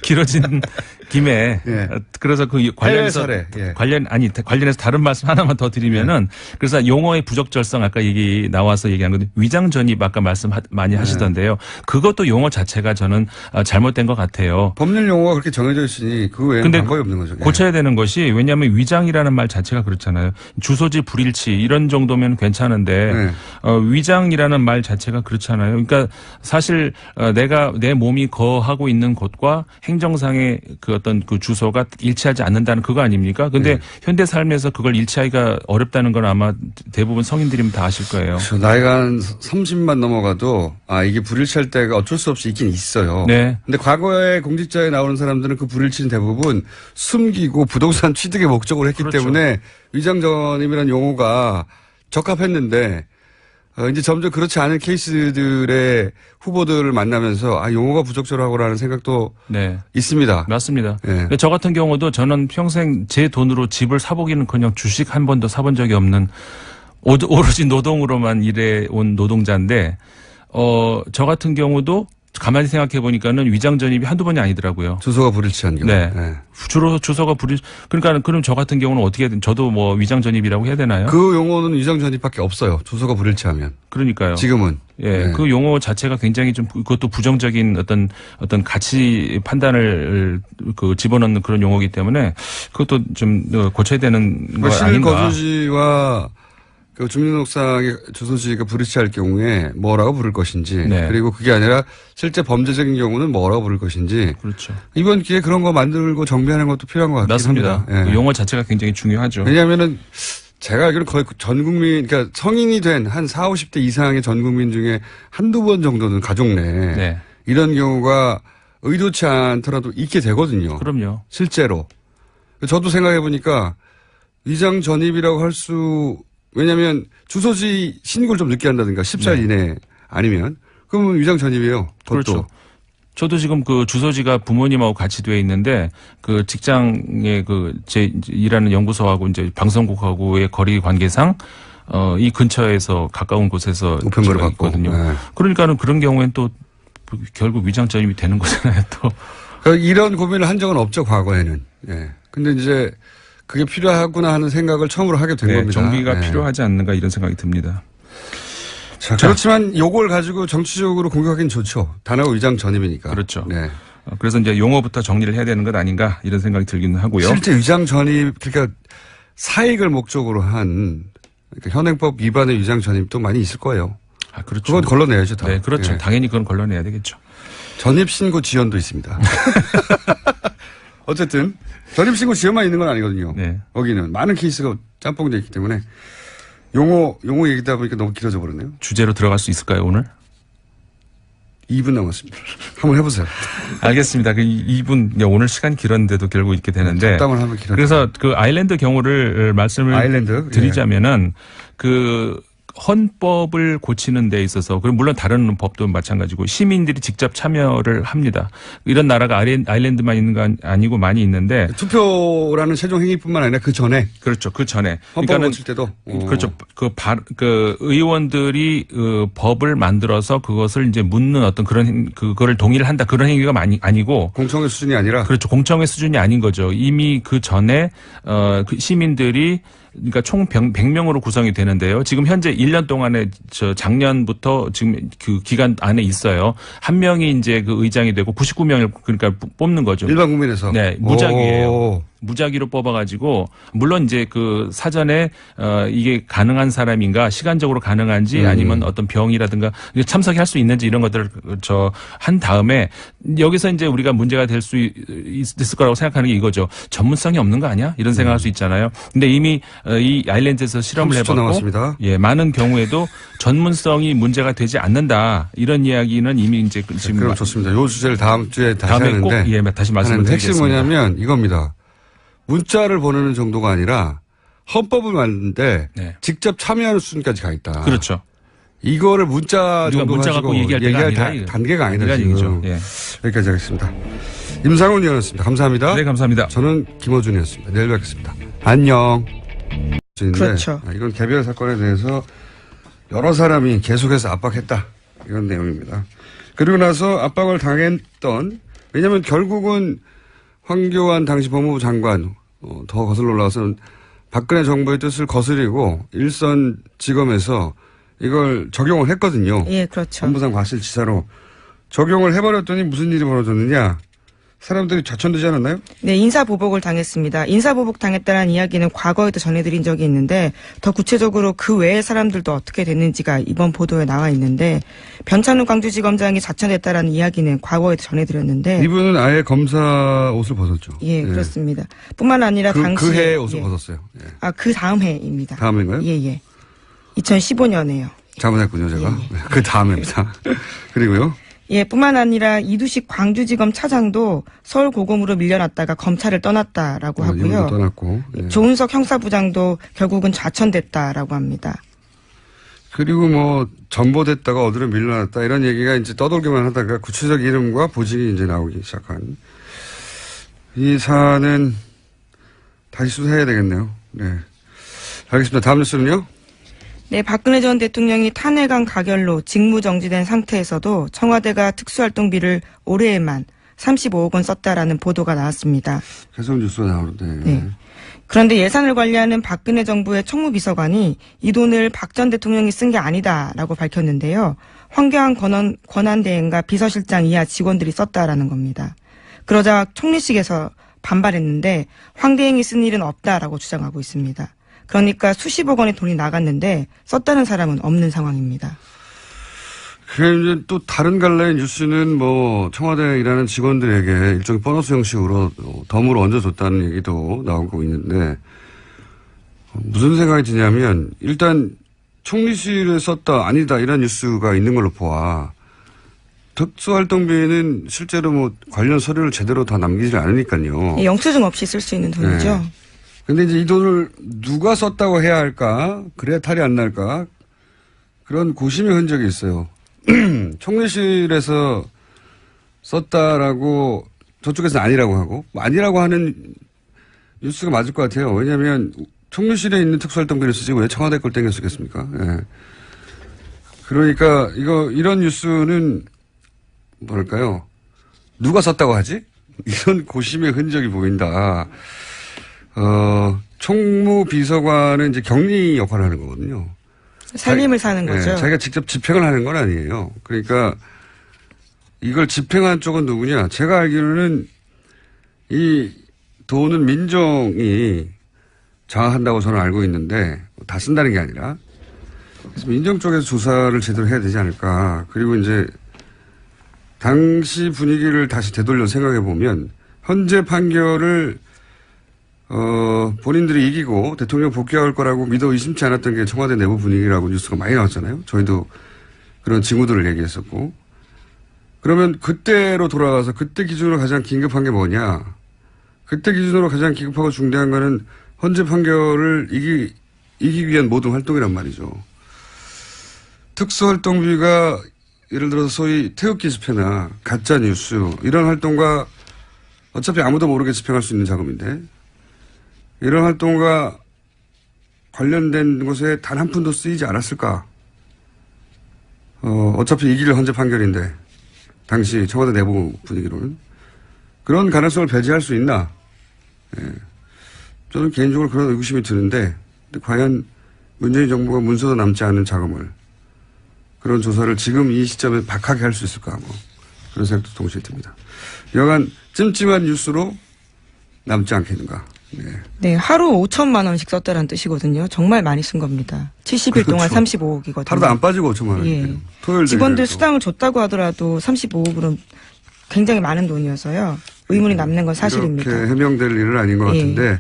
길어진 김에 예. 그래서 그 관련해서 예. 관련해서 다른 말씀 하나만 더 드리면은 그래서 용어의 부적절성 아까 얘기 나와서 얘기한 건데 위장 전입 아까 말씀 많이 하시던데요. 그것도 용어 자체가 저는 잘못된 것 같아요. 법률 용어가 그렇게 정해져 있으니 그 외에는 방법이 없는 거죠. 고쳐야 되는 것이 왜냐하면 위장이라는 말 자체가 그렇잖아요. 주소지 불일치 이런 정도면 괜찮은데 위장이라는 말 자체가 그렇잖아요. 그러니까 사실 내가 내 몸이 거하고 있는 곳과 행정상의 그 어떤 그 주소가 일치하지 않는다는 그거 아닙니까? 근데 현대 삶에서 그걸 일치하기가 어렵다는 건 아마 대부분 성인들이면 다 아실 거예요. 그렇죠. 나이가 한 30만 넘어가도 이게 불일치할 때가 어쩔 수 없이 있긴 있어요. 네. 근데 과거에 공직자에 나오는 사람들은 그 불일치는 대부분 숨기고 부동산 취득의 목적으로 했기 그렇죠. 때문에 위장전입이라는 용어가 적합했는데 이제 점점 그렇지 않은 케이스들의 후보들을 만나면서 용어가 부적절하고라는 생각도 있습니다. 맞습니다. 네. 저 같은 경우도 저는 평생 제 돈으로 집을 사보기는커녕 주식 한 번도 사본 적이 없는 오로지 노동으로만 일해온 노동자인데 저 같은 경우도 가만히 생각해 보니까는 위장 전입이 한두 번이 아니더라고요. 주소가 불일치한 경우. 네. 주로 주소가 그러니까 그럼 저 같은 경우는 어떻게 저도 뭐 위장 전입이라고 해야 되나요? 그 용어는 위장 전입밖에 없어요. 주소가 불일치하면. 그러니까요. 지금은. 예. 그 용어 자체가 굉장히 좀 그것도 부정적인 어떤 가치 판단을 그 집어넣는 그런 용어이기 때문에 그것도 좀 고쳐야 되는 거 아닌가. 실거주지와 그 주민등록상의 주소지가 불일치할 경우에 뭐라고 부를 것인지 그리고 그게 아니라 실제 범죄적인 경우는 뭐라고 부를 것인지 그렇죠. 이번 기회에 그런 거 만들고 정비하는 것도 필요한 것 같긴 맞습니다. 합니다. 그 용어 자체가 굉장히 중요하죠. 왜냐하면은 제가 알기로는 거의 전 국민 그러니까 성인이 된 한 40, 50대 이상의 전 국민 중에 한두 번 정도는 가족 내에 이런 경우가 의도치 않더라도 있게 되거든요. 그럼요. 실제로. 저도 생각해 보니까 위장 전입이라고 왜냐하면 주소지 신고를 좀 늦게 한다든가 14일 이내 아니면 그러면 위장 전입이에요. 그렇죠. 저도 지금 그 주소지가 부모님하고 같이 돼 있는데 그 직장에 제 일하는 연구소하고 이제 방송국하고의 거리 관계상 이 근처에서 가까운 곳에서 우편물을 받고 있거든요. 그러니까는 그런 경우엔 또 결국 위장 전입이 되는 거잖아요. 또 이런 고민을 한 적은 없죠 과거에는. 근데 이제 그게 필요하구나 하는 생각을 처음으로 하게 된 겁니다. 정비가 필요하지 않는가 이런 생각이 듭니다. 자, 그렇지만 요걸 가지고 정치적으로 공격하기는 좋죠. 단어가 위장 전입이니까. 그렇죠. 그래서 이제 용어부터 정리를 해야 되는 것 아닌가 이런 생각이 들기는 하고요. 실제 위장 전입 그러니까 사익을 목적으로 한 그러니까 현행법 위반의 위장 전입도 많이 있을 거예요. 그렇죠. 그건 걸러내야죠. 다. 네, 그렇죠. 당연히 그건 걸러내야 되겠죠. 전입 신고 지연도 있습니다. 어쨌든 전입신고 지역만 있는 건 아니거든요. 네. 여기는 많은 케이스가 짬뽕돼 있기 때문에 용어 얘기다 보니까 너무 길어져 버렸네요. 주제로 들어갈 수 있을까요, 오늘? 2분 남았습니다. 한번 해보세요. 알겠습니다. 그 2분, 오늘 시간 길었는데도 결국 있게 되는데. 잡담을 하면 길어져. 그래서 그 아일랜드 경우를 말씀을 아일랜드? 드리자면은 그 헌법을 고치는 데 있어서 그리고 물론 다른 법도 마찬가지고 시민들이 직접 참여를 합니다. 이런 나라가 아일랜드만 있는 건 아니고 많이 있는데 투표라는 최종 행위뿐만 아니라 그 전에 그렇죠. 그 전에 헌법을 고칠 때도 그렇죠. 그 의원들이 법을 만들어서 그것을 이제 묻는 어떤 그거를 동의를 한다 그런 행위가 아니고 공청회 수준이 아니라 그렇죠. 공청회 수준이 아닌 거죠. 이미 그 전에 그 시민들이 그러니까 총 100명으로 구성이 되는데요. 지금 현재 1년 동안에 작년부터 지금 그 기간 안에 있어요. 한 명이 이제 그 의장이 되고 99명을 그러니까 뽑는 거죠. 일반 국민에서. 네, 무작위예요. 무작위로 뽑아가지고 물론 이제 그 사전에 이게 가능한 사람인가 시간적으로 가능한지 아니면 어떤 병이라든가 참석할 수 있는지 이런 것들을 한 다음에 여기서 이제 우리가 문제가 될 수 있을 거라고 생각하는 게 이거죠. 전문성이 없는 거 아니야? 이런 생각할 수 있잖아요. 근데 이미 이 아일랜드에서 실험을 해봤고 남았습니다. 예, 많은 경우에도 전문성이 문제가 되지 않는다 이런 이야기는 이미 이제 지금 그럼 좋습니다. 요 주제를 다음 주에 다시 다음에 하는데 꼭 예, 다시 말씀을 핵심 드리겠습니다. 뭐냐면 이겁니다. 문자를 보내는 정도가 아니라 헌법을 만드는데 네. 직접 참여하는 수준까지 가 있다. 그렇죠. 이거를 문자 정도 문자 가지고 갖고 얘기할 때가 아니라 단계가 아니다. 이런 지금. 얘기죠. 예. 여기까지 하겠습니다. 임상훈 의원이었습니다. 감사합니다. 네, 감사합니다. 저는 김어준이었습니다. 내일 뵙겠습니다. 안녕. 그렇죠. 이건 개별 사건에 대해서 여러 사람이 계속해서 압박했다. 이런 내용입니다. 그리고 나서 압박을 당했던 왜냐하면 결국은 황교안 당시 법무부 장관 더 거슬러 올라와서는 박근혜 정부의 뜻을 거스리고 일선지검에서 이걸 적용을 했거든요. 예, 그렇죠. 법무상 과실치사로 적용을 해버렸더니 무슨 일이 벌어졌느냐. 사람들이 좌천되지 않았나요? 네, 인사보복을 당했습니다. 인사보복 당했다는 이야기는 과거에도 전해드린 적이 있는데 더 구체적으로 그 외의 사람들도 어떻게 됐는지가 이번 보도에 나와 있는데 변찬우 광주지검장이 좌천됐다라는 이야기는 과거에도 전해드렸는데 이분은 아예 검사 옷을 벗었죠. 예, 그렇습니다. 뿐만 아니라 당시 그 해에 옷을 벗었어요. 예. 그 다음 해입니다. 다음인가요? 예. 2015년에요. 잘못했군요, 제가. 예. 네, 그 다음입니다. 그리고요. 예, 뿐만 아니라 이두식 광주지검 차장도 서울고검으로 밀려났다가 검찰을 떠났다라고 하고요. 떠났고. 예. 조은석 형사부장도 결국은 좌천됐다라고 합니다. 그리고 뭐 전보됐다가 어디로 밀려났다 이런 얘기가 이제 떠돌기만 하다가 구체적 이름과 보직이 이제 나오기 시작한 이 사안은 다시 수사해야 되겠네요. 네. 알겠습니다. 다음 뉴스는요? 네, 박근혜 전 대통령이 탄핵안 가결로 직무정지된 상태에서도 청와대가 특수활동비를 올해에만 35억 원 썼다라는 보도가 나왔습니다. 계속 뉴스가 나오는데. 네. 그런데 예산을 관리하는 박근혜 정부의 총무비서관이 이 돈을 박 전 대통령이 쓴 게 아니다라고 밝혔는데요. 황교안 권한대행과 비서실장 이하 직원들이 썼다라는 겁니다. 그러자 총리실에서 반발했는데 황 대행이 쓴 일은 없다라고 주장하고 있습니다. 그러니까 수십억 원의 돈이 나갔는데 썼다는 사람은 없는 상황입니다. 그 이제 또 다른 갈래의 뉴스는 뭐 청와대에 일하는 직원들에게 일종의 보너스 형식으로 덤으로 얹어줬다는 얘기도 나오고 있는데 무슨 생각이 드냐면 일단 총리실에 썼다 아니다 이런 뉴스가 있는 걸로 보아 특수활동비는 실제로 뭐 관련 서류를 제대로 다 남기지 않으니까요. 영수증 없이 쓸 수 있는 돈이죠. 네. 근데 이제 이 돈을 누가 썼다고 해야 할까? 그래야 탈이 안 날까? 그런 고심의 흔적이 있어요. 총리실에서 썼다라고 저쪽에서는 아니라고 하고 아니라고 하는 뉴스가 맞을 것 같아요. 왜냐하면 총리실에 있는 특수활동비를 쓰지 왜 청와대 걸 땡겨 쓰겠습니까? 예. 그러니까 이런 뉴스는 뭐랄까요? 누가 썼다고 하지? 이런 고심의 흔적이 보인다. 총무비서관은 이제 격리 역할을 하는 거거든요. 살림을 사는 거죠. 자기가 직접 집행을 하는 건 아니에요. 그러니까 이걸 집행한 쪽은 누구냐. 제가 알기로는 이 돈은 민정이 장악한다고 저는 알고 있는데 다 쓴다는 게 아니라 그래서 민정 쪽에서 조사를 제대로 해야 되지 않을까. 그리고 이제 당시 분위기를 다시 되돌려 생각해 보면 헌재 판결을 본인들이 이기고 대통령 복귀할 거라고 믿어 의심치 않았던 게 청와대 내부 분위기라고 뉴스가 많이 나왔잖아요. 저희도 그런 징후들을 얘기했었고. 그러면 그때로 돌아가서 그때 기준으로 가장 긴급한 게 뭐냐. 그때 기준으로 가장 긴급하고 중대한 거는 헌재 판결을 이기기 위한 모든 활동이란 말이죠. 특수활동비가 예를 들어서 소위 태극기 집회나 가짜뉴스 이런 활동과 어차피 아무도 모르게 집행할 수 있는 자금인데 이런 활동과 관련된 곳에 단 한 푼도 쓰이지 않았을까? 어차피 이길 헌재 판결인데 당시 청와대 내부 분위기로는 그런 가능성을 배제할 수 있나? 예. 저는 개인적으로 그런 의구심이 드는데 과연 문재인 정부가 문서도 남지 않은 자금을 그런 조사를 지금 이 시점에 박하게 할 수 있을까? 뭐 그런 생각도 동시에 듭니다. 여간 찜찜한 뉴스로 남지 않겠는가? 네. 네, 하루 5천만 원씩 썼다는 뜻이거든요. 정말 많이 쓴 겁니다. 70일 동안 그렇죠. 35억이거든요. 하루도 안 빠지고 5천만 원. 예. 토요일 직원들 수당을 줬다고 하더라도 35억은 굉장히 많은 돈이어서요. 의문이 남는 건 사실입니다. 이렇게 해명될 일은 아닌 것 예. 같은데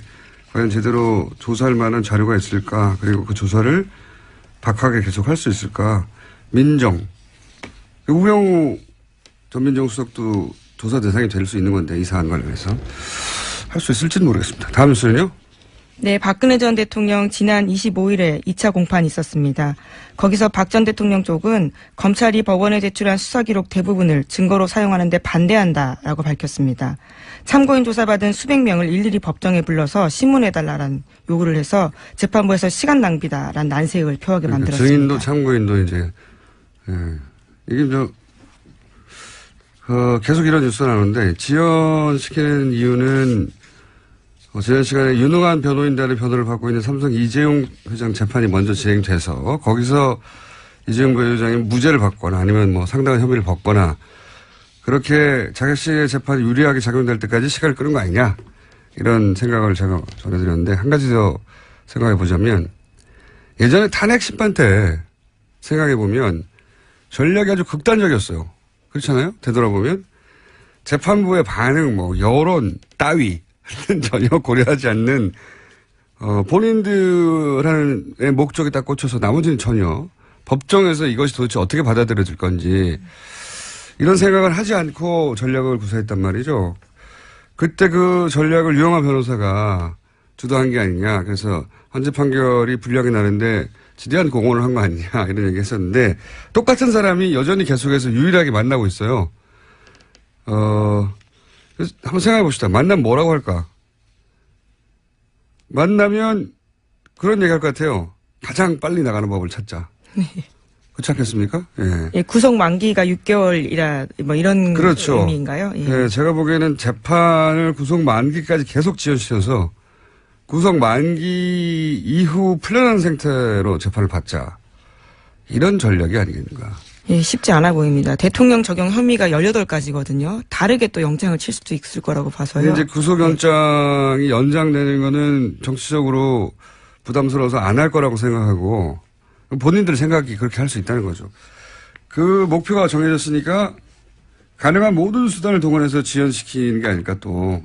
과연 제대로 조사할 만한 자료가 있을까? 그리고 그 조사를 박하게 계속할 수 있을까? 민정. 우병우 전 민정수석도 조사 대상이 될 수 있는 건데 이 사안 관련해서 할 수 있을지는 모르겠습니다. 다음 뉴스는요? 네, 박근혜 전 대통령 지난 25일에 2차 공판이 있었습니다. 거기서 박 전 대통령 쪽은 검찰이 법원에 제출한 수사기록 대부분을 증거로 사용하는 데 반대한다라고 밝혔습니다. 참고인 조사받은 수백 명을 일일이 법정에 불러서 신문해달라는 요구를 해서 재판부에서 시간 낭비다라는 난색을 표하게 만들었습니다. 증인도 참고인도 이제 이게 계속 이런 뉴스가 나오는데 지연시키는 이유는 지난 시간에 유능한 변호인단의 변호를 받고 있는 삼성 이재용 회장 재판이 먼저 진행돼서 거기서 이재용 부회장이 무죄를 받거나 아니면 뭐 상당한 혐의를 벗거나 그렇게 자객식의 재판이 유리하게 작용될 때까지 시간을 끄는 거 아니냐 이런 생각을 제가 전해드렸는데 한 가지 더 생각해 보자면 예전에 탄핵 심판 때 생각해 보면 전략이 아주 극단적이었어요. 그렇잖아요? 되돌아보면 재판부의 반응 뭐 여론 따위 전혀 고려하지 않는 본인들의 목적에 딱 꽂혀서 나머지는 전혀 법정에서 이것이 도대체 어떻게 받아들여질 건지 이런 생각을 하지 않고 전략을 구사했단 말이죠. 그때 그 전략을 유영하 변호사가 주도한 게 아니냐. 그래서 헌재 판결이 불리하게 나는데 지대한 공헌을 한 거 아니냐 이런 얘기 했었는데 똑같은 사람이 여전히 계속해서 유일하게 만나고 있어요. 그래서 한번 생각해 봅시다. 만나면 뭐라고 할까? 만나면 그런 얘기 할 것 같아요. 가장 빨리 나가는 법을 찾자. 네. 그렇지 않겠습니까? 예. 예, 구속 만기가 6개월이라 뭐 이런 그렇죠. 의미인가요? 예. 예, 제가 보기에는 재판을 구속 만기까지 계속 지연시켜서 구속 만기 이후 풀려난 상태로 재판을 받자. 이런 전략이 아니겠는가. 예, 쉽지 않아 보입니다. 대통령 적용 혐의가 18가지거든요. 다르게 또 영장을 칠 수도 있을 거라고 봐서요. 이제 구속영장이 연장되는 거는 정치적으로 부담스러워서 안 할 거라고 생각하고 본인들 생각이 그렇게 할 수 있다는 거죠. 그 목표가 정해졌으니까 가능한 모든 수단을 동원해서 지연시키는 게 아닐까 또.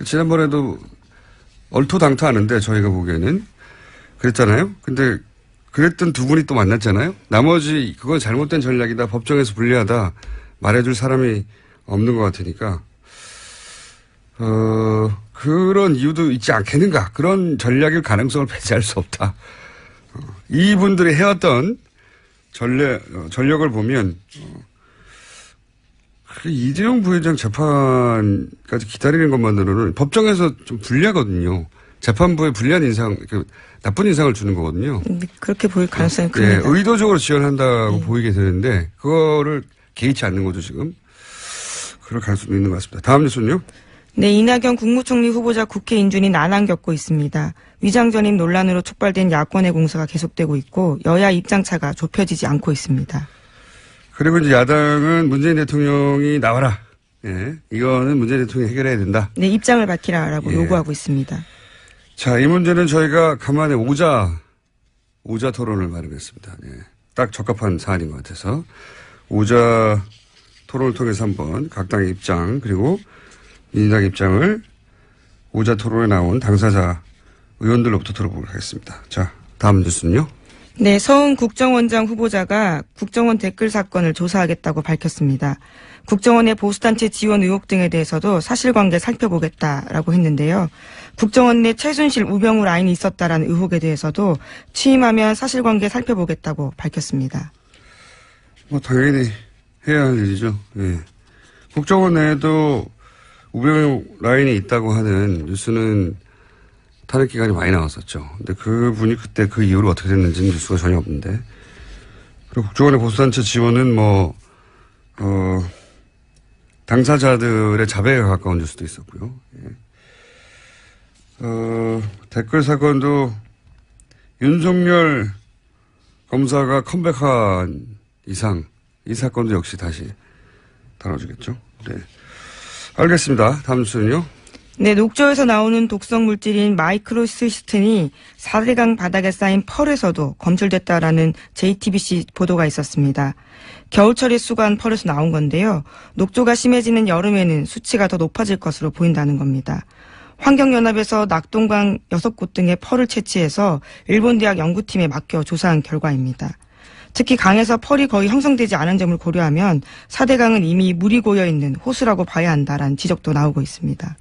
지난번에도 얼토당토하는데 저희가 보기에는 그랬잖아요. 근데 그랬던 두 분이 또 만났잖아요. 나머지 그건 잘못된 전략이다. 법정에서 불리하다. 말해줄 사람이 없는 것 같으니까 그런 이유도 있지 않겠는가. 그런 전략일 가능성을 배제할 수 없다. 이분들이 해왔던 전력을 보면 이재용 부회장 재판까지 기다리는 것만으로는 법정에서 좀 불리하거든요. 재판부에 불리한 인상, 나쁜 인상을 주는 거거든요. 그렇게 보일 가능성이 큽니다. 네, 의도적으로 지원한다고 보이게 되는데 그거를 개의치 않는 거죠 지금. 그럴 가능성이 있는 것 같습니다. 다음 뉴스는요. 네, 이낙연 국무총리 후보자 국회 인준이 난항 겪고 있습니다. 위장 전입 논란으로 촉발된 야권의 공세가 계속되고 있고 여야 입장차가 좁혀지지 않고 있습니다. 그리고 이제 야당은 문재인 대통령이 나와라. 예, 이거는 문재인 대통령이 해결해야 된다. 네, 입장을 밝히라라고 예. 요구하고 있습니다. 자, 이 문제는 저희가 간만에 오자 토론을 마련했습니다. 예, 딱 적합한 사안인 것 같아서 오자 토론을 통해서 한번 각 당의 입장 그리고 민주당 입장을 오자 토론에 나온 당사자 의원들로부터 들어보도록 하겠습니다. 자, 다음 뉴스는요. 네, 서훈 국정원장 후보자가 국정원 댓글 사건을 조사하겠다고 밝혔습니다. 국정원의 보수단체 지원 의혹 등에 대해서도 사실관계 살펴보겠다라고 했는데요. 국정원 내 최순실, 우병우 라인이 있었다라는 의혹에 대해서도 취임하면 사실관계 살펴보겠다고 밝혔습니다. 뭐 당연히 해야 할 일이죠. 예. 국정원 내에도 우병우 라인이 있다고 하는 뉴스는 탄핵 기간이 많이 나왔었죠. 근데 그분이 그때 그 이후로 어떻게 됐는지는 뉴스가 전혀 없는데. 그리고 국정원의 보수단체 지원은 당사자들의 자백에 가까운 뉴스도 있었고요. 예. 댓글 사건도 윤석열 검사가 컴백한 이상 이 사건도 역시 다시 다뤄주겠죠. 네. 알겠습니다. 다음 뉴스는요. 네, 녹조에서 나오는 독성 물질인 마이크로시스틴이 4대강 바닥에 쌓인 펄에서도 검출됐다라는 JTBC 보도가 있었습니다. 겨울철에 수거한 펄에서 나온 건데요. 녹조가 심해지는 여름에는 수치가 더 높아질 것으로 보인다는 겁니다. 환경연합에서 낙동강 6곳 등의 펄을 채취해서 일본 대학 연구팀에 맡겨 조사한 결과입니다. 특히 강에서 펄이 거의 형성되지 않은 점을 고려하면 4대강은 이미 물이 고여있는 호수라고 봐야 한다라는 지적도 나오고 있습니다.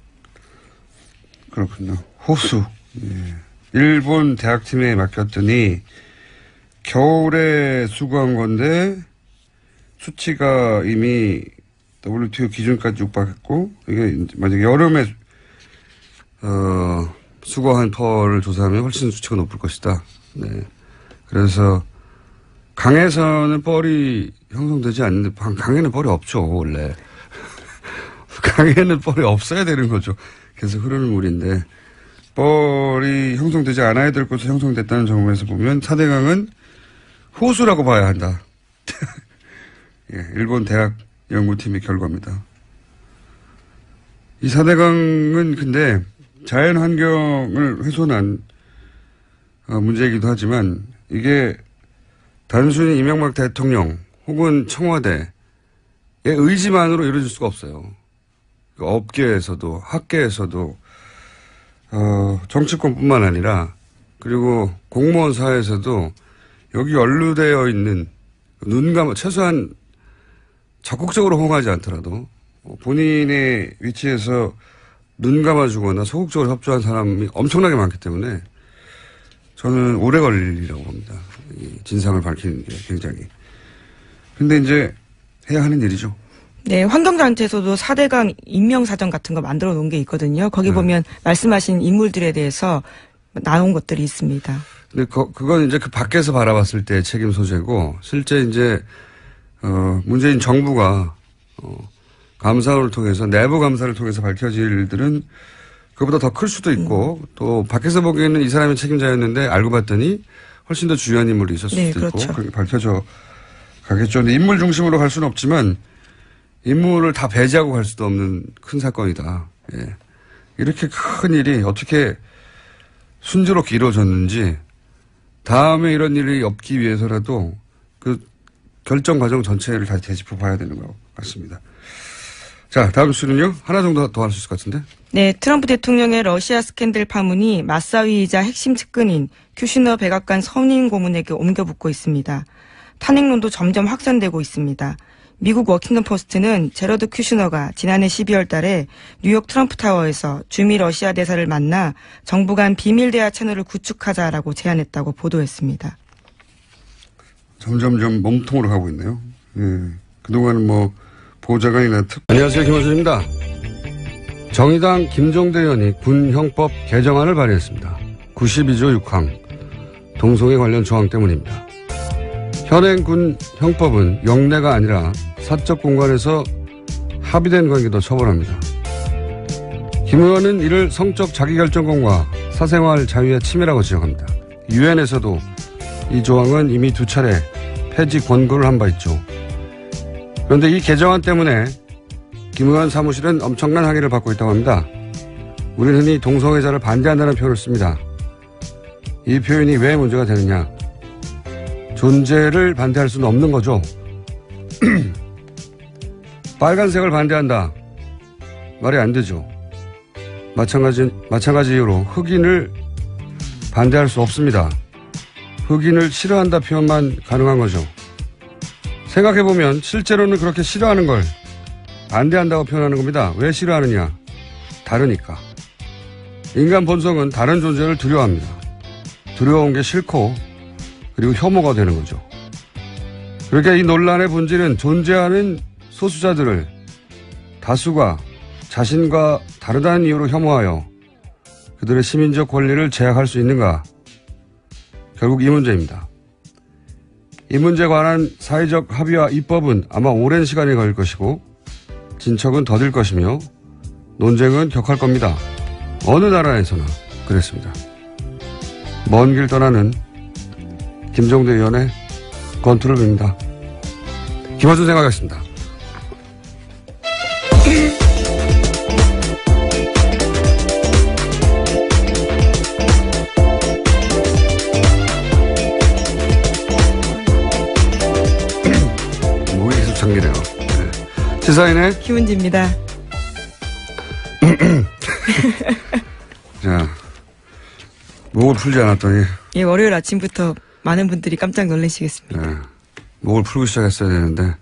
그렇군요. 호수. 예. 일본 대학팀에 맡겼더니 겨울에 수거한 건데 수치가 이미 WTO 기준까지 육박했고 이게 만약에 여름에 수거한 펄을 조사하면 훨씬 수치가 높을 것이다. 네. 그래서 강에서는 펄이 형성되지 않는데 강에는 펄이 없죠 원래. 강에는 펄이 없어야 되는 거죠. 계속 흐르는 물인데 뻘이 형성되지 않아야 될 곳에 형성됐다는 점에서 보면 4대강은 호수라고 봐야 한다. 예, 일본 대학 연구팀의 결과입니다. 이 4대강은 근데 자연환경을 훼손한 문제이기도 하지만 이게 단순히 이명박 대통령 혹은 청와대의 의지만으로 이루어질 수가 없어요. 업계에서도 학계에서도 정치권뿐만 아니라 그리고 공무원 사회에서도 여기 연루되어 있는 최소한 적극적으로 호응하지 않더라도 본인의 위치에서 눈 감아주거나 소극적으로 협조한 사람이 엄청나게 많기 때문에 저는 오래 걸릴 일이라고 봅니다. 이 진상을 밝히는 게 굉장히. 근데 이제 해야 하는 일이죠. 네, 환경단체에서도 4대강 인명사전 같은 거 만들어 놓은 게 있거든요. 거기 보면 말씀하신 인물들에 대해서 나온 것들이 있습니다. 근데 그건 이제 그 밖에서 바라봤을 때 책임 소재고 실제 이제 문재인 정부가 감사를 통해서 내부 감사를 통해서 밝혀질 일들은 그보다 더 클 수도 있고 또 밖에서 보기에는 이 사람이 책임자였는데 알고 봤더니 훨씬 더 중요한 인물이 있었을 수도 그렇죠. 있고 그렇게 밝혀져 가겠죠. 근데 인물 중심으로 갈 수는 없지만 인물을 다 배제하고 갈 수도 없는 큰 사건이다. 예. 이렇게 큰 일이 어떻게 순조롭게 이루어졌는지 다음에 이런 일이 없기 위해서라도 그 결정 과정 전체를 다시 되짚어 봐야 되는 것 같습니다. 자, 다음 수는요. 하나 정도 더 할 수 있을 것 같은데. 네, 트럼프 대통령의 러시아 스캔들 파문이 맞사위이자 핵심 측근인 큐시너 백악관 선임 고문에게 옮겨붙고 있습니다. 탄핵론도 점점 확산되고 있습니다. 미국 워킹턴 포스트는 제러드 큐시너가 지난해 12월 달에 뉴욕 트럼프 타워에서 주미 러시아 대사를 만나 정부 간 비밀 대화 채널을 구축하자라고 제안했다고 보도했습니다. 점점 몸통으로 가고 있네요. 예. 그동안은 보좌관이나 안녕하세요. 김원준입니다. 정의당 김종대 의원이 군 형법 개정안을 발의했습니다. 92조 6항 동성애 관련 조항 때문입니다. 현행 군 형법은 영내가 아니라 사적 공간에서 합의된 관계도 처벌합니다. 김 의원은 이를 성적 자기결정권과 사생활 자유의 침해라고 지적합니다. 유엔에서도 이 조항은 이미 2차례 폐지 권고를 한 바 있죠. 그런데 이 개정안 때문에 김 의원 사무실은 엄청난 항의를 받고 있다고 합니다. 우리는 흔히 동성애자를 반대한다는 표현을 씁니다. 이 표현이 왜 문제가 되느냐. 존재를 반대할 수는 없는 거죠. 빨간색을 반대한다. 말이 안 되죠. 마찬가지 이유로 흑인을 반대할 수 없습니다. 흑인을 싫어한다 표현만 가능한 거죠. 생각해보면 실제로는 그렇게 싫어하는 걸 반대한다고 표현하는 겁니다. 왜 싫어하느냐? 다르니까. 인간 본성은 다른 존재를 두려워합니다. 두려운 게 싫고 그리고 혐오가 되는 거죠. 그러니까 이 논란의 본질은 존재하는 소수자들을 다수가 자신과 다르다는 이유로 혐오하여 그들의 시민적 권리를 제약할 수 있는가? 결국 이 문제입니다. 이 문제에 관한 사회적 합의와 입법은 아마 오랜 시간이 걸릴 것이고 진척은 더딜 것이며 논쟁은 격할 겁니다. 어느 나라에서나 그랬습니다. 먼 길 떠나는 김종대 의원의 권투를 빕니다. 김어준 생각하겠습니다. 목이 계속 잠기네요. 네. 시사인의 김은지입니다. 자, 목을 풀지 않았더니 예, 월요일 아침부터 많은 분들이 깜짝 놀라시겠습니다. 네, 목을 풀고 시작했어야 되는데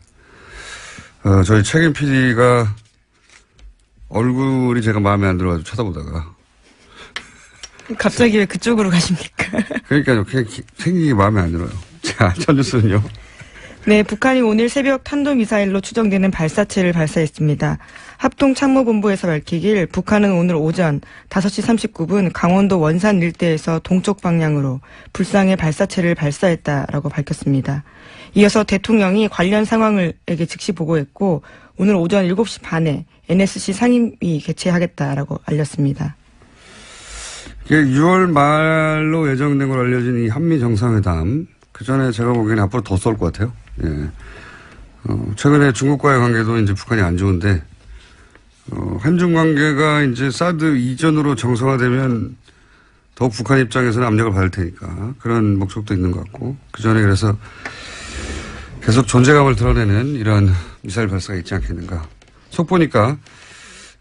저희 책임 PD가 얼굴이 제가 마음에 안 들어가지고 쳐다보다가 갑자기 왜 그쪽으로 가십니까? 그러니까요. 그냥 생기기 마음에 안 들어요. 자, 첫 뉴스는요. 네, 북한이 오늘 새벽 탄도미사일로 추정되는 발사체를 발사했습니다. 합동참모본부에서 밝히길 북한은 오늘 오전 5시 39분 강원도 원산 일대에서 동쪽 방향으로 불상의 발사체를 발사했다라고 밝혔습니다. 이어서 대통령이 관련 상황을에게 즉시 보고했고 오늘 오전 7시 반에 NSC 상임위 개최하겠다라고 알렸습니다. 6월 말로 예정된 걸 알려진 이 한미 정상회담. 그 전에 제가 보기에는 앞으로 더 쏠 것 같아요. 예. 최근에 중국과의 관계도 이제 북한이 안 좋은데, 한중 관계가 이제 사드 이전으로 정상화되면 더욱 북한 입장에서는 압력을 받을 테니까 그런 목적도 있는 것 같고, 그 전에 그래서 계속 존재감을 드러내는 이런 미사일 발사가 있지 않겠는가. 속 보니까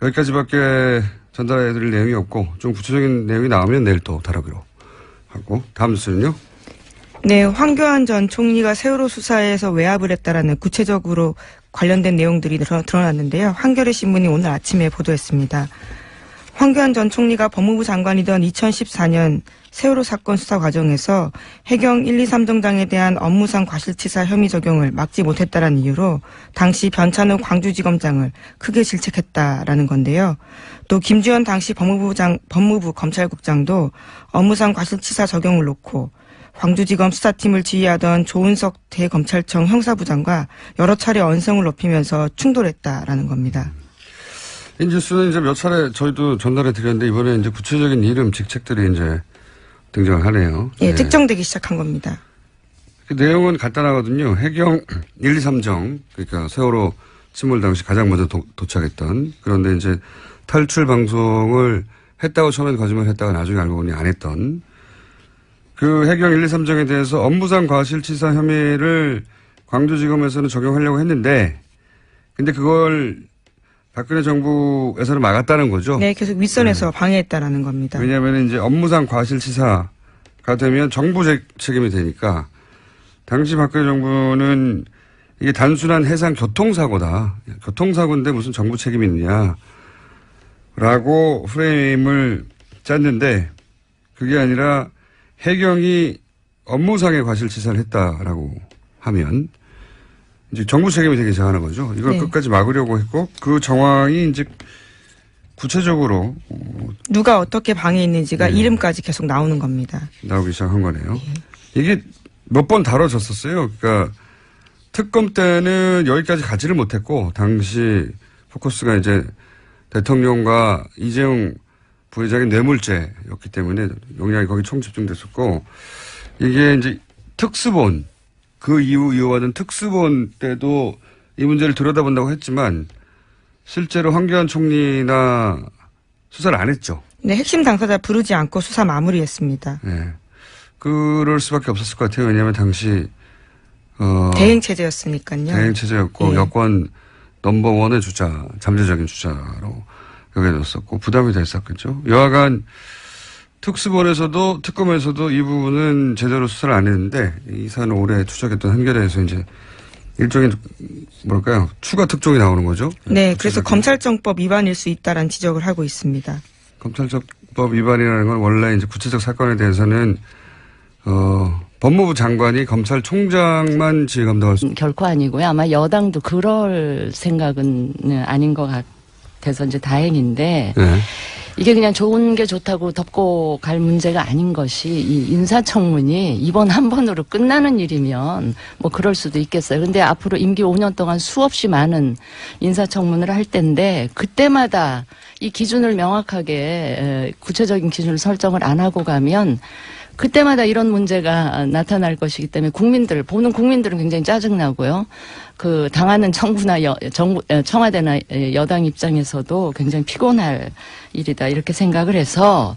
여기까지밖에 전달해 드릴 내용이 없고, 좀 구체적인 내용이 나오면 내일 또 다루기로 하고, 다음 뉴스는요? 네, 황교안 전 총리가 세월호 수사에서 외압을 했다라는 구체적으로 관련된 내용들이 드러났는데요. 한겨레 신문이 오늘 아침에 보도했습니다. 황교안 전 총리가 법무부 장관이던 2014년 세월호 사건 수사 과정에서 해경 1, 2, 3정장에 대한 업무상 과실치사 혐의 적용을 막지 못했다는 이유로 당시 변찬욱 광주지검장을 크게 질책했다라는 건데요. 또 김주현 당시 법무부 검찰국장도 업무상 과실치사 적용을 놓고 광주지검 수사팀을 지휘하던 조은석 대검찰청 형사부장과 여러 차례 언성을 높이면서 충돌했다라는 겁니다. 이 뉴스는 이제 몇 차례 저희도 전달해 드렸는데 이번에 이제 구체적인 이름, 직책들이 이제 등장을 하네요. 예, 네. 특정되기 시작한 겁니다. 그 내용은 간단하거든요. 해경 1, 2, 3정, 그러니까 세월호 침몰 당시 가장 먼저 도착했던, 그런데 이제 탈출 방송을 했다고 처음엔 거짓말 했다가 나중에 알고 보니 안 했던 그 해경 1, 2, 3정에 대해서 업무상 과실치사 혐의를 광주지검에서는 적용하려고 했는데, 근데 그걸 박근혜 정부에서는 막았다는 거죠. 네, 계속 윗선에서 방해했다라는 겁니다. 왜냐하면 이제 업무상 과실치사가 되면 정부 책임이 되니까, 당시 박근혜 정부는 이게 단순한 해상 교통사고다. 교통사고인데 무슨 정부 책임이 있느냐라고 프레임을 짰는데, 그게 아니라 해경이 업무상의 과실치사를 했다라고 하면 이제 정부 책임이 되기 시작하는 거죠. 이걸 네. 끝까지 막으려고 했고, 그 정황이 이제 구체적으로 누가 어떻게 방해했는지가 네. 이름까지 계속 나오는 겁니다. 나오기 시작한 거네요. 이게 몇 번 다뤄졌었어요. 그러니까 특검 때는 여기까지 가지를 못했고, 당시 포커스가 이제 대통령과 이재용 부회장의 뇌물죄였기 때문에 영향이 거기 총 집중됐었고, 이게 이제 특수본, 그 이후 이어받은 특수본 때도 이 문제를 들여다본다고 했지만 실제로 황교안 총리나 수사를 안 했죠. 네, 핵심 당사자 부르지 않고 수사 마무리했습니다. 네. 그럴 수밖에 없었을 것 같아요. 왜냐하면 당시 대행 체제였으니까요. 대행 체제였고 예. 여권 넘버원의 주자, 잠재적인 주자로 벽에 뒀었고 부담이 됐었겠죠. 여하간 특수본에서도 특검에서도 이 부분은 제대로 수사를 안 했는데 이 사안을 오래 추적했던 한겨레에서 이제 일종의 뭐랄까요 추가 특종이 나오는 거죠. 네, 그래서 검찰청법 위반일 수 있다라는 지적을 하고 있습니다. 검찰청법 위반이라는 건 원래 이제 구체적 사건에 대해서는 법무부 장관이 검찰총장만 지휘 감독할 수. 결코 아니고요. 아마 여당도 그럴 생각은 아닌 것 같아서 이제 다행인데 네. 이게 그냥 좋은 게 좋다고 덮고 갈 문제가 아닌 것이 이 인사청문이 이번 한 번으로 끝나는 일이면 뭐 그럴 수도 있겠어요. 근데 앞으로 임기 5년 동안 수없이 많은 인사청문을 할 텐데 그때마다 이 기준을 명확하게 구체적인 기준을 설정을 안 하고 가면 그때마다 이런 문제가 나타날 것이기 때문에 보는 국민들은 굉장히 짜증나고요. 그 당하는 정부나 청와대나 여당 입장에서도 굉장히 피곤할 일이다 이렇게 생각을 해서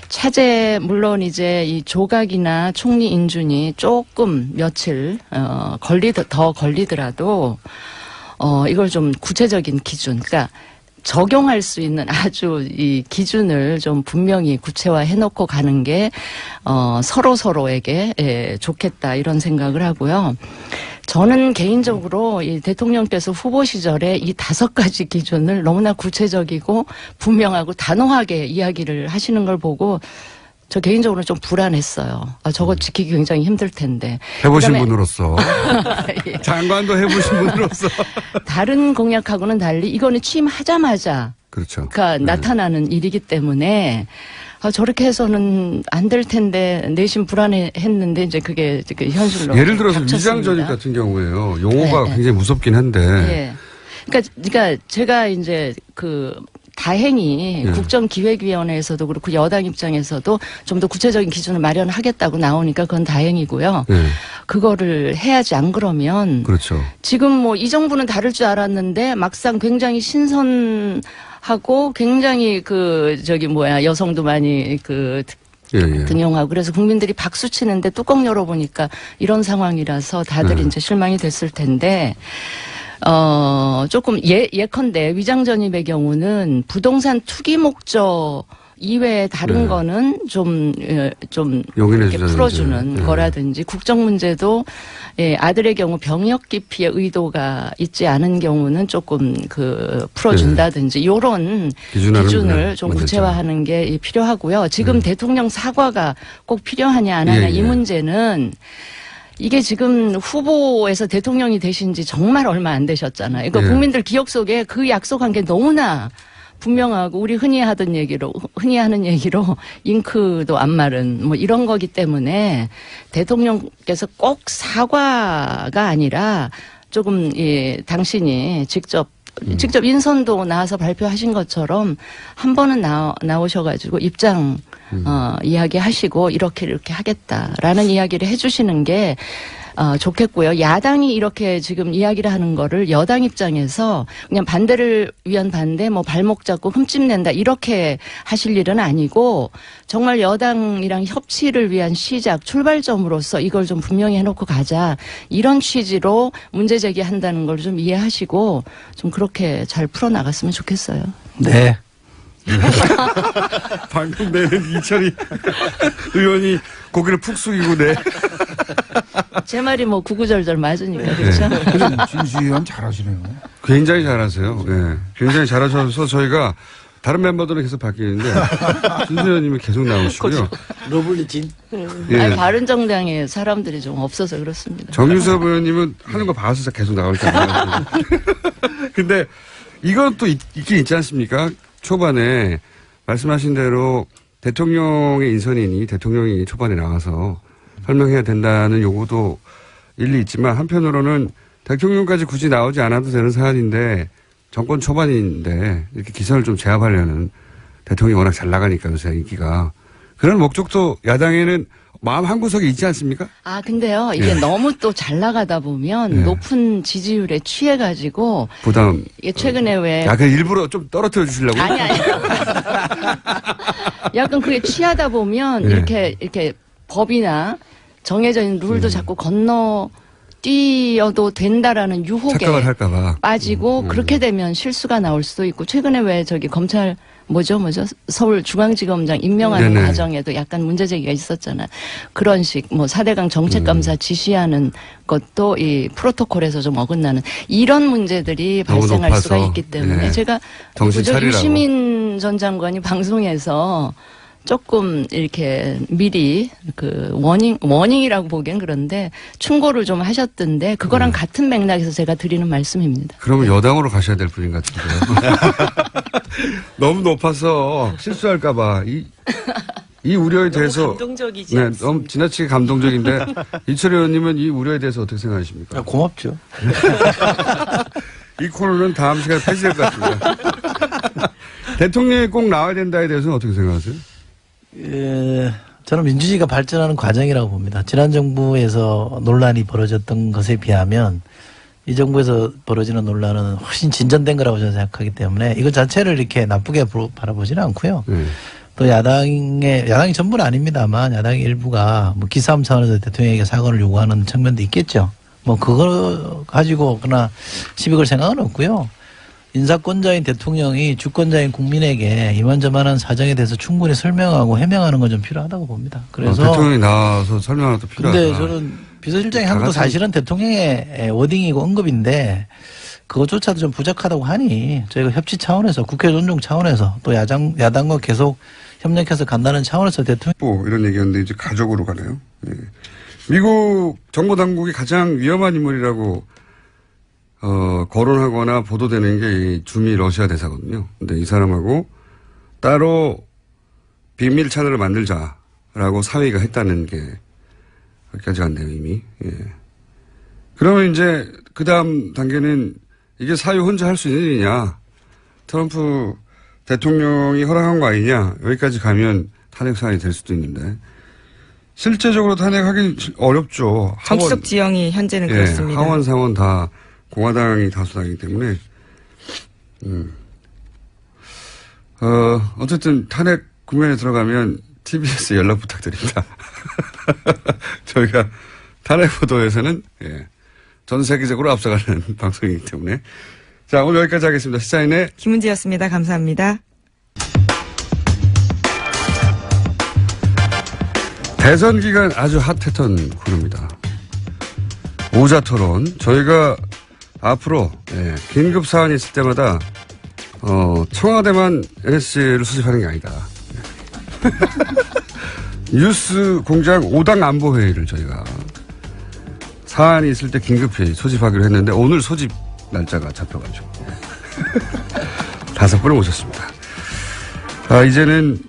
차제 물론 이제 이 조각이나 총리 인준이 조금 며칠 더 걸리더라도 이걸 좀 구체적인 기준 그러니까 적용할 수 있는 아주 이 기준을 좀 분명히 구체화해 놓고 가는 게 서로에게 좋겠다 이런 생각을 하고요. 저는 개인적으로 이 대통령께서 후보 시절에 이 5가지 기준을 너무나 구체적이고 분명하고 단호하게 이야기를 하시는 걸 보고 저 개인적으로 좀 불안했어요. 저거 지키기 굉장히 힘들 텐데. 해보신 그다음에 분으로서. 예. 장관도 해보신 분으로서. 다른 공약하고는 달리 이거는 취임하자마자 그렇죠. 나타나는 일이기 때문에 저렇게 해서는 안 될 텐데 내심 불안했는데 이제 그게 현실로 예를 들어서 닥쳤습니다. 위장전입 같은 경우에요. 용어가 네, 굉장히 무섭긴 한데. 예. 그러니까 제가 이제 다행히 예. 국정기획위원회에서도 그렇고 여당 입장에서도 좀 더 구체적인 기준을 마련하겠다고 나오니까 그건 다행이고요. 네. 그거를 해야지 안 그러면 그렇죠. 지금 뭐 이 정부는 다를 줄 알았는데 막상 굉장히 신선하고 굉장히 여성도 많이 예. 등용하고 그래서 국민들이 박수 치는데 뚜껑 열어보니까 이런 상황이라서 다들 네. 이제 실망이 됐을 텐데 조금 예컨대 위장전입의 경우는 부동산 투기 목적 이외에 다른 네. 거는 좀 용인해 이렇게 주자든지. 풀어주는 네. 거라든지 국정 문제도 아들의 경우 병역 기피의 의도가 있지 않은 경우는 조금 풀어준다든지 이런 기준을 좀 구체화하는 게 필요하고요. 지금 대통령 사과가 꼭 필요하냐 안 하냐 이 문제는 이게 지금 후보에서 대통령이 되신 지 정말 얼마 안 되셨잖아요. 그러니까 국민들 기억 속에 그 약속한 게 너무나 분명하고 우리 흔히 하는 얘기로 잉크도 안 마른 뭐 이런 거기 때문에 대통령께서 꼭 사과가 아니라 조금 당신이 직접 인선도 나와서 발표하신 것처럼 한 번은 나오셔가지고 입장 이야기하시고 이렇게 하겠다라는 이야기를 해주시는 게 좋겠고요. 야당이 이렇게 지금 이야기를 하는 거를 여당 입장에서 그냥 반대를 위한 반대, 뭐 발목 잡고 흠집낸다 이렇게 하실 일은 아니고 정말 여당이랑 협치를 위한 시작, 출발점으로서 이걸 좀 분명히 해놓고 가자 이런 취지로 문제 제기한다는 걸 좀 이해하시고 좀 그렇게 잘 풀어나갔으면 좋겠어요. 네. 방금 내는 이철이 의원이 고개를 푹 숙이고 제 말이 뭐 구구절절 맞으니까 그렇죠. 진수 의원 잘하시네요. 굉장히 잘하세요. 네. 굉장히 잘하셔서 저희가 다른 멤버들은 계속 바뀌는데 진수 의원님이 계속 나오시고요. 러블리진. 예. 아니, 바른정당에 사람들이 좀 없어서 그렇습니다. 정유섭 의원님은 하는 거 봐서 계속 나올 텐데. 근데 이건 또 있긴 있지 않습니까? 초반에 말씀하신 대로 대통령의 인선이니 대통령이 초반에 나와서 설명해야 된다는 요구도 일리 있지만 한편으로는 대통령까지 굳이 나오지 않아도 되는 사안인데 정권 초반인데 이렇게 기선을 좀 제압하려는 대통령이 워낙 잘 나가니까 요새 인기가 그런 목적도 야당에는 마음 한구석에 있지 않습니까? 근데요 이게 너무 또 잘 나가다 보면 높은 지지율에 취해가지고 부담. 이게 최근에 왜 그 일부러 좀 떨어뜨려 주시려고? 아니. 약간 그게 취하다 보면 이렇게 법이나 정해져 있는 룰도 자꾸 뛰어도 된다라는 유혹에 착각을 할까봐 빠지고 그렇게 되면 실수가 나올 수도 있고 최근에 왜 저기 검찰 뭐죠 서울중앙지검장 임명하는 네네. 과정에도 약간 문제 제기가 있었잖아요. 그런 식 뭐 4대강 정책감사 지시하는 것도 이 프로토콜에서 좀 어긋나는 이런 문제들이 너무 발생할 높아서. 수가 있기 때문에 네. 제가 정신 차리라고. 유시민 전 장관이 방송에서 조금 이렇게 미리 그 워닝이라고 보기엔 그런데 충고를 좀 하셨던데 그거랑 같은 맥락에서 제가 드리는 말씀입니다. 그러면 여당으로 가셔야 될 분인 것 같은데요. 너무 높아서 실수할까봐 이 우려에 대해서 감동적이지 네, 않습니까? 너무 지나치게 감동적인데 이철희 의원님은 이 우려에 대해서 어떻게 생각하십니까? 고맙죠. 이 코너는 다음 시간에 폐지될 것 같습니다. 대통령이 꼭 나와야 된다에 대해서는 어떻게 생각하세요? 저는 민주주의가 발전하는 과정이라고 봅니다. 지난 정부에서 논란이 벌어졌던 것에 비하면 이 정부에서 벌어지는 논란은 훨씬 진전된 거라고 저는 생각하기 때문에 이것 자체를 이렇게 나쁘게 바라보지는 않고요. 또 야당이 전부는 아닙니다만 야당의 일부가 뭐 기싸움 차원에서 대통령에게 사과를 요구하는 측면도 있겠죠. 뭐 그거 가지고 그러나 시비 걸 생각은 없고요. 인사권자인 대통령이 주권자인 국민에게 이만저만한 사정에 대해서 충분히 설명하고 해명하는 건 좀 필요하다고 봅니다. 그래서 대통령이 나와서 설명하는 것도 필요하다. 근데 저는 비서실장이 한 것도 사실은 대통령의 워딩이고 언급인데 그것조차도 좀 부족하다고 하니 저희가 협치 차원에서 국회 존중 차원에서 또 야당과 계속 협력해서 간다는 차원에서 대통령 이런 얘기였는데 이제 가족으로 가네요. 네. 미국 정보 당국이 가장 위험한 인물이라고 거론하거나 보도되는 게 이 주미 러시아 대사거든요. 근데 이 사람하고 따로 비밀 채널을 만들자라고 사회가 했다는 게 여기까지 갔네요, 이미. 예. 그러면 이제 그 다음 단계는 이게 사회 혼자 할 수 있는 일이냐. 트럼프 대통령이 허락한 거 아니냐. 여기까지 가면 탄핵 사안이 될 수도 있는데. 실제적으로 탄핵하기 어렵죠. 정치적 지형이 현재는 그렇습니다. 하원, 상원 다 공화당이 다수당이기 때문에. 어쨌든 탄핵 국면에 들어가면 TBS 연락 부탁드립니다. 저희가 탄핵 보도에서는 전 세계적으로 앞서가는 방송이기 때문에. 자, 오늘 여기까지 하겠습니다. 시사인의 김은지였습니다. 감사합니다. 대선 기간 아주 핫했던 코너입니다. 오자토론. 저희가 앞으로 긴급 사안이 있을 때마다 청와대만 NSC를 수집하는 게 아니다. 뉴스 공장 5당 안보회의를 저희가 사안이 있을 때 긴급회의 소집하기로 했는데 오늘 소집 날짜가 잡혀가지고 5분을 모셨습니다. 이제는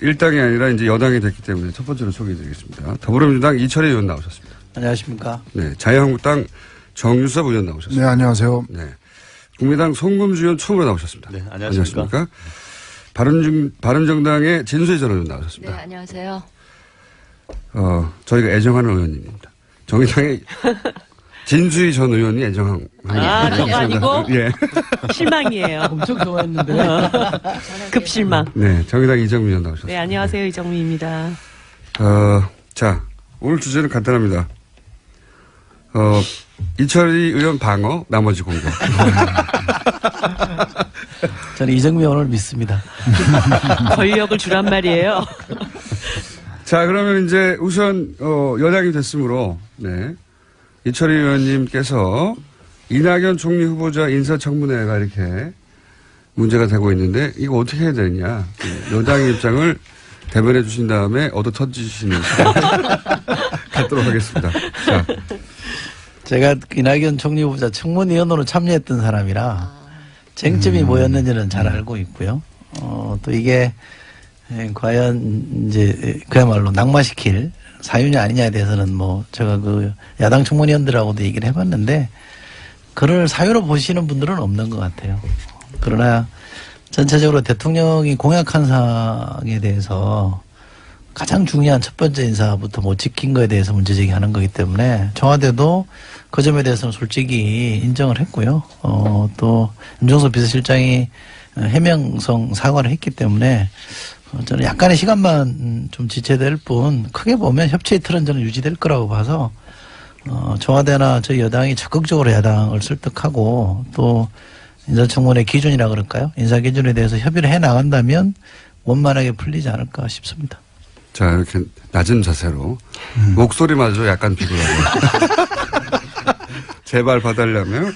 일당이 아니라 이제 여당이 됐기 때문에 첫 번째로 소개해드리겠습니다. 더불어민주당 이철희 의원 나오셨습니다. 안녕하십니까? 네, 자유한국당 정유섭 의원 나오셨습니다. 네, 안녕하세요. 네, 국민의당 송금주 의원 처음으로 나오셨습니다. 네, 안녕하십니까? 바른정당의 진수희 전 의원 나오셨습니다. 네, 안녕하세요. 저희가 애정하는 의원님입니다. 정의당의 진수희 전 의원이 애정한. 그거 아니고? 예. 실망이에요. 엄청 좋아했는데. 급실망. 네, 정의당 이정민 의원 나오셨습니다. 네, 안녕하세요. 이정미입니다. 자, 오늘 주제는 간단합니다. 이철희 의원 방어, 나머지 공격. 저는 이정미 의원을 믿습니다. 권력을 주란 말이에요. 자, 그러면 이제 우선, 여당이 됐으므로, 네. 이철희 의원님께서 이낙연 총리 후보자 인사청문회가 이렇게 문제가 되고 있는데, 이거 어떻게 해야 되느냐. 여당의 입장을 대변해 주신 다음에 얻어 터지시는 시간 갖도록 하겠습니다. 자. 제가 이낙연 총리 후보자 청문위원으로 참여했던 사람이라 쟁점이 뭐였는지는 잘 알고 있고요. 또 이게 과연 이제 그야말로 낙마시킬 사유냐 아니냐에 대해서는 뭐 제가 그 야당 청문위원들하고도 얘기를 해봤는데 그를 사유로 보시는 분들은 없는 것 같아요. 그러나 전체적으로 대통령이 공약한 사항에 대해서 가장 중요한 첫 번째 인사부터 못 지킨 거에 대해서 문제제기하는 거기 때문에 청와대도 그 점에 대해서는 솔직히 인정을 했고요. 또 임종석 비서실장이 해명성 사과를 했기 때문에 저는 약간의 시간만 좀 지체될 뿐 크게 보면 협치의 틀은 저는 유지될 거라고 봐서 청와대나 저희 여당이 적극적으로 야당을 설득하고 또 인사청문회 기준이라 그럴까요? 인사 기준에 대해서 협의를 해 나간다면 원만하게 풀리지 않을까 싶습니다. 자, 이렇게 낮은 자세로 목소리마저 약간 비굴하고 제발 봐달라며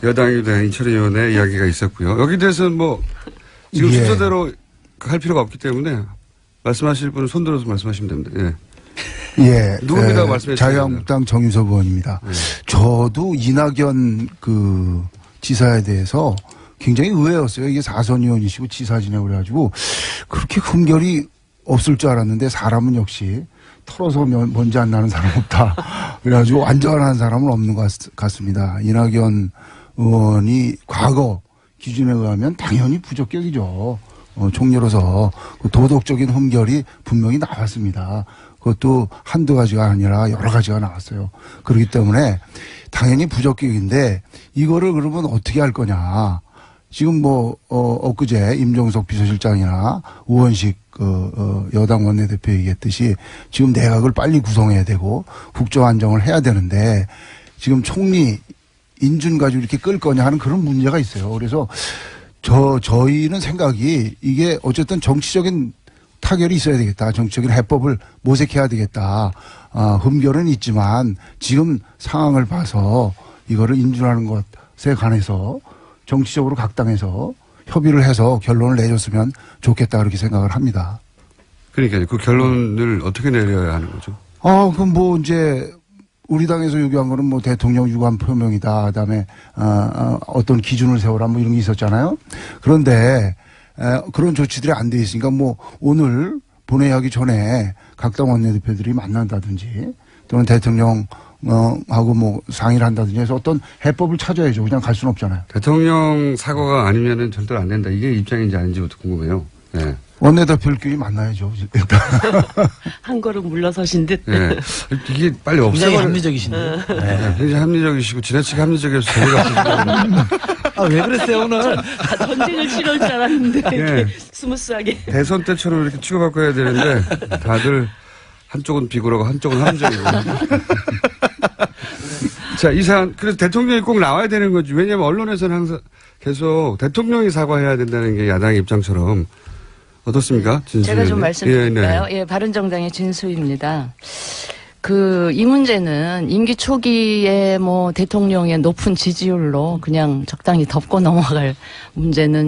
여당에 대한 인철 의원의 이야기가 있었고요. 여기 대해서는 뭐 지금 예. 순서대로 할 필요가 없기 때문에 말씀하실 분은 손들어서 말씀하시면 됩니다. 예. 예. 누굽니다? 말씀해 주세요. 자유한국당 정유섭 의원입니다. 저도 이낙연 그 지사에 대해서 굉장히 의외였어요. 이게 4선 의원이시고 지사 지내고 그래가지고 그렇게 흠결이 없을 줄 알았는데 사람은 역시 털어서 먼지 안 나는 사람 없다. 그래가지고 완전한 사람은 없는 것 같습니다. 이낙연 의원이 과거 기준에 의하면 당연히 부적격이죠. 총리로서 그 도덕적인 흠결이 분명히 나왔습니다. 그것도 한두 가지가 아니라 여러 가지가 나왔어요. 그렇기 때문에 당연히 부적격인데 이거를 그러면 어떻게 할 거냐. 지금 엊그제 임종석 비서실장이나 우원식 여당 원내대표 얘기했듯이 지금 내각을 빨리 구성해야 되고 국정안정을 해야 되는데 지금 총리 인준 가지고 이렇게 끌 거냐 하는 그런 문제가 있어요. 그래서 저희는 생각이 이게 어쨌든 정치적인 타결이 있어야 되겠다. 정치적인 해법을 모색해야 되겠다. 흠결은 있지만 지금 상황을 봐서 이거를 인준하는 것에 관해서 정치적으로 각 당에서 협의를 해서 결론을 내줬으면 좋겠다 그렇게 생각을 합니다. 그러니까 그 결론을 어떻게 내려야 하는 거죠? 그럼 이제 우리 당에서 요구한 거는 대통령 유감 표명이다. 그다음에 어떤 기준을 세워라 이런 게 있었잖아요. 그런데 그런 조치들이 안 돼 있으니까 오늘 본회의하기 전에 각 당 원내대표들이 만난다든지 또는 대통령 하고 상의를 한다든지 해서 어떤 해법을 찾아야죠. 그냥 갈 수는 없잖아요. 대통령 사과가 아니면은 절대로 안 된다. 이게 입장인지 아닌지부터 궁금해요. 네. 원내대표끼리 만나야죠. 일단. 한 걸음 물러서신 듯. 네. 이게 빨리 굉장히 없애버려. 합리적이신데요. 네. 굉장히 합리적이시고 지나치게 합리적이어서 재미가 없으시고. 왜 그랬어요 오늘? 전쟁을 치러올 줄 알았는데 네. 이렇게 스무스하게. 대선 때처럼 이렇게 치고받고 해야 되는데 다들 한쪽은 비굴하고 한쪽은 합리적이고. 자, 이 사안, 그래서 대통령이 꼭 나와야 되는 거지. 왜냐하면 언론에서는 항상 계속 대통령이 사과해야 된다는 게 야당의 입장처럼. 어떻습니까? 진수 제가 좀 의원님? 말씀드릴까요? 예, 네. 예, 바른정당의 진수입니다. 이 문제는 임기 초기에 대통령의 높은 지지율로 그냥 적당히 덮고 넘어갈 문제는